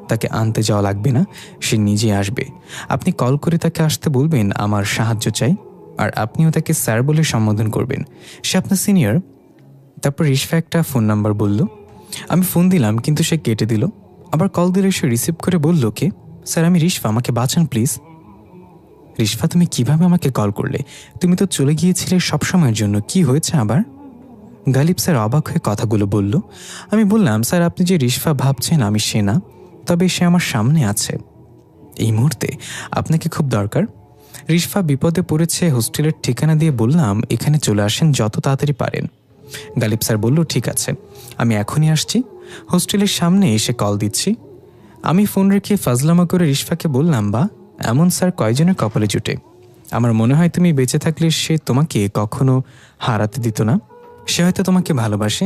তাকে আনতে যাওয়া লাগবে না, সে নিজে আসবে। আপনি কল করে তাকে আসতে বলবেন, আমার সাহায্য চাই, আর আপনিও তাকে স্যার বলে সম্বোধন করবেন, সে আপনার সিনিয়র। তারপর রিশফা একটা ফোন নাম্বার বলল। আমি ফোন দিলাম, কিন্তু সে কেটে দিল। আবার কল দিলে সে রিসিভ করে বলল, কে? স্যার আমি রিশফা, আমাকে বাঁচান প্লিজ। রিশফা, তুমি কিভাবে আমাকে কল করলে? তুমি তো চলে গিয়েছিলে সবসময়ের জন্য, কি হয়েছে আবার? গালিব স্যার অবাক হয়ে কথাগুলো বলল। আমি বললাম, স্যার আপনি যে রিশফা ভাবছেন আমি সে না, তবে সে আমার সামনে আছে এই মুহূর্তে, আপনাকে খুব দরকার। রিশফা বিপদে পড়েছে, হোস্টেলের ঠিকানা দিয়ে বললাম, এখানে চলে আসেন যত তাড়াতাড়ি পারেন। গালিব স্যার বলল, ঠিক আছে, আমি এখনই আসছি। হোস্টেলের সামনে এসে কল দিচ্ছি। আমি ফোন রেখে ফাজলামা করে রিশফাকে বললাম, বা এমন স্যার কয়জনের কপালে জুটে। আমার মনে হয় তুমি বেঁচে থাকলে সে তোমাকে কখনো হারাতে দিত না, সে হয়তো তোমাকে ভালোবাসে।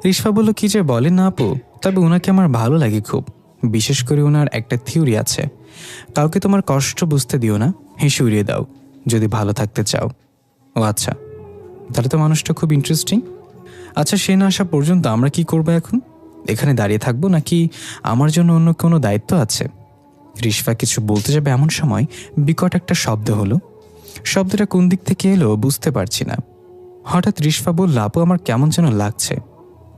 রিশফা বলল, কি যে বলেন না আপু, তবে ওনাকে আমার ভালো লাগে খুব। বিশেষ করে ওনার একটা থিওরি আছে, কাউকে তোমার কষ্ট বুঝতে দিও না, হেসে উড়িয়ে দাও যদি ভালো থাকতে চাও। ও আচ্ছা, তাহলে তো মানুষটা খুব ইন্টারেস্টিং। আচ্ছা, সে না আসা পর্যন্ত আমরা কি করবো এখন? এখানে দাঁড়িয়ে থাকবো, নাকি আমার জন্য অন্য কোনো দায়িত্ব আছে? রিশফা কিছু বলতে যাবে এমন সময় বিকট একটা শব্দ হলো। শব্দটা কোন দিক থেকে এলো বুঝতে পারছি না। হঠাৎ রিশফা বলল, আপু আমার কেমন যেন লাগছে।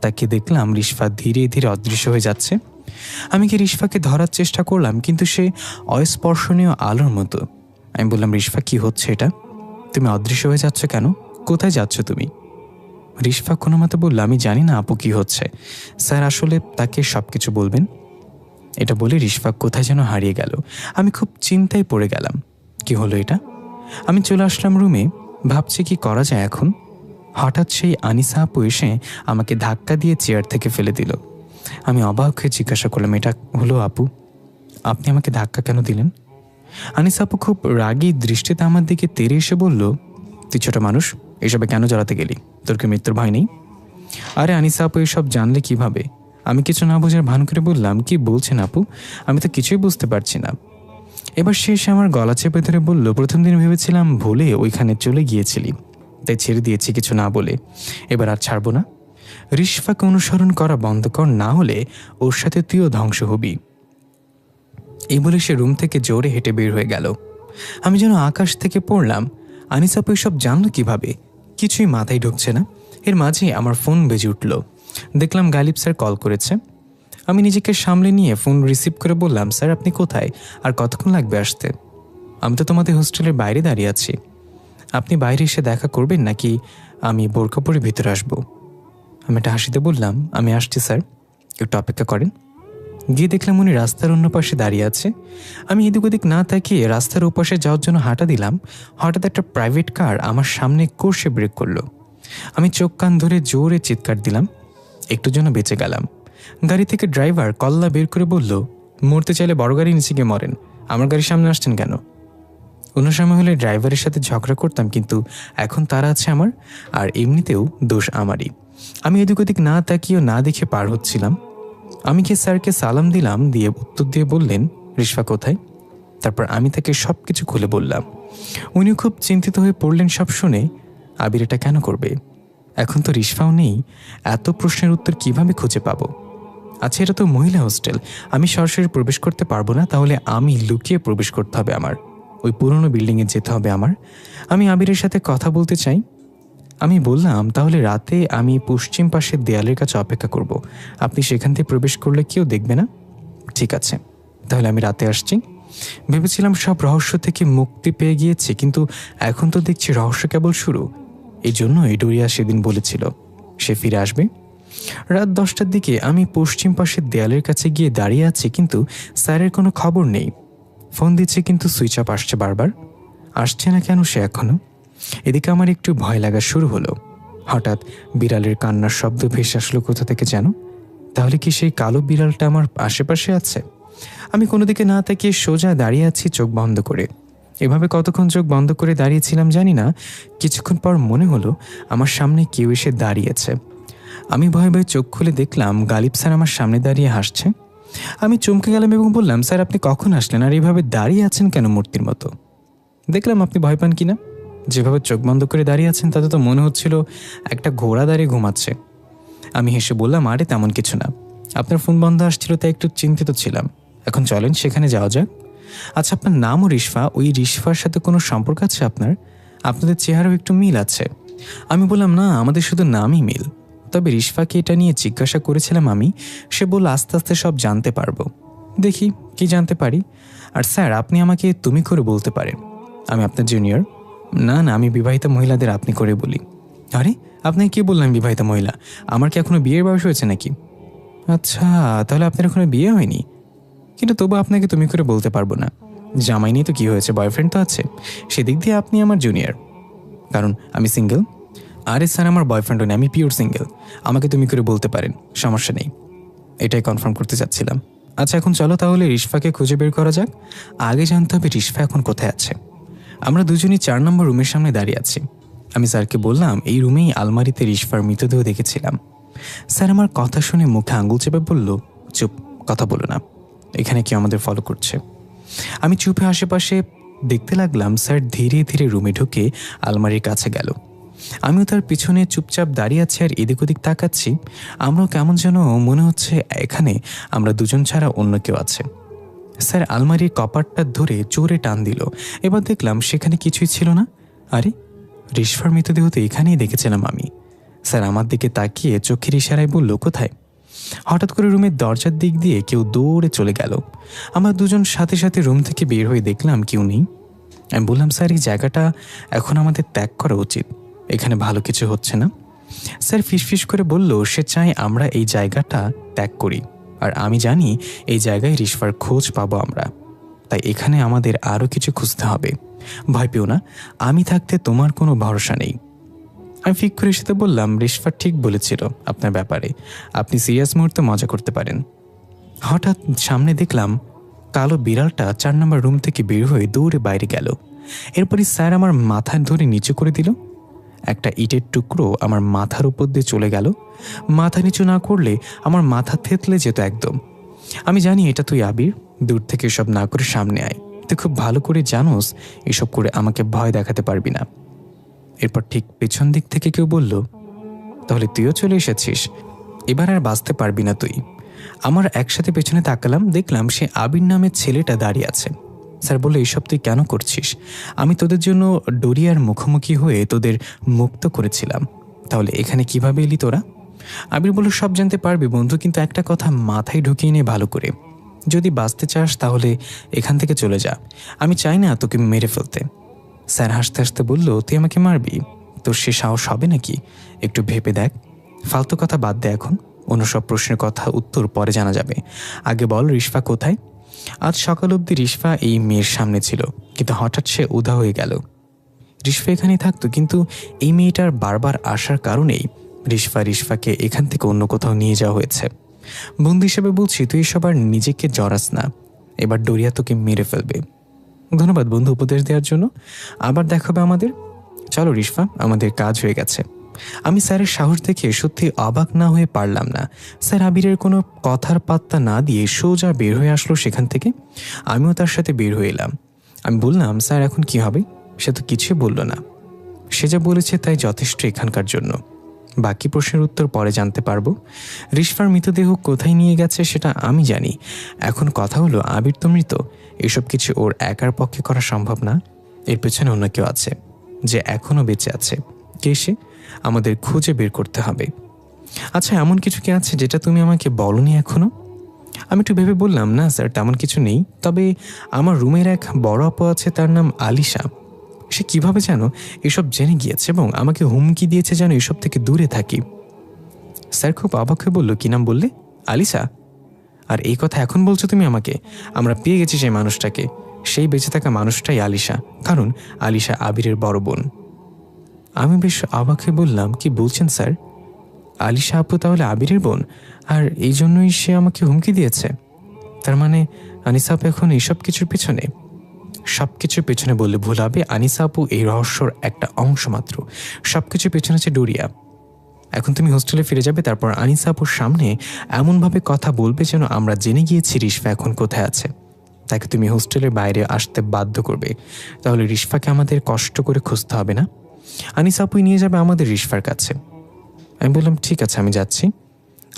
তাকে দেখলাম রিশফা ধীরে ধীরে অদৃশ্য হয়ে যাচ্ছে। আমি কি রিশফাকে ধরার চেষ্টা করলাম, কিন্তু সে অস্পর্শনীয় আলোর মতো। আমি বললাম, রিশফা কি হচ্ছে এটা? তুমি অদৃশ্য হয়ে যাচ্ছ কেন? কোথায় যাচ্ছ তুমি? রিশফা কোনো মতে বলল, আমি জানি না আপু কি হচ্ছে, স্যার আসলে তাকে সব কিছু বলবেন। এটা বলে রিশফা কোথায় যেন হারিয়ে গেল। আমি খুব চিন্তায় পড়ে গেলাম, কি হলো এটা? আমি চলে আসলাম রুমে, ভাবছি কি করা যায় এখন। হঠাৎ সেই আনিসা আপু এসে আমাকে ধাক্কা দিয়ে চেয়ার থেকে ফেলে দিল। আমি অবাক হয়ে জিজ্ঞাসা করলাম, এটা হলো আপু? আপনি আমাকে ধাক্কা কেন দিলেন? আনিসা আপু খুব রাগী দৃষ্টিতে আমার দিকে তেড়ে এসে বলল, তুই ছোট মানুষ, এসবে কেন জড়াতে গেলি? তোর কি মৃত্যুর ভয় নেই? আরে আনিসা আপু এসব জানলে কিভাবে? আমি কিছু না বোঝার ভান করে বললাম, কি বলছেন আপু? আমি তো কিছুই বুঝতে পারছি না। এবার সে এসে আমার গলা চেপে ধরে বলল, প্রথম দিন ভেবেছিলাম ভুলে ওইখানে চলে গিয়েছিলি, তাই ছেড়ে দিয়েছি কিছু না বলে। এবার আর ছাড়বো না। রিশফাকে অনুসরণ করা বন্ধ কর, না হলে ওর সাথে তুইও ধ্বংস হবি। এই বলে সে রুম থেকে জোরে হেঁটে বের হয়ে গেল। আমি যেন আকাশ থেকে পড়লাম। আনিস আপু এসব জানলো কিভাবে? কিছুই মাথায় ঢুকছে না। এর মাঝে আমার ফোন বেজে উঠল। দেখলাম গালিব স্যার কল করেছে। আমি নিজেকে সামলে নিয়ে ফোন রিসিভ করে বললাম, স্যার আপনি কোথায়, আর কতক্ষণ লাগবে আসতে? আমি তো তোমাদের হোস্টেলের বাইরে দাঁড়িয়ে আছি। আপনি বাইরে এসে দেখা করবেন নাকি আমি বোরকা পরে ভিতরে আসবো? আমি একটা হাসিতে বললাম, আমি আসছি স্যার, একটু অপেক্ষা করেন। গিয়ে দেখলাম উনি রাস্তার অন্য পাশে দাঁড়িয়ে আছে। আমি এদিক ওদিক না তাকিয়ে রাস্তার ওপাশে যাওয়ার জন্য হাঁটা দিলাম। হঠাৎ একটা প্রাইভেট কার আমার সামনে কষে ব্রেক করলো। আমি চোখ কান ধরে জোরে চিৎকার দিলাম, একটুর জন্য বেঁচে গেলাম। গাড়ি থেকে ড্রাইভার কল্লা বের করে বলল, মরতে চাইলে বড় গাড়ি নিচে গিয়ে মরেন, আমার গাড়ির সামনে আসছেন কেন? অন্য সময় হলে ড্রাইভারের সাথে ঝগড়া করতাম, কিন্তু এখন তারা আছে আমার, আর এমনিতেও দোষ আমারই। আমি এদিক ওদিক না তাকিয়ে না দেখে পার হচ্ছিলাম। আমি গিয়ে স্যারকে সালাম দিলাম, দিয়ে উত্তর দিয়ে বললেন, রিশফা কোথায়? তারপর আমি তাকে সব কিছু খুলে বললাম। উনিও খুব চিন্তিত হয়ে পড়লেন সব শুনে। আবির এটা কেন করবে? এখন তো রিশফাও নেই, এত প্রশ্নের উত্তর কিভাবে খুঁজে পাবো? আচ্ছা, এটা তো মহিলা হোস্টেল, আমি সরাসরি প্রবেশ করতে পারবো না, তাহলে আমি লুকিয়ে প্রবেশ করতে হবে আমার। ওই পুরনো বিল্ডিংয়ে যেতে হবে আমার। আমি আবিরের সাথে কথা বলতে চাই। আমি বললাম, তাহলে রাতে আমি পশ্চিম পাশের দেয়ালের কাছে অপেক্ষা করব, আপনি সেখান থেকে প্রবেশ করলে কেউ দেখবে না। ঠিক আছে, তাহলে আমি রাতে আসছি। ভেবেছিলাম সব রহস্য থেকে মুক্তি পেয়ে গিয়েছি, কিন্তু এখন তো দেখছি রহস্য কেবল শুরু। এই জন্য ডোরিয়া সেদিন বলেছিল সে ফিরে আসবে। রাত 10টার দিকে আমি পশ্চিম পাশের দেয়ালের কাছে গিয়ে দাঁড়িয়ে আছি, কিন্তু স্যারের কোনো খবর নেই। ফোন দিচ্ছে কিন্তু সুইচ অফ আসছে বারবার। আসছে না কেন সে এখনো? এদিকে আমার একটু ভয় লাগা শুরু হলো। হঠাৎ বিড়ালের কান্নার শব্দ ভেসে আসলো কোথা থেকে যেন। তাহলে কি সেই কালো বিড়ালটা আমার আশেপাশে আছে? আমি কোনো দিকে না তাকিয়ে সোজা দাঁড়িয়ে আছি চোখ বন্ধ করে। এভাবে কতক্ষণ চোখ বন্ধ করে দাঁড়িয়েছিলাম জানি না। কিছুক্ষণ পর মনে হলো আমার সামনে কেউ এসে দাঁড়িয়েছে। আমি ভয়ে ভয়ে চোখ খুলে দেখলাম গালিব স্যার আমার সামনে দাঁড়িয়ে হাসছে। আমি চমকে গেলাম এবং বললাম, স্যার আপনি কখন আসলেন, আর এইভাবে দাঁড়িয়ে আছেন কেন মূর্তির মতো? দেখলাম আপনি ভয় পান কিনা। যেভাবে চোখ বন্ধ করে দাঁড়িয়ে আছেন তাতে তো মনে হচ্ছিল একটা ঘোড়া দাঁড়িয়ে ঘুমাচ্ছে। আমি হেসে বললাম, আরে তেমন কিছু না, আপনার ফোন বন্ধ আসছিল তাই একটু চিন্তিত ছিলাম। এখন চলেন সেখানে যাওয়া যাক। আচ্ছা, আপনার নামও রিশফা, ওই রিশফার সাথে কোনো সম্পর্ক আছে আপনার? আপনাদের চেহারাও একটু মিল আছে। আমি বললাম, না, আমাদের শুধু নামই মিল। তবে রিশফাকে এটা নিয়ে জিজ্ঞাসা করেছিলাম আমি, সে বলল আস্তে আস্তে সব জানতে পারবো। দেখি কি জানতে পারি। আর স্যার আপনি আমাকে তুমি করে বলতে পারেন, আমি আপনার জুনিয়র। না না, আমি বিবাহিত মহিলাদের আপনি করে বলি। আরে আপনাকে কি বললাম বিবাহিত মহিলা? আমার কি এখনো বিয়ের বয়স হয়েছে নাকি? আচ্ছা, তাহলে আপনার এখনো বিয়ে হয়নি, কিন্তু তবু আপনাকে তুমি করে বলতে পারবো না। জামাই নেই তো কি হয়েছে, বয়ফ্রেন্ড তো আছে, সেদিক দিয়ে আপনি আমার জুনিয়র, কারণ আমি সিঙ্গেল। আরে স্যার, আমার বয়ফ্রেন্ডও নেই, আমি পিওর সিঙ্গেল। আমাকে তুমি করে বলতে পারেন, সমস্যা নেই। এটাই কনফার্ম করতে চাচ্ছিলাম। আচ্ছা, এখন চলো তাহলে রিশফাকে খুঁজে বের করা যাক। আগে জানতে হবে রিশফা এখন কোথায় আছে। আমরা দুজনই 4 নম্বর রুমের সামনে দাঁড়িয়ে আছি। আমি স্যারকে বললাম, এই রুমেই আলমারিতে রিশফার মৃতদেহ দেখেছিলাম। স্যার আমার কথা শুনে মুখে আঙুল চেপে বলল, চুপ, কথা বলো না, এখানে কেউ আমাদের ফলো করছে। আমি চুপে আশেপাশে দেখতে লাগলাম। স্যার ধীরে ধীরে রুমে ঢুকে আলমারির কাছে গেল। আমিও তার পিছনে চুপচাপ দাঁড়িয়ে আছি আর এদিক ওদিক তাকাচ্ছি। আমরাও কেমন যেন মনে হচ্ছে এখানে আমরা দুজন ছাড়া অন্য কেউ আছে। স্যার আলমারির কপাটটা ধরে জোরে টান দিল। এবার দেখলাম সেখানে কিছুই ছিল না। আরে, রিশফার মৃতদেহ তো এখানেই দেখেছিলাম আমি। স্যার আমার দিকে তাকিয়ে চোখের ইশারায় বলল, কোথায়? হঠাৎ করে রুমের দরজার দিক দিয়ে কেউ দৌড়ে চলে গেল। আমরা দুজন সাথে সাথে রুম থেকে বের হয়ে দেখলাম কেউ নেই। আমি বললাম, স্যার এই জায়গাটা এখন আমাদের ত্যাগ করা উচিত, এখানে ভালো কিছু হচ্ছে না। স্যার ফিসফিস করে বলল, সে চায় আমরা এই জায়গাটা ত্যাগ করি, আর আমি জানি এই জায়গায় রিশফার খোঁজ পাবো আমরা, তাই এখানে আমাদের আরও কিছু খুঁজতে হবে। ভয় পেও না, আমি থাকতে তোমার কোনো ভরসা নেই। আমি ফিক করে সাথে বললাম, রিশফা ঠিক বলেছিল আপনার ব্যাপারে, আপনি সিরিয়াস মুহূর্তে মজা করতে পারেন। হঠাৎ সামনে দেখলাম কালো বিড়ালটা 4 নম্বর রুম থেকে বের হয়ে দৌড়ে বাইরে গেল। এরপরই স্যার আমার মাথায় ধরে নিচু করে দিল। একটা ইটের টুকরো আমার মাথার উপর দিয়ে চলে গেল। মাথা নিচু না করলে আমার মাথা থেতলে যেত একদম। আমি জানি এটা তুই আবির, দূর থেকে এসব না করে সামনে আয়। তুই খুব ভালো করে জানোস এসব করে আমাকে ভয় দেখাতে পারবি না। এরপর ঠিক পেছন দিক থেকে কেউ বলল, তাহলে তুইও চলে এসেছিস, এবার আর বাঁচতে পারবি না তুই। আমার একসাথে পেছনে তাকালাম, দেখলাম সে আবির নামের ছেলেটা দাঁড়িয়ে আছে। স্যার বলল, এসব তুই কেন করছিস? আমি তোদের জন্য ডরিয়ার মুখোমুখি হয়ে তোদের মুক্ত করেছিলাম, তাহলে এখানে কিভাবে এলি তোরা? আবির বলল, সব জানতে পারবি বন্ধু, কিন্তু একটা কথা মাথায় ঢুকিয়ে নে ভালো করে, যদি বাঁচতে চাস তাহলে এখান থেকে চলে যা, আমি চাই না তোকে মেরে ফেলতে। স্যার হাসতে হাসতে বলল, তুই আমাকে মারবি? তোর সে সাহস হবে নাকি? একটু ভেবে দেখ, ফালতু কথা বাদ দে এখন, অন্য সব প্রশ্নের কথা উত্তর পরে জানা যাবে। আগে বল, রিশফা কোথায়? আজ সকাল অবধি রিশফা এই মেয়ের সামনে ছিল, কিন্তু হঠাৎ সে উধাও হয়ে গেল। রিশফা এখানেই থাকতো, কিন্তু এই মেয়েটার বারবার আসার কারণেই রিশফাকে এখান থেকে অন্য কোথাও নিয়ে যাওয়া হয়েছে। বন্ধু হিসেবে বলছি, তুই এসব আর নিজেকে জড়াস না, এবার ডরিয়া তোকে মেরে ফেলবে। ধন্যবাদ বন্ধু উপদেশ দেওয়ার জন্য, আবার দেখা হবে আমাদের। চলো রিশফা, আমাদের কাজ হয়ে গেছে। আমি স্যারের সাহস দেখে সত্যি অবাক না হয়ে পারলাম না। স্যার আবিরের কোনো কথার পাত্তা না দিয়ে সোজা বের হয়ে আসলো সেখান থেকে। আমিও তার সাথে বের হয়ে এলাম। আমি বললাম, স্যার এখন কি হবে? সে তো কিছুই বলল না। সে যা বলেছে তাই যথেষ্ট এখানকার জন্য। বাকি প্রশ্নের উত্তর পরে জানতে পারবো। রিশফার মৃতদেহ কোথায় নিয়ে গেছে সেটা আমি জানি। এখন কথা হলো, আবির তো মৃত, এসব কিছু ওর একার পক্ষে করা সম্ভব না। এর পেছনে অন্য কেউ আছে, যে এখনও বেঁচে আছে। কে সে? আমাদের খুঁজে বের করতে হবে। আচ্ছা, এমন কিছু কি আছে যেটা তুমি আমাকে বলনি এখনো? আমি একটু ভেবে বললাম, না স্যার, তেমন কিছু নেই, তবে আমার রুমের এক বড় আপু আছে, তার নাম আলিশা। সে কিভাবে যেন এসব জেনে গিয়েছে এবং আমাকে হুমকি দিয়েছে যেন এসব থেকে দূরে থাকি। স্যার খুব অবাক হয়ে বলল, কি নাম বললে? আলিশা? আর এই কথা এখন বলছো তুমি আমাকে? আমরা পেয়ে গেছি সেই মানুষটাকে, সেই বেঁচে থাকা মানুষটাই আলিশা, কারণ আলিশা আবিরের বড় বোন। আমি বেশ অবাক হয়ে বললাম, কি বলছেন স্যার? আলিশা আপু তাহলে আবিরের বোন, আর এই জন্যই সে আমাকে হুমকি দিয়েছে? তার মানে আনিসা আপু এখন এইসব কিছুর পেছনে? সব কিছুর পেছনে বললে ভুল হবে। আনিসা আপু এই রহস্যর একটা অংশ মাত্র, সব কিছুর পেছনে আছে ডোরিয়া। এখন তুমি হোস্টেলে ফিরে যাবে, তারপর আনিসা আপুর সামনে এমনভাবে কথা বলবে যেন আমরা জেনে গিয়েছি রিশফা এখন কোথায় আছে। তাকে তুমি হোস্টেলের বাইরে আসতে বাধ্য করবে, তাহলে রিশফাকে আমাদের কষ্ট করে খুঁজতে হবে না। আনিসা আপুই নিয়ে যাবে আমাদের রিশফার কাছে। আমি বললাম, ঠিক আছে, আমি যাচ্ছি।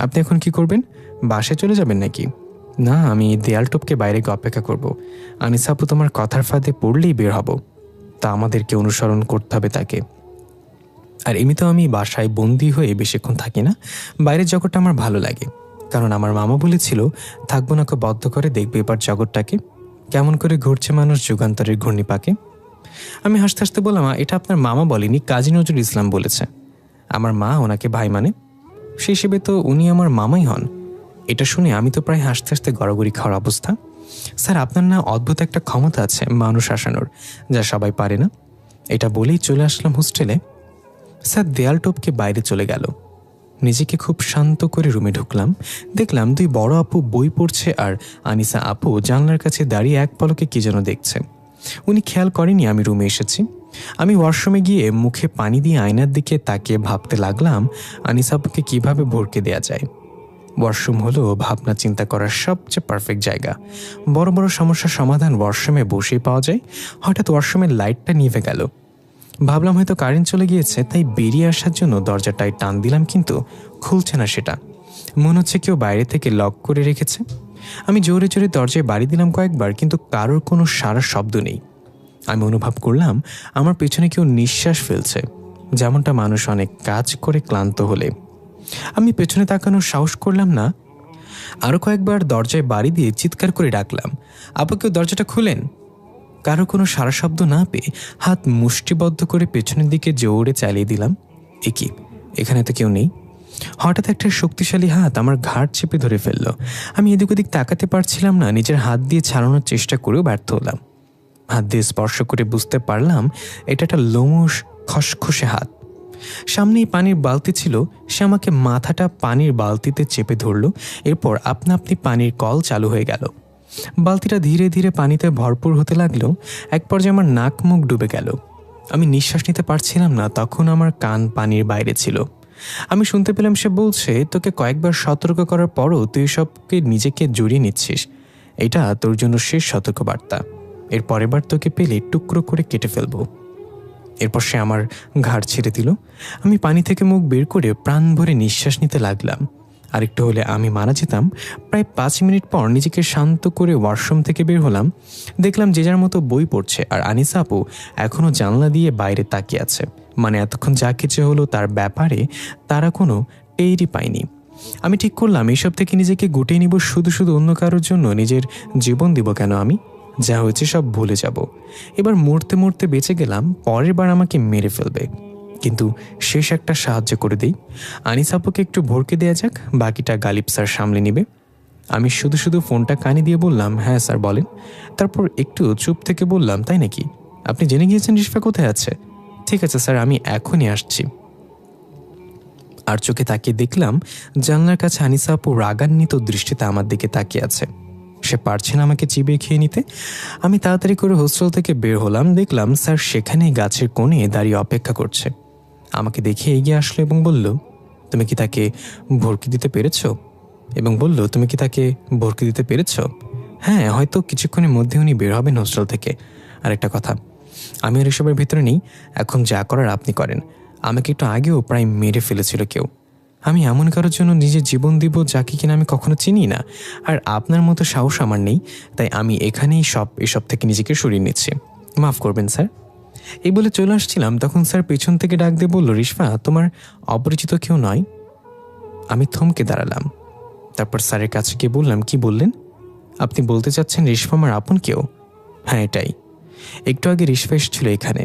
আপনি এখন কি করবেন? বাসায় চলে যাবেন নাকি? না, আমি দেয়াল টপকে বাইরে গিয়ে অপেক্ষা করব। আনিসা আপু তোমার কথার ফাঁদে পড়লেই বের হব, তা আমাদেরকে অনুসরণ করতে হবে তাকে। আর এমনিতেও আমি বাসায় বন্দি হয়ে বেশিক্ষণ থাকি না, বাইরের জগৎটা আমার ভালো লাগে, কারণ আমার মামা বলেছিল, থাকবো না বদ্ধ করে দেখবে এবার জগৎটাকে কেমন করে ঘুরছে মানুষ যুগান্তরের ঘূর্ণিপাকে। আমি হাসতে হাসতে বললাম, এটা আপনার মামা বলেনি, কাজী নজরুল ইসলাম বলেছে। আমার মা ওনাকে ভাই মানে, সেই হিসেবে তো উনি আমার মামাই হন। এটা শুনে আমি তো প্রায় হাসতে হাসতে গড়াগড়ি খাওয়ার অবস্থা। স্যার, আপনার না অদ্ভুত একটা ক্ষমতা আছে মানুষ হাসানোর, যা সবাই পারে না। এটা বলেই চলে আসলাম হোস্টেলে। স্যার দেয়াল টপকে বাইরে চলে গেল। নিজেকে খুব শান্ত করে রুমে ঢুকলাম। দেখলাম দুই বড় আপু বই পড়ছে, আর আনিসা আপু জানলার কাছে দাঁড়িয়ে এক পলকে কি যেন দেখছে। উনি খেয়াল করেনি আমি রুমে এসেছি। আমি ওয়াশরুমে গিয়ে মুখে পানি দিয়ে আয়নার দিকে তাকিয়ে ভাবতে লাগলাম, আনিসা আপুকে কীভাবে ভরকে দেওয়া যায়। ওয়াশরুম হলো ভাবনা চিন্তা করার সবচেয়ে পারফেক্ট জায়গা। বড় বড় সমস্যার সমাধান ওয়াশরুমে বসেই পাওয়া যায়। হঠাৎ ওয়াশরুমের লাইটটা নিভে গেল। ভাবলাম হয়তো কারেন্ট চলে গিয়েছে, তাই বেরিয়ে আসার জন্য দরজাটায় টান দিলাম, কিন্তু খুলছে না সেটা। মনে হচ্ছে কেউ বাইরে থেকে লক করে রেখেছে। আমি জোরে জোরে দরজায় বাড়ি দিলাম কয়েকবার, কিন্তু কারোর কোনো সারা শব্দ নেই। আমি অনুভব করলাম আমার পেছনে কেউ নিঃশ্বাস ফেলছে, যেমনটা মানুষ অনেক কাজ করে ক্লান্ত হলে। আমি পেছনে তাকানোর সাহস করলাম না। আরও কয়েকবার দরজায় বাড়ি দিয়ে চিৎকার করে ডাকলাম, আপু কেউ দরজাটা খুলেন। কারো কোনো সারা শব্দ না পেয়ে হাত মুষ্টিবদ্ধ করে পেছনের দিকে জোরে চালিয়ে দিলাম। কি, এখানে তো কেউ নেই। হঠাৎ একটা শক্তিশালী হাত আমার ঘাড় চেপে ধরে ফেললো। আমি এদিক ওদিক তাকাতে পারছিলাম না, নিজের হাত দিয়ে ছাড়ানোর চেষ্টা করেও ব্যর্থ হলাম। হাত দিয়ে স্পর্শ করে বুঝতে পারলাম এটা একটা লোমশ খসখসে হাত। সামনেই পানির বালতি ছিল, সে আমাকে মাথাটা পানির বালতিতে চেপে ধরল। এরপর আপনা আপনি পানির কল চালু হয়ে গেল। বালতিটা ধীরে ধীরে পানিতে ভরপুর হতে লাগলো। এক পর্যায়ে আমার নাক মুখ ডুবে গেল। আমি নিঃশ্বাস নিতে পারছিলাম না, তখন আমার কান পানির বাইরে ছিল। আমি শুনতে পেলাম সে বলছে, তোকে কয়েকবার সতর্ক করার পরও তুই সবকে নিজেকে জড়িয়ে নিচ্ছিস। এটা তোর জন্য শেষ সতর্কবার্তা। এর পরের বার তোকে পেলে টুকরো করে কেটে ফেলবো। এরপর সে আমার ঘাড় ছেড়ে দিল। আমি পানি থেকে মুখ বের করে প্রাণ ভরে নিঃশ্বাস নিতে লাগলাম। আরেকটু হলে আমি মারা যেতাম। প্রায় 5 মিনিট পর নিজেকে শান্ত করে ওয়াশরুম থেকে বের হলাম। দেখলাম যে যার মতো বই পড়ছে, আর আনিসা আপু এখনও জানলা দিয়ে বাইরে তাকিয়ে আছে। মানে এতক্ষণ যা কিছু হলো তার ব্যাপারে তারা কোনো টেরই পায়নি। আমি ঠিক করলাম এইসব থেকে নিজেকে গুটিয়ে নিব। শুধু শুধু অন্য কারোর জন্য নিজের জীবন দিব কেন? আমি যা হয়েছে সব ভুলে যাব। এবার মরতে মরতে বেঁচে গেলাম, পরের বার আমাকে মেরে ফেলবে। কিন্তু শেষ একটা সাহায্য করে দিই, আনিসা আপুকে একটু ভরকে দেওয়া যাক, বাকিটা গালিব স্যার সামলে নেবে। আমি শুধু শুধু ফোনটা কানে দিয়ে বললাম, হ্যাঁ স্যার বলেন। তারপর একটু চুপ থেকে বললাম, তাই নাকি? আপনি জেনে গিয়েছেন রিশফা কোথায় আছে? ঠিক আছে স্যার, আমি এখনই আসছি। আর চোখে তাকিয়ে দেখলাম জানলার কাছে আনিসা আপু রাগান্বিত দৃষ্টিতে আমার দিকে তাকিয়ে আছে। সে পারছে না আমাকে চিবিয়ে খেয়ে নিতে। আমি তাড়াতাড়ি করে হোস্টেল থেকে বের হলাম। দেখলাম স্যার সেখানেই গাছের কোণে দাঁড়িয়ে অপেক্ষা করছে। আমাকে দেখে এগিয়ে আসলো এবং বলল, তুমি কি তাকে ভর্তি দিতে পেরেছ? হ্যাঁ, হয়তো কিছুক্ষণের মধ্যে উনি বের হবেন হোস্টেল থেকে। আর একটা কথা, আমি আর এসবের ভিতরে নেই। এখন যা করার আপনি করেন। আমাকে একটু আগেও প্রায় মেরে ফেলেছিল কেউ। আমি এমন কারোর জন্য নিজের জীবন দিব যাকে কিনা আমি কখনো চিনি না। আর আপনার মতো সাহস আমার নেই, তাই আমি এখানেই এসব থেকে নিজেকে সরিয়ে নিচ্ছি। মাফ করবেন স্যার। এই বলে চলে আসছিলাম, তখন স্যার পেছন থেকে ডাক দিয়ে বলল, রিশফা, তোমার অপরিচিত কেউ নয়। আমি থমকে দাঁড়ালাম। তারপর স্যারের কাছে গিয়ে বললাম, কি বললেন? আপনি বলতে চাচ্ছেন রিশফা আমার আপন কেউ? হ্যাঁ, এটাই। একটু আগে রিশফা এসেছিল এখানে।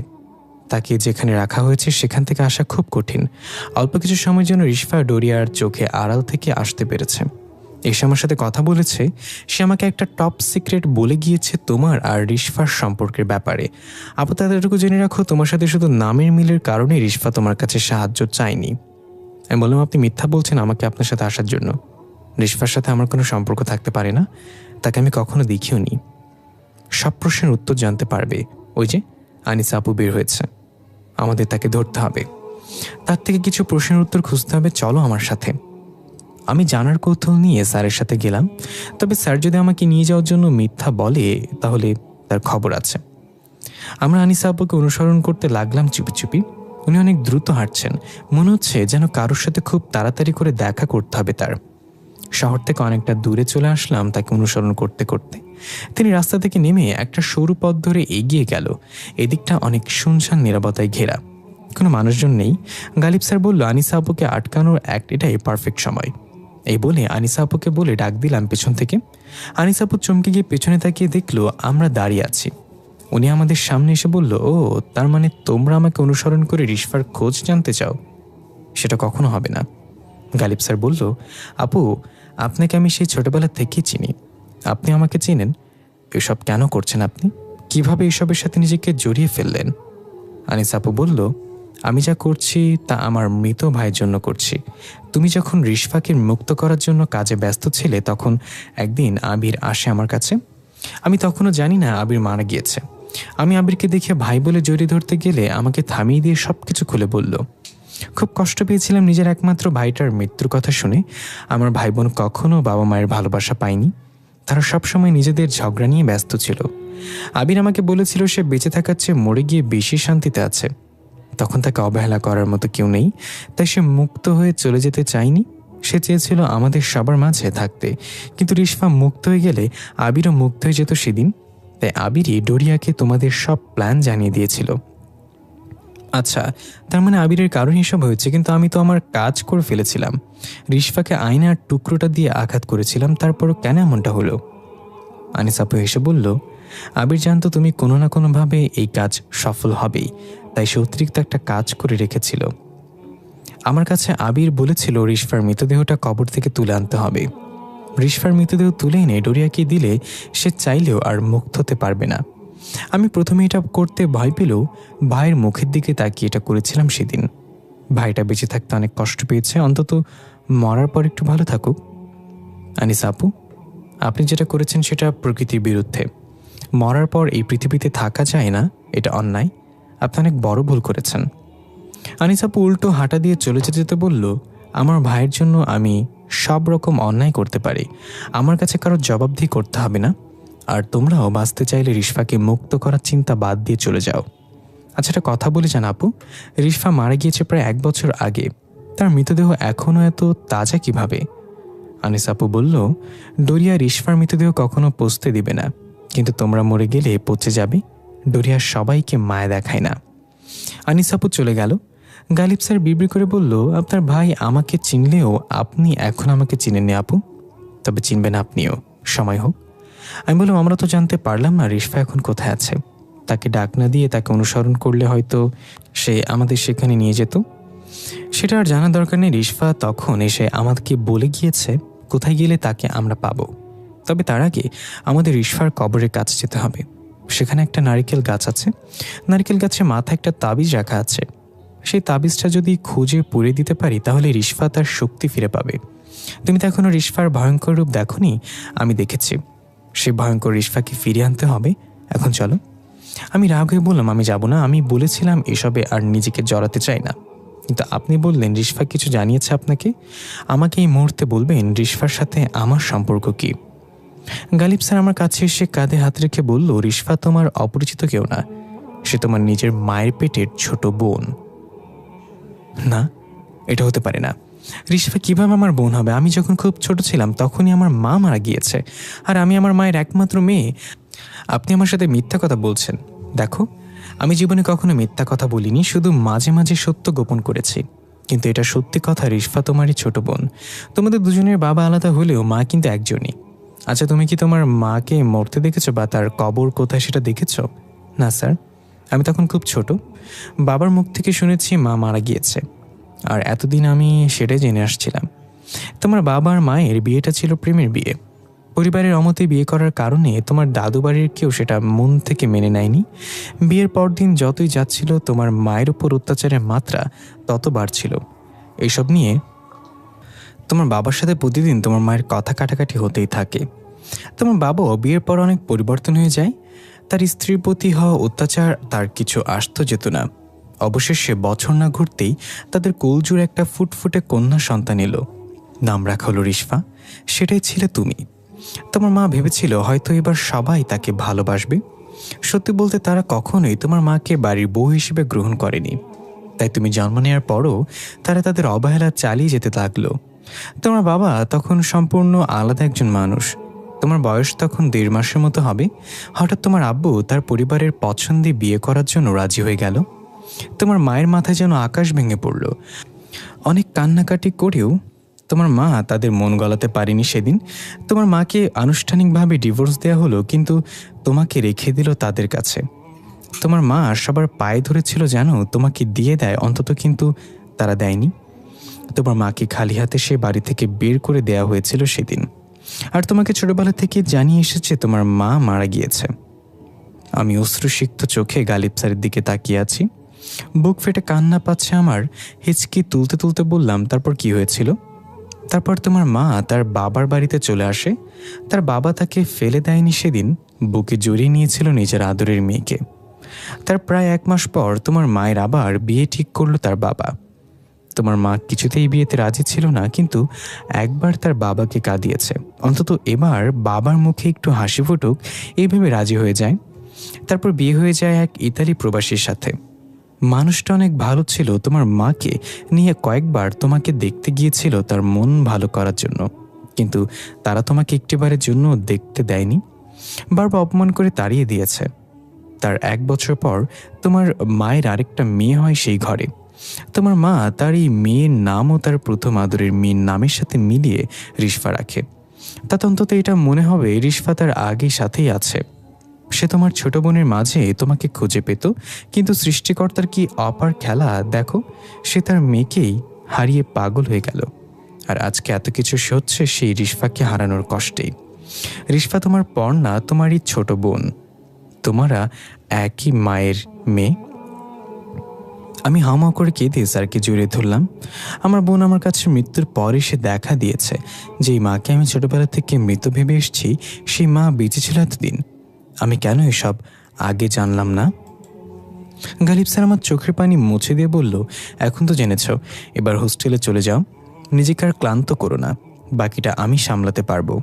তাকে যেখানে রাখা হয়েছে সেখান থেকে আসা খুব কঠিন। অল্প কিছু সময়ের জন্য রিশফা ডোরিয়ার চোখে আড়াল থেকে আসতে পেরেছে। এসে আমার সাথে কথা বলেছে। সে আমাকে একটা টপ সিক্রেট বলে গিয়েছে তোমার আর রিশফার সম্পর্কের ব্যাপারে। আপাতত এটুকু জেনে রাখো, তোমার সাথে শুধু নামের মিলের কারণে রিশফা তোমার কাছে সাহায্য চায়নি। আমি বললাম, আপনি মিথ্যা বলছেন আমাকে আপনার সাথে আসার জন্য। রিশফার সাথে আমার কোনো সম্পর্ক থাকতে পারে না, তাকে আমি কখনো দেখিও নি। সব প্রশ্নের উত্তর জানতে পারবে। ওই যে আনিসা আপু বের হয়েছে, আমাদের তাকে ধরতে হবে। তার থেকে কিছু প্রশ্নের উত্তর খুঁজতে হবে, চলো আমার সাথে। আমি জানার কৌতূহল নিয়ে স্যারের সাথে গেলাম। তবে স্যার যদি আমাকে নিয়ে যাওয়ার জন্য মিথ্যা বলে তাহলে তার খবর আছে। আমরা আনিসা আপুকে অনুসরণ করতে লাগলাম চুপি চুপি। উনি অনেক দ্রুত হাঁটছেন, মনে হচ্ছে যেন কারোর সাথে খুব তাড়াতাড়ি করে দেখা করতে হবে তার। শহর থেকে অনেকটা দূরে চলে আসলাম তাকে অনুসরণ করতে করতে। তিনি রাস্তা থেকে নেমে একটা সরু পথ ধরে এগিয়ে গেল। এদিকটা অনেক শুনশান নীরবতায় ঘেরা, কোনো মানুষজন নেই। গালিব স্যার বলল, আনিসা আপুকে আটকানোর এটাই পারফেক্ট সময়। এই বলে আনিসা আপুকে বলে ডাক দিলাম পেছন থেকে। আনিসা আপু চমকে গিয়ে পেছনে তাকিয়ে দেখলো আমরা দাঁড়িয়ে আছি। উনি আমাদের সামনে এসে বলল, ও তার মানে তোমরা আমাকে অনুসরণ করে রিশফার খোঁজ জানতে চাও? সেটা কখনো হবে না। গালিব স্যার বলল, আপু, আপনাকে আমি সেই ছোটবেলা থেকেই চিনি। আপনি আমাকে চিনেন। এসব কেন করছেন আপনি? কিভাবে এসবের সাথে নিজেকে জড়িয়ে ফেললেন? আনিসা আপু বলল, আমি যা করছি তা আমার মৃত ভাইয়ের জন্য করছি। তুমি যখন রিশফাকে মুক্ত করার জন্য কাজে ব্যস্ত ছিলে, তখন একদিন আবির আসে আমার কাছে। আমি তখনও জানি না আবির মারা গিয়েছে। আমি আবিরকে দেখে ভাই বলে জড়িয়ে ধরতে গেলে আমাকে থামিয়ে দিয়ে সব কিছু খুলে বলল। খুব কষ্ট পেয়েছিলাম নিজের একমাত্র ভাইটার মৃত্যুর কথা শুনে। আমার ভাই বোন কখনো বাবা মায়ের ভালোবাসা পায়নি। তারা সবসময় নিজেদের ঝগড়া নিয়ে ব্যস্ত ছিল। আবির আমাকে বলেছিল সে বেঁচে থাকার চেয়ে মরে গিয়ে বেশি শান্তিতে আছে। তখন তাকে অবহেলা করার মতো কেউ নেই, তাই সে মুক্ত হয়ে চলে যেতে চায়নি। সে চেয়েছিল আমাদের সবার মাঝে থাকতে, কিন্তু রিশফা মুক্ত হয়ে গেলে আবিরও মুক্ত হয়ে যেত সেদিন। তাই আবিরই ডোরিয়াকে তোমাদের সব প্ল্যান জানিয়ে দিয়েছিল। আচ্ছা, তার মানে আবিরের কারণ এসব হয়েছে, কিন্তু আমি তো আমার কাজ করে ফেলেছিলাম। রিশফাকে আয়নার টুকরোটা দিয়ে আঘাত করেছিলাম, তারপরও কেন এমনটা হলো? আনিসা আপু হেসে বলল, আবির জানতো তুমি কোনো না কোনোভাবে এই কাজ সফল হবেই, তাই সে অতিরিক্ত একটা কাজ করে রেখেছিল। আমার কাছে আবির বলেছিল রিশফার মৃতদেহটা কবর থেকে তুলে আনতে হবে। রিশফার মৃতদেহ তুলে এনে ডোরিয়াকে দিলে সে চাইলেও আর মুক্ত হতে পারবে না। আমি প্রথমে এটা করতে ভয় পেলেও ভাইয়ের মুখের দিকে তাকিয়ে এটা করেছিলাম সেদিন। ভাইটা বেঁচে থাকতে অনেক কষ্ট পেয়েছে, অন্তত মরার পর একটু ভালো থাকুক। আনিস আপু, আপনি যেটা করেছেন সেটা প্রকৃতির বিরুদ্ধে। মরার পর এই পৃথিবীতে থাকা যায় না, এটা অন্যায়। আপনি অনেক বড় ভুল করেছেন। আনিস আপু উল্টো হাঁটা দিয়ে চলে যেতে যেতে বলল, আমার ভাইয়ের জন্য আমি সব রকম অন্যায় করতে পারি, আমার কাছে কারো জবাবদিহি করতে হবে না। আর তোমরাও বাঁচতে চাইলে রিশফাকে মুক্ত করার চিন্তা বাদ দিয়ে চলে যাও। আচ্ছা, একটা কথা বলে যান আপু, রিশফা মারা গিয়েছে প্রায় 1 বছর আগে, তার মৃতদেহ এখনও এত তাজা কিভাবে? আনিস আপু বলল, ডোরিয়া রিশফার মৃতদেহ কখনো পচতে দিবে না, কিন্তু তোমরা মরে গেলে পচে যাবে। ডোরিয়া সবাইকে মায়া দেখায় না। আনিস আপু চলে গেল। গালিব স্যার বিড়বিড় করে বলল, আপনার ভাই আমাকে চিনলেও আপনি এখন আমাকে চিনেননি আপু, তবে চিনবেন আপনিও, সময় হোক। আমি বললাম, আমরা তো জানতে পারলাম না রিশফা এখন কোথায় আছে। তাকে ডাক না দিয়ে তাকে অনুসরণ করলে হয়তো সে আমাদের সেখানে নিয়ে যেত। সেটা আর জানার দরকার নেই। রিশফা তখন এসে আমাদেরকে বলে গিয়েছে কোথায় গেলে তাকে আমরা পাবো। তবে তার আগে আমাদের রিশফার কবরের কাছে যেতে হবে। সেখানে একটা নারিকেল গাছ আছে, নারিকেল গাছের মাথায় একটা তাবিজ রাখা আছে। সেই তাবিজটা যদি খুঁজে পুড়ে দিতে পারি তাহলে রিশফা তার শক্তি ফিরে পাবে। তুমি তো এখনো রিশফার ভয়ঙ্কর রূপ দেখোনি, আমি দেখেছি। সে ভয়ঙ্কর রিশফাকে ফিরিয়ে আনতে হবে। এখন চলো। আমি রাগ হয়ে বললাম, আমি যাব না। আমি বলেছিলাম এসবে আর নিজেকে জড়াতে চাই না, কিন্তু আপনি বললেন রিশফা কিছু জানিয়েছে আপনাকে। আমাকে এই মুহূর্তে বলবেন রিশফার সাথে আমার সম্পর্ক কি? গালিব স্যার আমার কাছে এসে কাঁধে হাত রেখে বলল, রিশফা তোমার অপরিচিত কেউ না, সে তোমার নিজের মায়ের পেটের ছোট বোন। না, এটা হতে পারে না। রিশফা কিভাবে আমার বোন হবে? আমি যখন খুব ছোট ছিলাম তখনই আমার মা মারা গিয়েছে, আর আমি আমার মায়ের একমাত্র মেয়ে। আপনি আমার সাথে মিথ্যা কথা বলছেন। দেখো, আমি জীবনে কখনো মিথ্যা কথা বলিনি, শুধু মাঝে মাঝে সত্য গোপন করেছি। কিন্তু এটা সত্যি কথা, রিশফা তোমারই ছোট বোন। তোমাদের দুজনের বাবা আলাদা হলেও মা কিন্তু একজনই। আচ্ছা, তুমি কি তোমার মাকে মরতে দেখেছো বা তার কবর কোথায় সেটা দেখেছো? না স্যার, আমি তখন খুব ছোট। বাবার মুখ থেকে শুনেছি মা মারা গিয়েছে, আর এতদিন আমি সেটাই জেনে আসছিলাম। তোমার বাবা আর মায়ের বিয়েটা ছিল প্রেমের বিয়ে। পরিবারের অমতে বিয়ে করার কারণে তোমার দাদু বাড়ির কেউ সেটা মন থেকে মেনে নেয়নি। বিয়ের পরদিন যতই যাচ্ছিল তোমার মায়ের উপর অত্যাচারের মাত্রা তত বাড়ছিল। এইসব নিয়ে তোমার বাবার সাথে প্রতিদিন তোমার মায়ের কথা কাটাকাটি হতেই থাকে। তোমার বাবাও বিয়ের পর অনেক পরিবর্তন হয়ে যায়। তার স্ত্রীর প্রতি হওয়া অত্যাচার তার কিছু আসতো যেত না। অবশেষে বছর না ঘুরতেই তাদের কোলজুড়ে একটা ফুটফুটে কন্যা সন্তান এলো। নাম রাখা হলো রিশফা। সেটাই ছিলে তুমি। তোমার মা ভেবেছিল হয়তো এবার সবাই তাকে ভালোবাসবে। সত্যি বলতে তারা কখনোই তোমার মাকে বাড়ির বউ হিসেবে গ্রহণ করেনি। তাই তুমি জন্ম নেওয়ার পরও তারা তাদের অবহেলা চালিয়ে যেতে লাগলো। তোমার বাবা তখন সম্পূর্ণ আলাদা একজন মানুষ। তোমার বয়স তখন 1.5 মাসের মতো হবে। হঠাৎ তোমার আব্বু তার পরিবারের পছন্দে বিয়ে করার জন্য রাজি হয়ে গেল। তোমার মায়ের মাথায় যেন আকাশ ভেঙে পড়ল। অনেক কান্নাকাটি করেও তোমার মা তাদের মন গলাতে পারেনি সেদিন। তোমার মাকে আনুষ্ঠানিকভাবে ডিভোর্স দেওয়া হলো, কিন্তু তোমাকে রেখে দিল তাদের কাছে। তোমার মা সবার পায়ে ধরেছিল যেন তোমাকে দিয়ে দেয় অন্তত, কিন্তু তারা দেয়নি। তোমার মাকে খালি হাতে সে বাড়ি থেকে বের করে দেওয়া হয়েছিল সেদিন। আর তোমাকে ছোটবেলা থেকে জানিয়ে এসেছে তোমার মা মারা গিয়েছে। আমি অশ্রুসিক্ত চোখে গালিব স্যারের দিকে তাকিয়ে আছি। বুক ফেটে কান্না পাচ্ছে আমার। হিচকি তুলতে তুলতে বললাম, তারপর কি হয়েছিল? তারপর তোমার মা তার বাবার বাড়িতে চলে আসে। তার বাবা তাকে ফেলে দেয়নি সেদিন, বুকে জড়িয়ে নিয়েছিল নিজের আদরের মেয়েকে। তার প্রায় 1 মাস পর তোমার মায়ের আবার বিয়ে ঠিক করলো তার বাবা। তোমার মা কিছুতেই বিয়েতে রাজি ছিল না, কিন্তু একবার তার বাবাকে কাঁদিয়েছে। অন্তত এবার বাবার মুখে একটু হাসি ফুটুক এই ভেবে রাজি হয়ে যায়। তারপর বিয়ে হয়ে যায় এক ইতালি প্রবাসীর সাথে। মানুষটা অনেক ভালো ছিল। তোমার মাকে নিয়ে কয়েকবার তোমাকে দেখতে গিয়েছিল তার মন ভালো করার জন্য, কিন্তু তারা তোমাকে একটিবারের জন্য দেখতে দেয়নি। বারবার অপমান করে তাড়িয়ে দিয়েছে। তার 1 বছর পর তোমার মায়ের আরেকটা মেয়ে হয় সেই ঘরে। তোমার মা তার এই মেয়ের নামও তার প্রথম আদরের মেয়ের নামের সাথে মিলিয়ে রিশফা রাখে। তাতে অন্তত এটা মনে হবে রিশফা তার আগেই সাথেই আছে। সে তোমার ছোট বোনের মাঝে তোমাকে খুঁজে পেত, কিন্তু সৃষ্টিকর্তার কি অপার খেলা দেখো, সে তার মেয়েকেই হারিয়ে পাগল হয়ে গেল। আর আজকে এত কিছু হচ্ছে সেই রিশফাকে হারানোর কষ্টেই। রিশফা তোমার পর না, তোমারই ছোট বোন। তোমরা একই মায়ের মেয়ে? আমি হাওয়া করে কেঁদে স্যারকে জড়িয়ে ধরলাম। আমার বোন আমার কাছে মৃত্যুর পর এসে দেখা দিয়েছে, যেই মাকে আমি ছোটবেলা থেকে মৃত ভেবে এসেছি, সেই মা বেঁচে ছিল এতদিন। আমি কেন এসব আগে জানলাম না? গালিব স্যার আমার চোখের পানি মুছে দিয়ে বলল, এখন তো জেনেছ, এবার হোস্টেলে চলে যাও। নিজেকে আর ক্লান্ত করো না, বাকিটা আমি সামলাতে পারবো।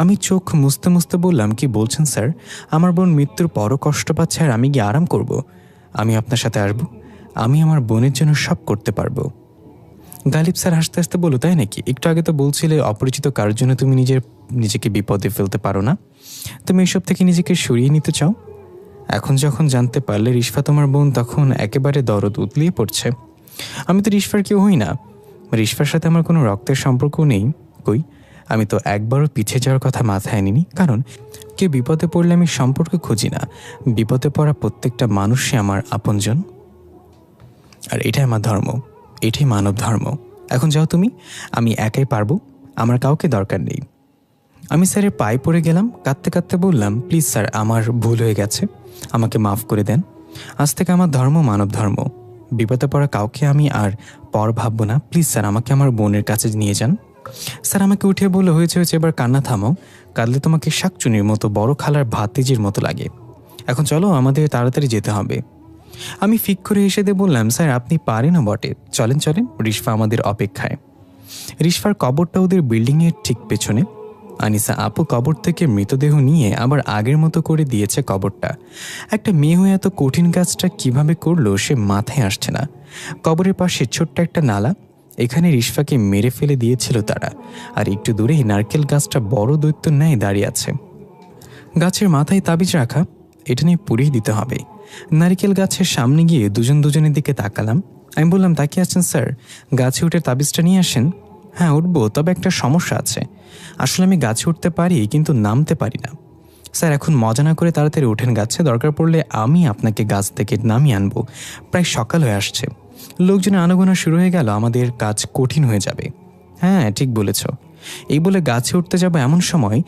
আমি চোখ মুছতে মুছতে বললাম, কি বলছেন স্যার? আমার বোন মৃত্যুর পরও কষ্ট পাচ্ছে আর আমি গিয়ে আরাম করব? আমি আপনার সাথে আসবো, আমি আমার বোনের জন্য সব করতে পারবো। গালিব স্যার হাসতে হাসতে বলল, তাই নাকি? একটু আগে তো বলছিলে অপরিচিত কারোর জন্য তুমি নিজেকে বিপদে ফেলতে পারো না, তুমি এসব থেকে নিজেকে সরিয়ে নিতে চাও। এখন যখন জানতে পারলে রিশফা তোমার বোন, তখন একেবারে দরদ উতলিয়ে পড়ছে। আমি তো রিশফার কেউ হই না, রিশফার সাথে আমার কোনো রক্তের সম্পর্কও নেই। কই, আমি তো একবারও পিছিয়ে যাওয়ার কথা মাথায় আনিনি, কারণ কেউ বিপদে পড়লে আমি সম্পর্ক খুঁজি না। বিপদে পড়া প্রত্যেকটা মানুষই আমার আপনজন, আর এটাই আমার ধর্ম, এটাই মানব ধর্ম। এখন যাও তুমি, আমি একাই পারবো, আমার কাউকে দরকার নেই। আমি স্যারের পায়ে পড়ে গেলাম, কাঁদতে কাঁদতে বললাম, প্লিজ স্যার, আমার ভুল হয়ে গেছে, আমাকে মাফ করে দেন। আজ থেকে আমার ধর্ম মানব ধর্ম, বিপদে পড়া কাউকে আমি আর পর ভাববো না। প্লিজ স্যার, আমাকে আমার বোনের কাছে নিয়ে যান। স্যার আমাকে উঠিয়ে বলল, হয়েছে হয়েছে, এবার কান্না থামো, কাঁদলে তোমাকে শাকচুনির মতো বড় খালার ভাতিজির মতো লাগে। এখন চলো, আমাদের তাড়াতাড়ি যেতে হবে। আমি ফিক করে এসে দিয়ে বললাম, স্যার আপনি পারেন না বটে, চলেন চলেন, রিশফা আমাদের অপেক্ষায়। রিশফার কবরটা ওদের বিল্ডিংয়ের ঠিক পেছনে। আনিসা আপু কবর থেকে মৃতদেহ নিয়ে আবার আগের মতো করে দিয়েছে কবরটা। একটা মেয়ে হয়ে এত কঠিন কাজটা কিভাবে করলো সে মাথায় আসছে না। কবরের পাশে ছোট্ট একটা নালা, এখানে রিশফাকে মেরে ফেলে দিয়েছিল তারা। আর একটু দূরেই নারকেল গাছটা বড় দৈত্য ন্যায় দাঁড়িয়ে আছে। গাছের মাথায় তাবিজ রাখা, এটা নিয়ে পুড়িয়ে দিতে হবে। নারিকেল গাছের সামনে গিয়ে দুজনের দিকে তাকালাম। আমি বললাম, তাকিয়ে আছেন স্যার, গাছে উঠে তাবিজটা নিয়ে আসেন। হ্যাঁ উঠবো, তবে একটা সমস্যা আছে, আসলে আমি গাছে উঠতে পারি কিন্তু নামতে পারি না। স্যার এখন মজা না করে তাড়াতাড়ি ওঠেন গাছে, দরকার পড়লে আমি আপনাকে গাছ থেকে নামিয়ে আনবো। প্রায় সকাল হয়ে আসছে, লোকজনের আনাগোনা শুরু হয়ে গেল, আমাদের কাজ কঠিন হয়ে যাবে। হ্যাঁ ঠিক বলেছ। এই বলে গাছে উঠতে যাব এমন সময়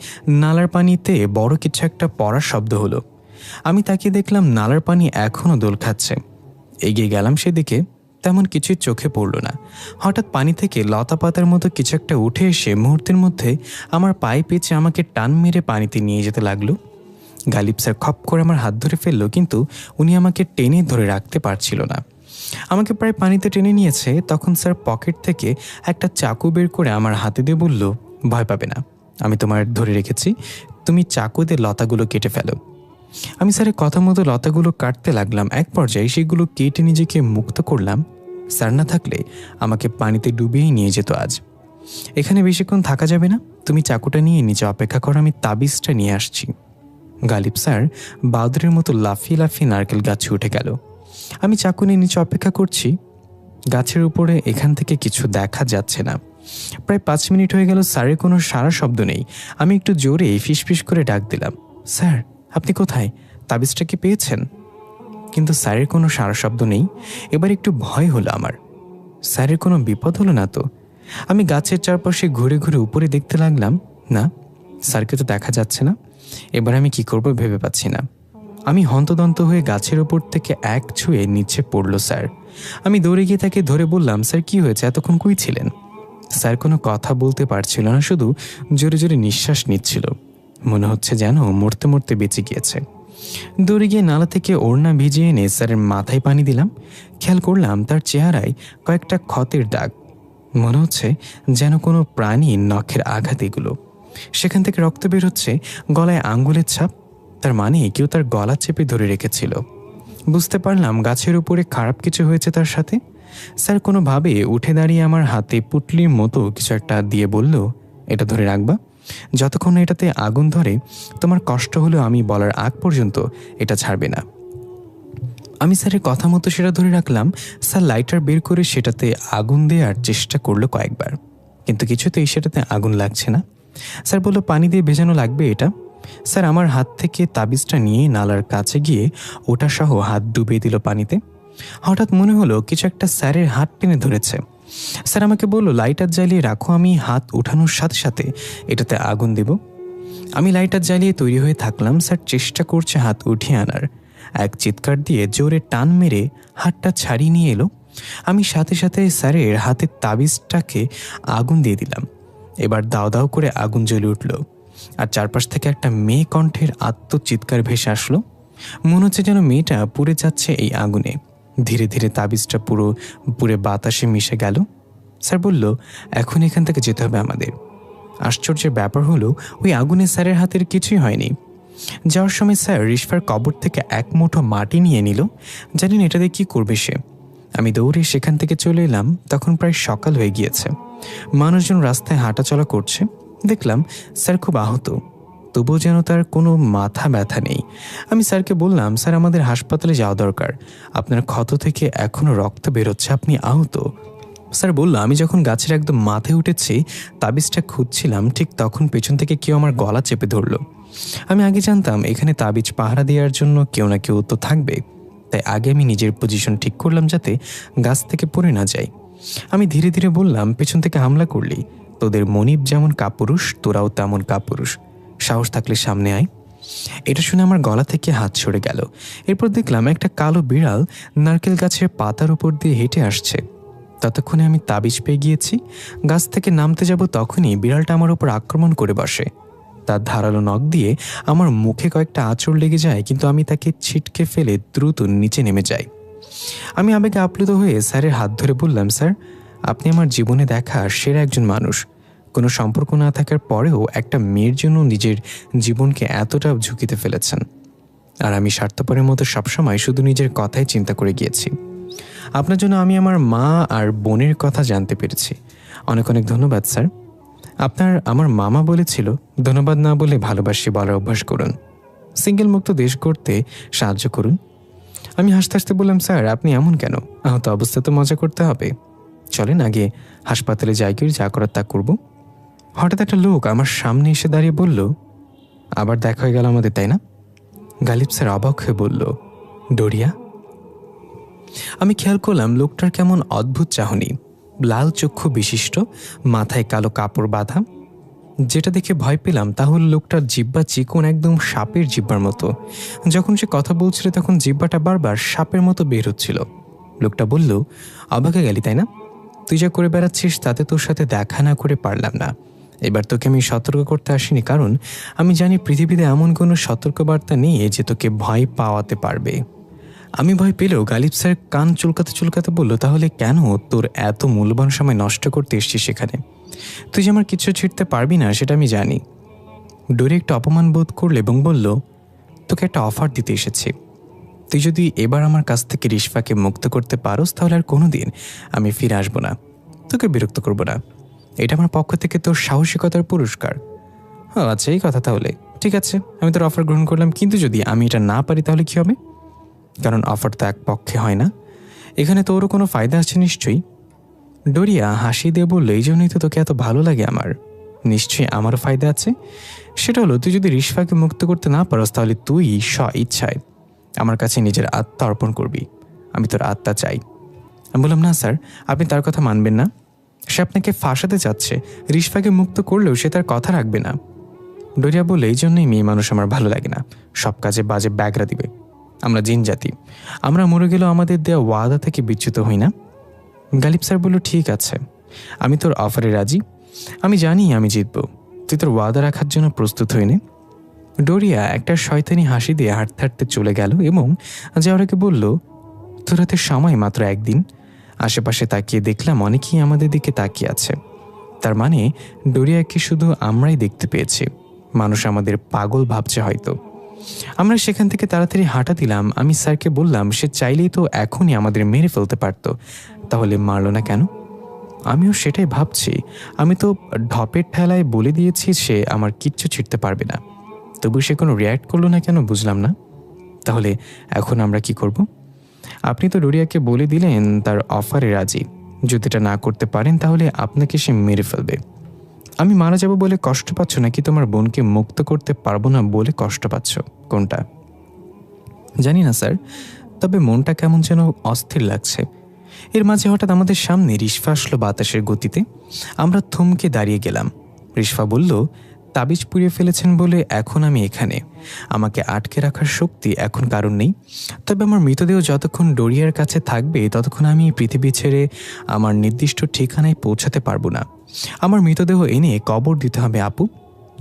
নালার পানিতে বড় কিছু একটা পড়ার শব্দ হলো। আমি তাকিয়ে দেখলাম নালার পানি এখনও দোল খাচ্ছে। এগিয়ে গেলাম সেদিকে, তেমন কিছুই চোখে পড়ল না। হঠাৎ পানি থেকে লতা পাতার মতো কিছু একটা উঠে এসে মুহূর্তের মধ্যে আমার পায়ে পেঁচে আমাকে টান মেরে পানিতে নিয়ে যেতে লাগলো। গালিব স্যার খপ করে আমার হাত ধরে ফেললো, কিন্তু উনি আমাকে টেনে ধরে রাখতে পারছিল না। আমাকে প্রায় পানিতে টেনে নিয়েছে, তখন স্যার পকেট থেকে একটা চাকু বের করে আমার হাতে দিয়ে বলল, ভয় পাবে না, আমি তোমার ধরে রেখেছি, তুমি চাকু দিয়ে লতাগুলো কেটে ফেলো। আমি স্যারের কথা মতো লতাগুলো কাটতে লাগলাম। এক পর্যায়ে সেগুলো কেটে নিজেকে মুক্ত করলাম। স্যার না থাকলে আমাকে পানিতে ডুবিয়েই নিয়ে যেত আজ। এখানে বেশিক্ষণ থাকা যাবে না, তুমি চাকুটা নিয়ে নিচে অপেক্ষা করো, আমি তাবিজটা নিয়ে আসছি। গালিব স্যার বাদুরের মতো লাফিয়ে লাফিয়ে নারকেল গাছে উঠে গেল। আমি চাকু নিয়ে নিচে অপেক্ষা করছি। গাছের উপরে এখান থেকে কিছু দেখা যাচ্ছে না। প্রায় 5 মিনিট হয়ে গেল, স্যারের কোনো সারা শব্দ নেই। আমি একটু জোরে ফিসফিস করে ডাক দিলাম, স্যার আপনি কোথায়, তাবিজটা কি পেয়েছেন? কিন্তু স্যারের কোনো সারা শব্দ নেই। এবার একটু ভয় হলো আমার, স্যারের কোনো বিপদ হলো না তো? আমি গাছের চারপাশে ঘুরে ঘুরে উপরে দেখতে লাগলাম, না স্যারকে তো দেখা যাচ্ছে না। এবার আমি কি করব ভেবে পাচ্ছি না। আমি হন্তদন্ত হয়ে গাছের ওপর থেকে এক ছুঁয়ে নিচে পড়ল স্যার। আমি দৌড়ে গিয়ে তাকে ধরে বললাম, স্যার কি হয়েছে, এতক্ষণ কই ছিলেন? স্যার কোনো কথা বলতে পারছিল না, শুধু জোরে জোরে নিঃশ্বাস নিচ্ছিল, মনে হচ্ছে যেন মরতে মরতে বেঁচে গিয়েছে। দৌড়ে গিয়ে নালা থেকে ওড়না ভিজিয়ে এনে স্যারের মাথায় পানি দিলাম। খেয়াল করলাম তার চেহারায় কয়েকটা ক্ষতের দাগ, মনে হচ্ছে যেন কোনো প্রাণীর নখের আঘাত এগুলো। সেখান থেকে রক্ত বের হচ্ছে, গলায় আঙ্গুলের ছাপ, তার মানে কেউ তার গলা চেপে ধরে রেখেছিল। বুঝতে পারলাম গাছের উপরে খারাপ কিছু হয়েছে তার সাথে। স্যার কোনোভাবে উঠে দাঁড়িয়ে আমার হাতে পুটলির মতো কিছু একটা দিয়ে বলল, এটা ধরে রাখবা, যতক্ষণ এটাতে আগুন ধরে তোমার কষ্ট হলেও আমি বলার আগ পর্যন্ত এটা ছাড়বে না। আমি স্যারের কথা মতো সেটা ধরে রাখলাম। স্যার লাইটার বের করে সেটাতে আগুন দেওয়ার চেষ্টা করলো কয়েকবার, কিন্তু কিছুতেই সেটাতে আগুন লাগছে না। স্যার বলল, পানি দিয়ে ভেজানো লাগবে এটা। স্যার আমার হাত থেকে তাবিজটা নিয়ে নালার কাছে গিয়ে ওটা সহ হাত ডুবিয়ে দিল পানিতে। হঠাৎ মনে হলো কিছু একটা স্যারের হাত টেনে ধরেছে। স্যার আমাকে বলল, লাইটার জ্বালিয়ে রাখো, আমি হাত উঠানোর সাথে সাথে এটাতে আগুন দেব। আমি লাইটার জ্বালিয়ে তৈরি হয়ে থাকলাম। স্যার চেষ্টা করছে হাত উঠিয়ে আনার। এক চিৎকার দিয়ে জোরে টান মেরে হাতটা ছাড়িয়ে নিয়ে এলো। আমি সাথে সাথে স্যারের হাতের তাবিজটাকে আগুন দিয়ে দিলাম। এবার দাও দাও করে আগুন জ্বলে উঠল, আর চারপাশ থেকে একটা মেয়ে কণ্ঠের আত্মচিৎকার ভেসে আসলো। মনে হচ্ছে যেন মেয়েটা পুড়ে যাচ্ছে এই আগুনে। ধীরে ধীরে তাবিজটা পুরে বাতাসে মিশে গেল। স্যার বলল, এখন এখান থেকে যেতে হবে আমাদের। আশ্চর্যের ব্যাপার হলো, ওই আগুনে স্যারের হাতের কিছুই হয়নি। যাওয়ার সময় স্যার রিশফার কবর থেকে এক মুঠো মাটি নিয়ে নিল। জানেন এটা দিয়ে কী করবে সে? আমি দৌড়ে সেখান থেকে চলে এলাম। তখন প্রায় সকাল হয়ে গিয়েছে। মানুষজন রাস্তায় হাঁটাচলা করছে। দেখলাম স্যার খুব আহত, তবুও যেন তার কোনো মাথা ব্যথা নেই। আমি স্যারকে বললাম, স্যার আমাদের হাসপাতালে যাওয়া দরকার, আপনার ক্ষত থেকে এখনও রক্ত বেরোচ্ছে, আপনি আহত। স্যার বলল, আমি যখন গাছের একদম মাথায় উঠেছি তাবিজটা খুঁজছিলাম, ঠিক তখন পেছন থেকে কেউ আমার গলা চেপে ধরল। আমি আগে জানতাম এখানে তাবিজ পাহারা দেওয়ার জন্য কেউ না কেউ তো থাকবে, তাই আগে আমি নিজের পজিশন ঠিক করলাম যাতে গাছ থেকে পড়ে না যাই। আমি ধীরে ধীরে বললাম, পেছন থেকে হামলা করলি, তোদের মনিব যেমন কাপুরুষ তোরাও তেমন কাপুরুষ, সাহস থাকলে সামনে আয়। এটা শুনে আমার গলা থেকে হাত সরে গেল। এরপর দেখলাম একটা কালো বিড়াল নারকেল গাছের পাতার উপর দিয়ে হেঁটে আসছে। ততক্ষণে আমি তাবিজ পেয়ে গিয়েছি। গাছ থেকে নামতে যাব তখনই বিড়ালটা আমার উপর আক্রমণ করে বসে। তার ধারালো নখ দিয়ে আমার মুখে কয়েকটা আঁচড় লেগে যায়, কিন্তু আমি তাকে ছিটকে ফেলে দ্রুত নিচে নেমে যাই। আমি আবেগে আপ্লুত হয়ে স্যারের হাত ধরে বললাম, স্যার আপনি আমার জীবনে দেখা সেরা একজন মানুষ। কোনো সম্পর্ক না থাকার পরেও একটা মেয়ের জন্য নিজের জীবনকে এতটা ঝুঁকিতে ফেলেছেন, আর আমি স্বার্থপরের মতো সবসময় শুধু নিজের কথাই চিন্তা করে গিয়েছি। আপনার জন্য আমি আমার মা আর বোনের কথা জানতে পেরেছি। অনেক অনেক ধন্যবাদ স্যার। আমার মামা বলেছিল ধন্যবাদ না বলে ভালোবাসি বলার অভ্যাস করুন, সিঙ্গেল মুক্ত দেশ গড়তে সাহায্য করুন। আমি হাসতে হাসতে বললাম, স্যার আপনি এমন কেন? আহত অবস্থা তো মজা করতে হবে, চলেন আগে হাসপাতালে যাই, কি যা করার তা করব। হঠাৎ একটা লোক আমার সামনে এসে দাঁড়িয়ে বলল, আবার দেখা হয়ে গেল আমাদের, তাই না? গালিব স্যার অবাক হয়ে বলল, ডোরিয়া। আমি খেয়াল করলাম লোকটার কেমন অদ্ভুত চাহনি, লাল চক্ষু বিশিষ্ট, মাথায় কালো কাপড় বাঁধা। যেটা দেখে ভয় পেলাম তা হল লোকটার জিহ্বা চিকন, একদম সাপের জিহ্বার মতো। যখন সে কথা বলছিল তখন জিহ্বাটা বারবার সাপের মতো বের হচ্ছিল। লোকটা বলল, অবাকে গেলি তাই না? তুই যা করে বেড়াচ্ছিস তাতে তোর সাথে দেখা না করে পারলাম না। এবার তোকে আমি সতর্ক করতে আসিনি, কারণ আমি জানি পৃথিবীতে এমন কোনো সতর্কবার্তা নেই যে তোকে ভয় পাওয়াতে পারবে। আমি ভয় পেলেও গালিব স্যার কান চুলকাতে চুলকাতে বলল, তাহলে কেন তোর এত মূল্যবান সময় নষ্ট করতে এসছিস সেখানে? তুই যে আমার কিছু ছিঁড়তে পারবি না সেটা আমি জানি। ডোরি একটু অপমান বোধ করল এবং বলল, তোকে একটা অফার দিতে এসেছি। তুই যদি এবার আমার কাছ থেকে রিশফাকে মুক্ত করতে পারোস তাহলে আর কোনোদিন আমি ফিরে আসবো না, তোকে বিরক্ত করব না। এটা আমার পক্ষ থেকে তোর সাহসিকতার পুরস্কার। আচ্ছা এই কথা, তাহলে ঠিক আছে, আমি তোর অফার গ্রহণ করলাম, কিন্তু যদি আমি এটা না পারি তাহলে কী হবে? কারণ অফার তো এক পক্ষে হয় না, এখানে তোরও কোনো ফায়দা আছে নিশ্চয়ই। ডোরিয়া হাসি দিয়ে বলল, এই জন্যই তো তোকে এত ভালো লাগে আমার। নিশ্চয়ই আমারও ফায়দা আছে। সেটা হলো, তুই যদি রিশফাকে মুক্ত করতে না পারস তাহলে তুই ইচ্ছায় আমার কাছে নিজের আত্মা অর্পণ করবি। আমি তোর আত্মা চাই। আমি বললাম, না স্যার, আপনি তার কথা মানবেন না। সে আপনাকে ফাঁসাতে চাচ্ছে। রিশফাকে মুক্ত করলেও সে তার কথা রাখবে না। ডোরিয়া বলল, এই জন্যই মেয়ে মানুষ আমার ভালো লাগে না, সব কাজে বাজে ব্যাগরা দিবে। আমরা জিন জাতি, আমরা মরে গেলেও আমাদের দেওয়া ওয়াদা থেকে বিচ্যুত হই না। গালিব স্যার বলল, ঠিক আছে, আমি তোর অফারে রাজি। আমি জানি আমি জিতব, তুই তোর ওয়াদা রাখার জন্য প্রস্তুত হয়ে নে। ডোরিয়া একটা শয়তানি হাসি দিয়ে হাঁটতে হাঁটতে চলে গেল এবং যাওয়ারকে বলল, তোর হাতে সময় মাত্র একদিন। আশেপাশে তাকিয়ে দেখলাম অনেকেই আমাদের দিকে তাকিয়ে আছে। তার মানে ডোরিয়াকে শুধু আমরাই দেখতে পেয়েছি, মানুষ আমাদের পাগল ভাবছে হয়তো। আমরা সেখান থেকে তাড়াতাড়ি হাঁটা দিলাম। আমি স্যারকে বললাম, সে চাইলেই তো এখনই আমাদের মেরে ফেলতে পারতো, তাহলে মারল না কেন? আমিও সেটাই ভাবছি। আমি তো ঢপের ঠেলায় বলে দিয়েছি সে আমার কিচ্ছু ছিঁড়তে পারবে না, তবু সে কোনো রিয়্যাক্ট করলো না কেন বুঝলাম না। তাহলে এখন আমরা কি করব? আপনি তো ডোরিয়াকে বলে দিলেন তার অফারে রাজি, যদি এটা না করতে পারেন তাহলে আপনাকে সে মেরে ফেলবে। আমি মারা যাব বলে কষ্ট পাচ্ছ নাকি তোমার বোনকে মুক্ত করতে পারবো না বলে কষ্ট পাচ্ছ, কোনটা? জানি না স্যার, তবে মনটা কেমন যেন অস্থির লাগছে। এর মাঝে হঠাৎ আমাদের সামনে রিশফা আসলো বাতাসের গতিতে। আমরা থমকে দাঁড়িয়ে গেলাম। রিশফা বলল, তাবিজ পুড়িয়ে ফেলেছেন বলে এখন আমি এখানে। আমাকে আটকে রাখার শক্তি এখন কারণ নেই। তবে আমার মৃতদেহ যতক্ষণ ডোরিয়ার কাছে থাকবে ততক্ষণ আমি পৃথিবী ছেড়ে আমার নির্দিষ্ট ঠিকানায় পৌঁছাতে পারবো না। আমার মৃতদেহ এনে কবর দিতে হবে আপু,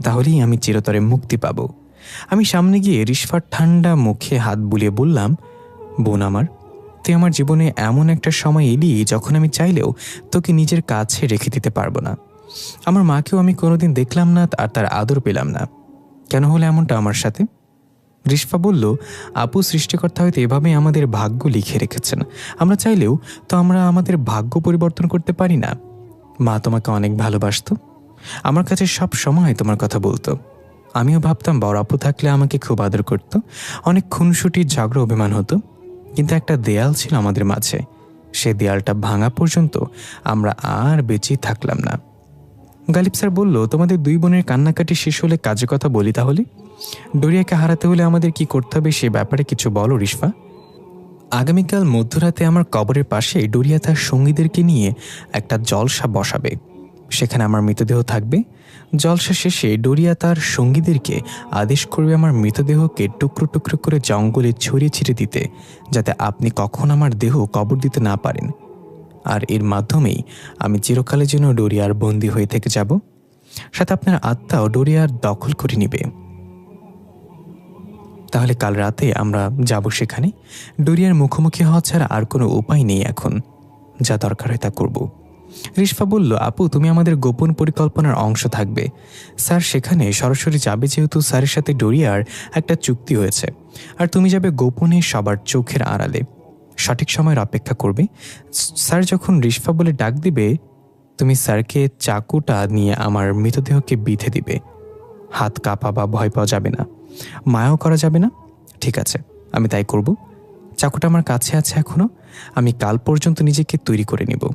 তাহলেই আমি চিরতরে মুক্তি পাব। আমি সামনে গিয়ে রিশফার ঠান্ডা মুখে হাত বুলিয়ে বললাম, বোন আমার, তুই আমার জীবনে এমন একটা সময় এলি যখন আমি চাইলেও তোকে নিজের কাছে রেখে দিতে পারবো না। আমার মাকেও আমি কোনোদিন দেখলাম না আর তার আদর পেলাম না। কেন হলো এমনটা আমার সাথে? রিশফা বলল, আপু সৃষ্টিকর্তা হয়তো এভাবেই আমাদের ভাগ্য লিখে রেখেছেন। আমরা চাইলেও তো আমরা আমাদের ভাগ্য পরিবর্তন করতে পারি না। মা তোমাকে অনেক ভালোবাসত, আমার কাছে সব সময় তোমার কথা বলতো। আমিও ভাবতাম বড় আপু থাকলে আমাকে খুব আদর করত, অনেক খুনসুটি ঝগড়া অভিমান হতো। কিন্তু একটা দেয়াল ছিল আমাদের মাঝে, সে দেয়ালটা ভাঙা পর্যন্ত আমরা আর বেঁচেই থাকলাম না। গালিব স্যার বলল, তোমাদের দুই বোনের কান্নাকাটি শেষ হলে কাজে কথা বলি তাহলে। ডোরিয়াকে হারাতে হলে আমাদের কি করতে হবে সে ব্যাপারে কিছু বলো রিশফা। আগামীকাল মধ্যরাতে আমার কবরের পাশে ডোরিয়া তার সঙ্গীদেরকে নিয়ে একটা জলসা বসাবে। সেখানে আমার মৃতদেহ থাকবে। জলসা শেষে ডোরিয়া তার সঙ্গীদেরকে আদেশ করবে আমার মৃতদেহকে টুকরো টুকরো করে জঙ্গলে ছড়িয়ে ছিটিয়ে দিতে, যাতে আপনি কখন আমার দেহ কবর দিতে না পারেন। আর এর মাধ্যমেই আমি চিরকালের জন্য ডোরিয়ার বন্দী হয়ে থেকে যাব, সাথে আপনার আত্মাও ডোরিয়ার দখল করে নিবে। তাহলে কাল রাতে আমরা যাব সেখানে। ডোরিয়ার মুখোমুখি হওয়া ছাড়া আর কোনো উপায় নেই এখন। যা দরকার হয় তা করব। রিশফা বলল, আপু তুমি আমাদের গোপন পরিকল্পনার অংশ থাকবে। স্যার সেখানে সরাসরি যাবে যেহেতু স্যারের সাথে ডোরিয়ার একটা চুক্তি হয়েছে। আর তুমি যাবে গোপনে সবার চোখের আড়ালে, সঠিক সময়ের অপেক্ষা করবে। স্যার যখন রিশফা বলে ডাক দিবে, তুমি স্যারকে চাকুটা নিয়ে আমার মৃতদেহকে বিঁধে দিবে। হাত কাঁপা বা ভয় পাওয়া যাবে না, মায়াও করা যাবে না। ঠিক আছে, আমি তাই করব। চাকুটা আমার কাছে আছে এখনো, আমি কাল পর্যন্ত নিজেকে তৈরি করে নিব।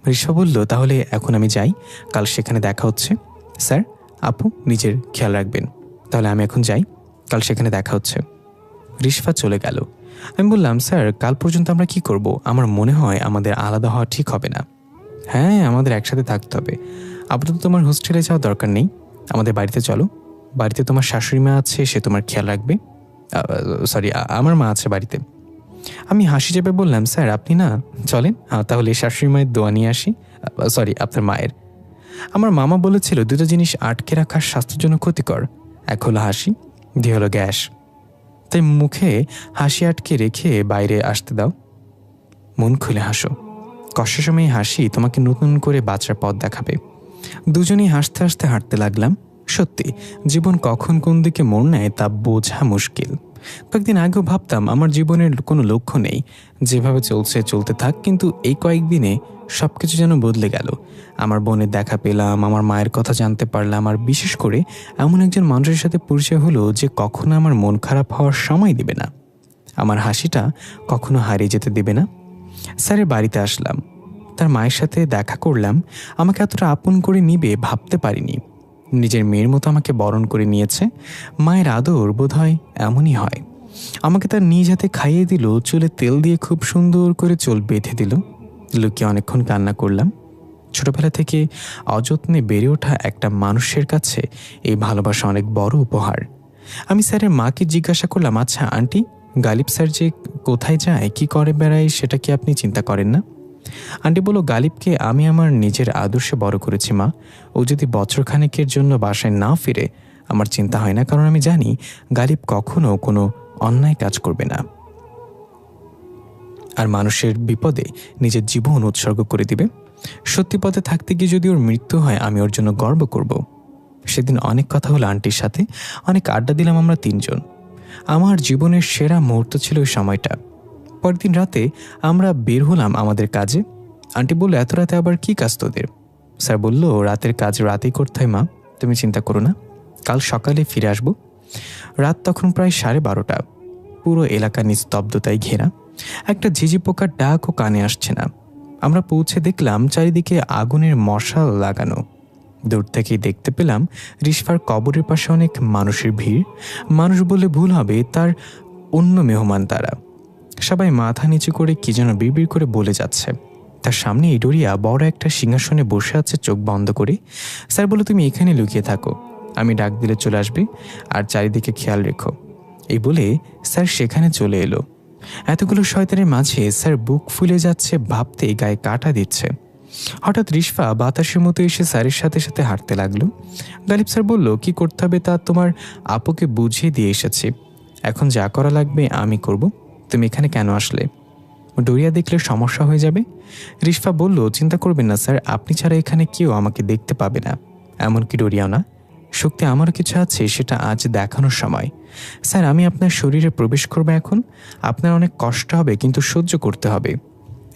রিশফা বলল, তাহলে এখন আমি যাই, কাল সেখানে দেখা হচ্ছে। স্যার, আপু নিজের খেয়াল রাখবেন। তাহলে আমি এখন যাই, কাল সেখানে দেখা হচ্ছে। রিশফা চলে গেল। আমি বললাম, স্যার কাল পর্যন্ত আমরা কি করব? আমার মনে হয় আমাদের আলাদা হওয়া ঠিক হবে না। হ্যাঁ, আমাদের একসাথে থাকতে হবে। আপাতত তোমার হোস্টেলে যাওয়ার দরকার নেই, আমাদের বাড়িতে চলো। বাড়িতে তোমার শাশুড়ি মা আছে, সে তোমার খেয়াল রাখবে। সরি, আমার মা আছে বাড়িতে। আমি হাসি চেপে বললাম, স্যার আপনি না চলেন, তাহলে শাশুড়ি মায়ের দোয়া নিয়ে আসি। সরি, আপনার মায়ের। আমার মামা বলেছিল দুটো জিনিস আটকে রাখা স্বাস্থ্যের জন্য ক্ষতিকর, এক হলো হাসি, দুই হলো গ্যাস। তাই মুখে হাসি আটকে রেখে বাইরে আসতে দাও। মন খুলে হাসো, কষ্টের সময় হাসি তোমাকে নতুন করে বাঁচার পথ দেখাবে। দুজনেই হাসতে হাসতে হাঁটতে লাগলাম। সত্যি, জীবন কখন কোন দিকে মোড় নেয় তা বোঝা মুশকিল। কয়েকদিন আগেও ভাবতাম আমার জীবনের কোনো লক্ষ্য নেই, যেভাবে চলছে চলতে থাক। কিন্তু এই কয়েকদিনে সব কিছু যেন বদলে গেল। আমার বোনের দেখা পেলাম, আমার মায়ের কথা জানতে পারলাম, আর বিশেষ করে এমন একজন মানুষের সাথে পরিচয় হলো যে কখনো আমার মন খারাপ হওয়ার সময় দিবে না, আমার হাসিটা কখনো হারিয়ে যেতে দেবে না। স্যারের বাড়িতে আসলাম, তার মায়ের সাথে দেখা করলাম। আমাকে এতটা আপন করে নিবে ভাবতে পারিনি। নিজের মেয়ের মতো আমাকে বরণ করে নিয়েছে। মায়ের আদর বোধহয় এমনই হয়। আমাকে তার নিজ হাতে খাইয়ে দিল, চুলে তেল দিয়ে খুব সুন্দর করে চুল বেঁধে দিল। লুকিয়ে অনেকক্ষণ কান্না করলাম। ছোটবেলা থেকে অযত্নে বেড়ে ওঠা একটা মানুষের কাছে এই ভালোবাসা অনেক বড় উপহার। আমি স্যারের মাকে জিজ্ঞাসা করলাম, আচ্ছা আন্টি, গালিব স্যার যে কোথায় যায়, কি করে বেড়ায়, সেটা কি আপনি চিন্তা করেন না? আন্টি বলল, গালিবকে আমি আমার নিজের আদর্শে বড় করেছি মা। ও যদি বছরখানেকের জন্য বাসায় না ফিরে আমার চিন্তা হয় না, কারণ আমি জানি গালিব কখনো কোনো অন্যায় কাজ করবে না আর মানুষের বিপদে নিজের জীবন উৎসর্গ করে দিবে। সত্যি পথে থাকতে গিয়ে যদি ওর মৃত্যু হয় আমি ওর জন্য গর্ব করব। সেদিন অনেক কথা হলো আন্টির সাথে, অনেক আড্ডা দিলাম আমরা তিনজন। আমার জীবনের সেরা মুহূর্ত ছিল ওই সময়টা। পরের দিন রাতে আমরা বের হলাম আমাদের কাজে। আন্টি বলল, এত রাতে আবার কি কাজ তোদের? স্যার বলল, রাতের কাজ রাতেই করতে হয় মা, তুমি চিন্তা করো না, কাল সকালে ফিরে আসব। রাত তখন প্রায় 12:30। পুরো এলাকা নিস্তব্ধতায় ঘেরা, একটা ঝিঝি পোকার ডাকও কানে আসছে না। আমরা পৌঁছে দেখলাম চারিদিকে আগুনের মশাল লাগানো। দূর থেকেই দেখতে পেলাম রিশফার কবরের পাশে অনেক মানুষের ভিড়। মানুষ বললে ভুল হবে, তার অন্য মেহমান তারা। সবাই মাথা নিচু করে কি যেন বিড়বিড় করে বলে যাচ্ছে। তার সামনে ডোরিয়া বড় একটা সিংহাসনে বসে আছে চোখ বন্ধ করে। স্যার বলল, তুমি এখানে লুকিয়ে থাকো, আমি ডাক দিলে চলে আসবে, আর চারিদিকে খেয়াল রেখো। এই বলে স্যার সেখানে চলে এলো। এতগুলো শয়তানের মাঝে স্যার বুক ফুলে যাচ্ছে, ভাবতেই গায়ে কাঁটা দিচ্ছে। হঠাৎ রিশফা বাতাসের মতো এসে স্যারের সাথে সাথে হাঁটতে লাগলো। গালিব স্যার বলল, কি করতে হবে তা তোমার আপুকে বুঝিয়ে দিয়ে এসেছি, এখন যা করা লাগবে আমি করব, তুমি এখানে কেন আসলে? ডোরিয়া দেখলে সমস্যা হয়ে যাবে। রিশফা বলল, চিন্তা করবেন না স্যার, আপনি ছাড়া এখানে কেউ আমাকে দেখতে পাবে না, এমনকি ডোরিয়াও না। শক্তি আমারও কিছু আছে, সেটা আজ দেখানোর সময়। স্যার, আমি আপনার শরীরে প্রবেশ করবো এখন, আপনার অনেক কষ্ট হবে কিন্তু সহ্য করতে হবে।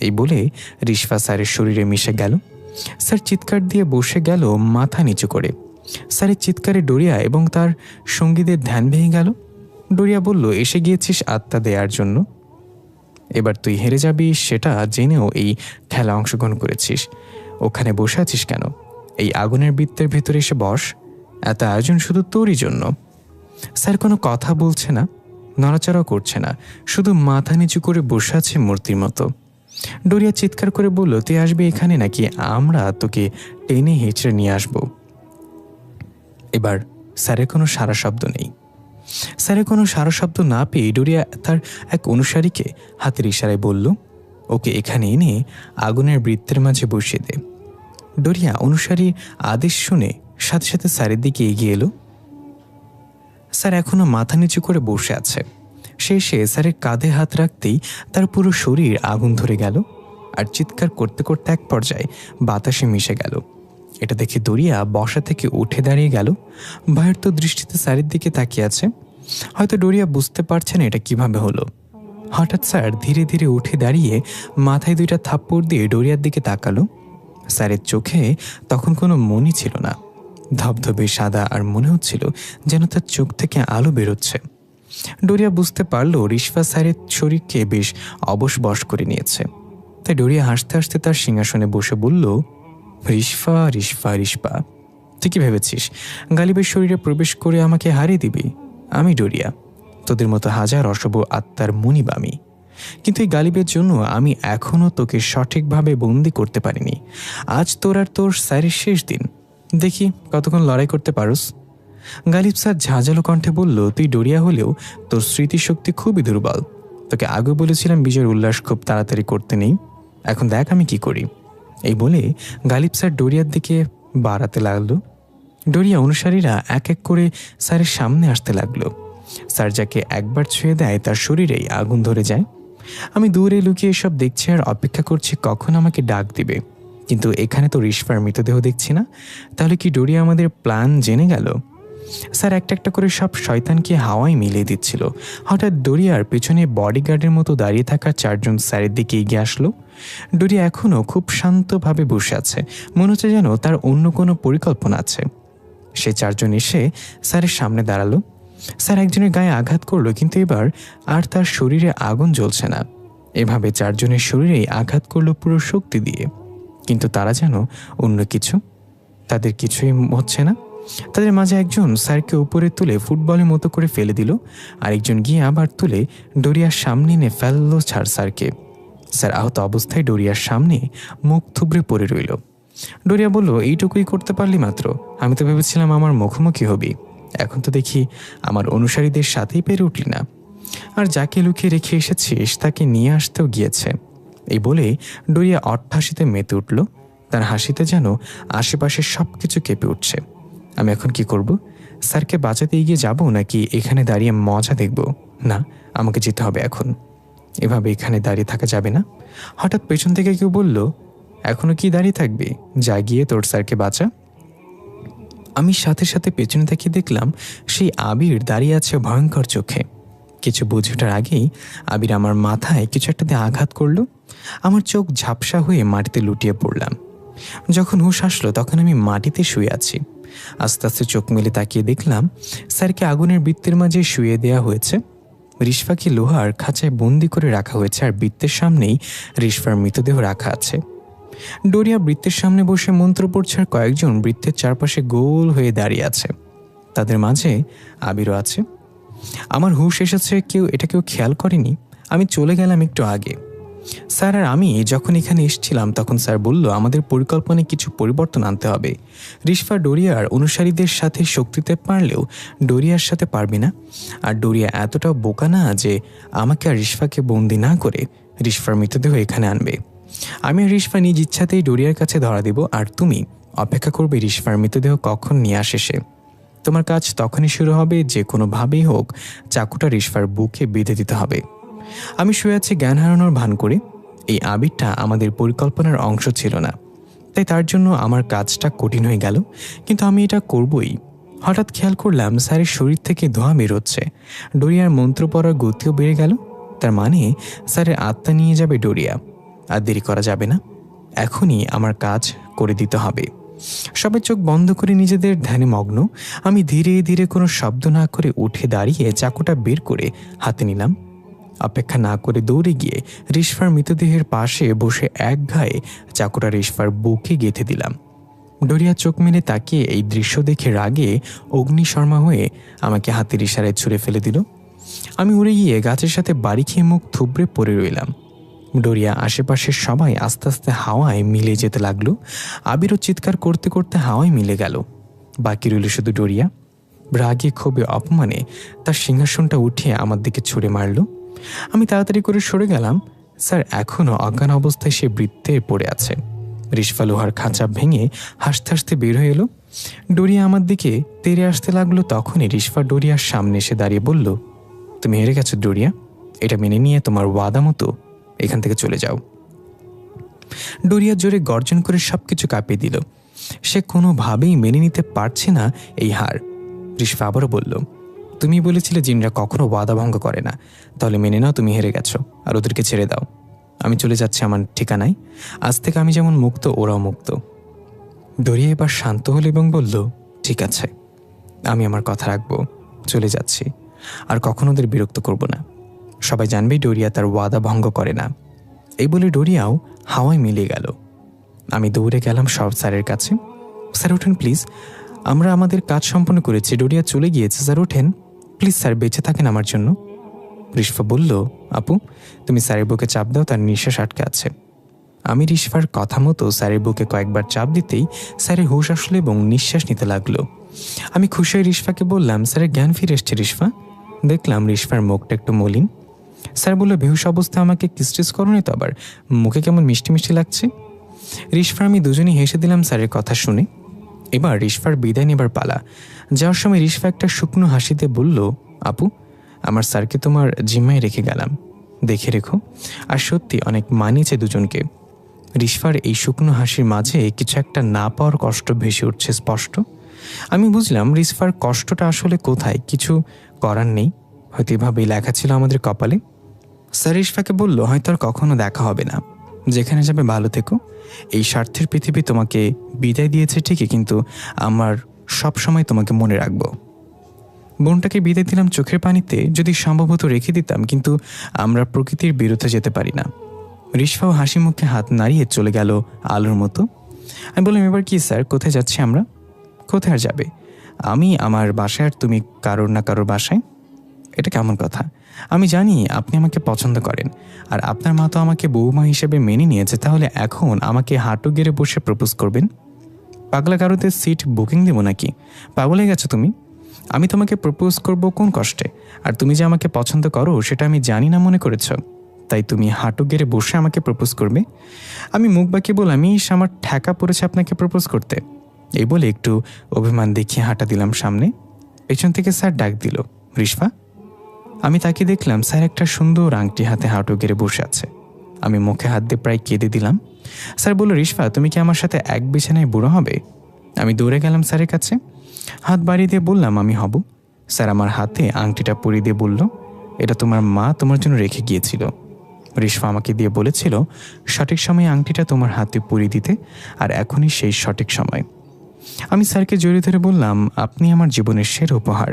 এই বলে রিশফা স্যারের শরীরে মিশে গেল। স্যার চিৎকার দিয়ে বসে গেল মাথা নিচু করে। স্যারের চিৎকারে ডোরিয়া এবং তার সঙ্গীদের ধ্যান ভেঙে গেল। ডোরিয়া বলল, এসে গিয়েছিস আত্মা দেওয়ার জন্য, এবার তুই হেরে যাবি সেটা জেনেও এই খেলা অংশগ্রহণ করেছিস। ওখানে বসে আছিস কেন? এই আগুনের বৃত্তের ভেতরে এসে বস, এত আয়োজন শুধু তোরই জন্য। স্যার কোনো কথা বলছে না, নড়াচড়াও করছে না, শুধু মাথা নিচু করে বসে আছে মূর্তির মতো। ডোরিয়া চিৎকার করে বলল, তুই আসবি এখানে নাকি আমরা তোকে টেনে হেঁচড়ে নিয়ে আসবো? এবার স্যারের কোনো সারা শব্দ নেই। স্যারের কোনো সারা শব্দ না পেয়ে ডোরিয়া তার এক অনুসারীকে হাতের ইশারায় বলল, ওকে এখানে এনে আগুনের বৃত্তের মাঝে বসিয়ে দে। ডোরিয়া অনুসারী আদেশ শুনে সাথে সাথে স্যারের দিকে এগিয়ে এলো। স্যার এখনো মাথা নিচু করে বসে আছে। সে এসে স্যারের কাঁধে হাত রাখতেই তার পুরো শরীর আগুন ধরে গেল, আর চিৎকার করতে করতে এক পর্যায়ে বাতাসে মিশে গেল। এটা দেখে ডোরিয়া বসা থেকে উঠে দাঁড়িয়ে গেল, ভয়ার্ত দৃষ্টিতে স্যারের দিকে তাকিয়ে আছে। হয়তো ডোরিয়া বুঝতে পারছে না এটা কিভাবে হলো। হঠাৎ স্যার ধীরে ধীরে উঠে দাঁড়িয়ে মাথায় 2টা থাপ্পড় দিয়ে ডোরিয়ার দিকে তাকালো। স্যারের চোখে তখন কোনো মনি ছিল না, ধবধবে সাদা, আর মনে হচ্ছিল যেন তার চোখ থেকে আলো বেরোচ্ছে। ডোরিয়া বুঝতে পারল রিশফা স্যারের শরীরকে বেশ অবশ বশ করে নিয়েছে। তাই ডোরিয়া হাসতে হাসতে তার সিংহাসনে বসে বলল, রিশফা রিশফা রিশফা, তুই কি ভেবেছিস গালিবের শরীরে প্রবেশ করে আমাকে হারিয়ে দিবি? আমি ডোরিয়া, তোদের মতো হাজার অশুভ আত্মার মুনিব আমি। কিন্তু এই গালিবের জন্য আমি এখনও তোকে সঠিকভাবে বন্দি করতে পারিনি। আজ তোর আর তোর স্যারের শেষ দিন, দেখি কতক্ষণ লড়াই করতে পারোস। গালিব স্যার ঝাঁঝালো কণ্ঠে বলল, তুই ডোরিয়া হলেও তোর স্মৃতিশক্তি খুবই দুর্বল। তোকে আগে বলেছিলাম বিজয়ের উল্লাস খুব তাড়াতাড়ি করতে নেই, এখন দেখ আমি কি করি। এই বলে গালিব স্যার ডোরিয়ার দিকে বাড়াতে লাগলো। ডোরিয়া অনুসারীরা এক এক করে স্যারের সামনে আসতে লাগলো। স্যার যাকে একবার ছুঁয়ে দেয় তার শরীরেই আগুন ধরে যায়। আমি দূরে লুকিয়ে এসব দেখছি আর অপেক্ষা করছি কখন আমাকে ডাক দিবে, কিন্তু এখানে তো রিশফার মৃতদেহ দেখছি না। তাহলে কি ডোরিয়া আমাদের প্ল্যান জেনে গেল? স্যার একটা একটা করে সব শয়তানকে হাওয়ায় মিলিয়ে দিচ্ছিল। হঠাৎ ডোরিয়ার পেছনে বডিগার্ডের মতো দাঁড়িয়ে থাকা 4 জন স্যারের দিকে এগিয়ে আসলো। ডোরিয়া এখনও খুব শান্তভাবে বসে আছে, মনে হচ্ছে যেন তার অন্য কোনো পরিকল্পনা আছে। সে 4 জন এসে স্যারের সামনে দাঁড়ালো। স্যার একজনের গায়ে আঘাত করলো, কিন্তু এবার আর তার শরীরে আগুন জ্বলছে না। এভাবে 4 জনের শরীরেই আঘাত করলো পুরো শক্তি দিয়ে, কিন্তু তারা যেন অন্য কিছু, তাদের কিছুই হচ্ছে না। তাদের মাঝে একজন স্যারকে উপরে তুলে ফুটবলের মতো করে ফেলে দিল, আরেকজন গিয়ে আবার তুলে ডোরিয়ার সামনে এনে ফেললো স্যারকে। স্যার আহত অবস্থায় ডোরিয়ার সামনে মুখ থুবড়ে পড়ে রইল। ডোরিয়া বলল, এইটুকুই করতে পারলি মাত্র? আমি তো ভেবেছিলাম আমার মুখোমুখি হবি, এখন তো দেখি আমার অনুসারীদের সাথেই পেরে উঠলি না। আর যাকে লুকিয়ে রেখে এসেছিস তাকে নিয়ে আসতেও গিয়েছে। এই বলে ডোরিয়া অট্টহাসিতে মেতে উঠল। তার হাসিতে যেন আশেপাশের সব কিছু কেঁপে উঠছে। আমি এখন কি করব? স্যারকে বাঁচাতে এগিয়ে যাব নাকি এখানে দাঁড়িয়ে মজা দেখব? না, আমাকে যেতে হবে এখন, এভাবে এখানে দাঁড়িয়ে থাকা যাবে না। হঠাৎ পেছন থেকে কেউ বলল, এখনো কি দাঁড়িয়ে থাকবি, যা গিয়ে তোর স্যারকে বাঁচা। আমি সাথে সাথে পেছনে তাকিয়ে দেখলাম সেই আবির দাঁড়িয়ে আছে ভয়ঙ্কর চোখে। কিছু বুঝে ওঠার আগেই আবির আমার মাথায় কিছু একটা দিয়ে আঘাত করলো। আমার চোখ ঝাপসা হয়ে মাটিতে লুটিয়ে পড়লাম। যখন হুঁশ আসলো তখন আমি মাটিতে শুয়ে আছি। আস্তে আস্তে চোখ মেলে তাকিয়ে দেখলাম স্যারকে আগুনের বৃত্তের মাঝে শুয়ে দেওয়া হয়েছে। রিশফাকে লোহার খাঁচায় বন্দি করে রাখা হয়েছে, আর বৃত্তের সামনেই রিশফার মৃতদেহ রাখা আছে। ডোরিয়া বৃত্তের সামনে বসে মন্ত্র পড়ছে, আর কয়েকজন বৃত্তের চারপাশে গোল হয়ে দাঁড়িয়ে আছে, তাদের মাঝে আবিরও আছে। আমার হুঁশ এসেছে, কেউ খেয়াল করেনি। আমি চলে গেলাম একটু আগে। স্যার আর আমি যখন এখানে এসেছিলাম তখন স্যার বলল আমাদের পরিকল্পনায় কিছু পরিবর্তন আনতে হবে। রিশফা ডোরিয়ার অনুসারীদের সাথে শক্তিতে পারলেও ডোরিয়ার সাথে পারবে না। আর ডোরিয়া এতটাও বোকা না যে আমাকে আর রিশফাকে বন্দি না করে রিশফার মৃতদেহ এখানে আনবে। আমি আর রিশফা নিজ ইচ্ছাতেই ডোরিয়ার কাছে ধরা দেব, আর তুমি অপেক্ষা করবে রিশফার মৃতদেহ কখন নিয়ে আসে সে। তোমার কাজ তখনই শুরু হবে, যে কোনোভাবেই হোক চাকুটা রিশফার বুকে বেঁধে দিতে হবে। আমি শুয়ে আছি জ্ঞান হারানোর ভান করে। এই আবিরটা আমাদের পরিকল্পনার অংশ ছিল না, তাই তার জন্য আমার কাজটা কঠিন হয়ে গেল, কিন্তু আমি এটা করবই। হঠাৎ খেয়াল করলাম স্যারের শরীর থেকে ধোঁয়া বেরোচ্ছে। ডোরিয়ার মন্ত্র পড়ার গতিও বেড়ে গেল। তার মানে স্যারের আত্মা নিয়ে যাবে ডোরিয়া। আর দেরি করা যাবে না, এখনই আমার কাজ করে দিতে হবে। সবাই চোখ বন্ধ করে নিজেদের ধ্যানে মগ্ন। আমি ধীরে ধীরে কোনো শব্দ না করে উঠে দাঁড়িয়ে চাকুটা বের করে হাতে নিলাম। অপেক্ষা না করে দৌড়ে গিয়ে রিশফার মৃতদেহের পাশে বসে এক ঘায়ে চাকুটা রিশফার বুকে গেঁথে দিলাম। ডোরিয়া চোখ মেলে তাকিয়ে এই দৃশ্য দেখে রাগে অগ্নিশর্মা হয়ে আমাকে হাতের ইশারায় ছুঁড়ে ফেলে দিল। আমি উড়ে গিয়ে গাছের সাথে বাড়ি খেয়ে মুখ থুবড়ে পড়ে রইলাম। ডোরিয়া আশেপাশের সবাই আস্তে আস্তে হাওয়ায় মিলে যেতে লাগলো। আবিরও চিৎকার করতে করতে হাওয়ায় মিলে গেল। বাকি রইল শুধু ডোরিয়া। রাগে ক্ষোভে অপমানে তার সিংহাসনটা উঠিয়ে আমার দিকে ছুঁড়ে মারল। আমি তাড়াতাড়ি করে সরে গেলাম। স্যার এখনও অজ্ঞান অবস্থায় সে বৃত্তে পড়ে আছে। রিশফা লোহার খাঁচা ভেঙে হাসতে হাসতে বের হয়ে এলো। ডোরিয়া আমার দিকে তেড়ে আসতে লাগলো। তখনই রিশফা ডোরিয়ার সামনে এসে দাঁড়িয়ে বলল, তুমি হেরে গেছো ডোরিয়া, এটা মেনে নিয়ে তোমার ওয়াদা মতো এখান থেকে চলে যাও। ডোরিয়া জোরে গর্জন করে সবকিছু কাঁপিয়ে দিল। সে কোনোভাবেই মেনে নিতে পারছে না এই হার। রিশফা আবারও বলল, তুমি বলেছিলে জিনরা কখনো ওয়াদা ভঙ্গ করে না, তাহলে মেনে নাও তুমি হেরে গেছো আর ওদেরকে ছেড়ে দাও। আমি চলে যাচ্ছি আমার ঠিকানায়। আজ থেকে আমি যেমন মুক্ত ওরাও মুক্ত। ডোরিয়া এবার শান্ত হল এবং বলল, ঠিক আছে, আমি আমার কথা রাখবো, চলে যাচ্ছি, আর কখনো ওদের বিরক্ত করব না। সবাই জানবেই ডোরিয়া তার ওয়াদা ভঙ্গ করে না। এই বলে ডোরিয়াও হাওয়ায় মিলিয়ে গেল। আমি দৌড়ে গেলাম সব স্যারের কাছে। স্যার ওঠেন প্লিজ, আমরা আমাদের কাজ সম্পন্ন করেছি, ডোরিয়া চলে গিয়েছে, স্যার ওঠেন প্লিজ, স্যার বেঁচে থাকেন আমার জন্য। রিশফা বলল, আপু তুমি স্যারের বুকে চাপ দাও, তার নিঃশ্বাস আটকে আছে। আমি রিশফার কথা মতো স্যারের বুকে কয়েকবার চাপ দিতেই স্যারের হুঁশ আসলো এবং নিঃশ্বাস নিতে লাগলো। আমি খুশি হয়ে রিশফাকে বললাম, স্যারের জ্ঞান ফিরে এসছে রিশফা। দেখলাম রিশফার মুখটা একটু মলিন। স্যার বললো, বেহুশ অবস্থায় আমাকে কিস্টিস করোনি তো, আবার মুখে কেমন মিষ্টি মিষ্টি লাগছে। রিশফা আমি দুজনেই হেসে দিলাম স্যারের কথা শুনে। এবার রিশফার বিদায় নেবার পালা। যাওয়ার সময় রিশফা একটা শুকনো হাসিতে বলল, আপু আমার স্যারকে তোমার জিম্মায় রেখে গেলাম, দেখে রেখো। আর সত্যি অনেক মানিয়েছে দুজনকে। রিশফার এই শুকনো হাসির মাঝে কিছু একটা না পাওয়ার কষ্ট ভেসে উঠছে স্পষ্ট। আমি বুঝলাম রিশফার কষ্টটা আসলে কোথায়। কিছু করার নেই, হয়তো এভাবেই লেখা ছিল আমাদের কপালে। স্যার রিশফাকে বলল, হয়তো আর কখনো দেখা হবে না, যেখানে যাবে ভালো থেকো। এই স্বার্থের পৃথিবী তোমাকে বিদায় দিয়েছে ঠিকই, কিন্তু আমার সব সময় তোমাকে মনে রাখবো। বোনটাকে বিদায় দিলাম চোখের পানিতে, যদি সম্ভব হতো রেখে দিতাম, কিন্তু আমরা প্রকৃতির বিরুদ্ধে যেতে পারি না। রিশফাও হাসি মুখে হাত নাড়িয়ে চলে গেল আলোর মতো। আমি বললাম, এবার কি স্যার, কোথায় যাচ্ছি আমরা? কোথায় আর যাবে, আমি আমার বাসায় আর তুমি কারোর না কারোর বাসায়। এটা কেমন কথা? আমি জানি আপনি আমাকে পছন্দ করেন, আর আপনার মা তো আমাকে বৌমা হিসেবে মেনে নিয়েছে, তাহলে এখন আমাকে হাঁটু গেড়ে বসে প্রপোজ করবেন? পাগলা কারোতে সিট বুকিং দেবো নাকি? পাগল হয়ে গেছো তুমি? আমি তোমাকে প্রপোজ করব কোন কষ্টে? আর তুমি যে আমাকে পছন্দ করো সেটা আমি জানি না মনে করেছ, তাই তুমি হাঁটু গেড়ে বসে আমাকে প্রপোজ করবে? আমি মুখ বাঁকিয়ে বললাম, আমার ঠেকা পড়েছে আপনাকে প্রপোজ করতে। এই বলে একটু অভিমান দেখিয়ে হাঁটা দিলাম সামনে। পেছন থেকে স্যার ডাক দিল, রিশফা। আমি তাকে দেখলাম স্যার একটা সুন্দর আংটি হাতে হাঁটু গেড়ে বসে আছে। আমি মুখে হাত দিয়ে প্রায় কেঁদে দিলাম। স্যার বলল, রিশফা তুমি কি আমার সাথে এক বিছানায় বুড়ো হবে? আমি দৌড়ে গেলাম স্যারের কাছে, হাত বাড়িয়ে দিয়ে বললাম, আমি হব। স্যার আমার হাতে আংটিটা পরিয়ে দিয়ে বলল, এটা তোমার মা তোমার জন্য রেখে গিয়েছিল। রিশফা আমাকে দিয়ে বলেছিল সঠিক সময়ে আংটিটা তোমার হাতে পরিয়ে দিতে, আর এখনই সেই সঠিক সময়। আমি স্যারকে জড়িয়ে ধরে বললাম, আপনি আমার জীবনের সেরা উপহার।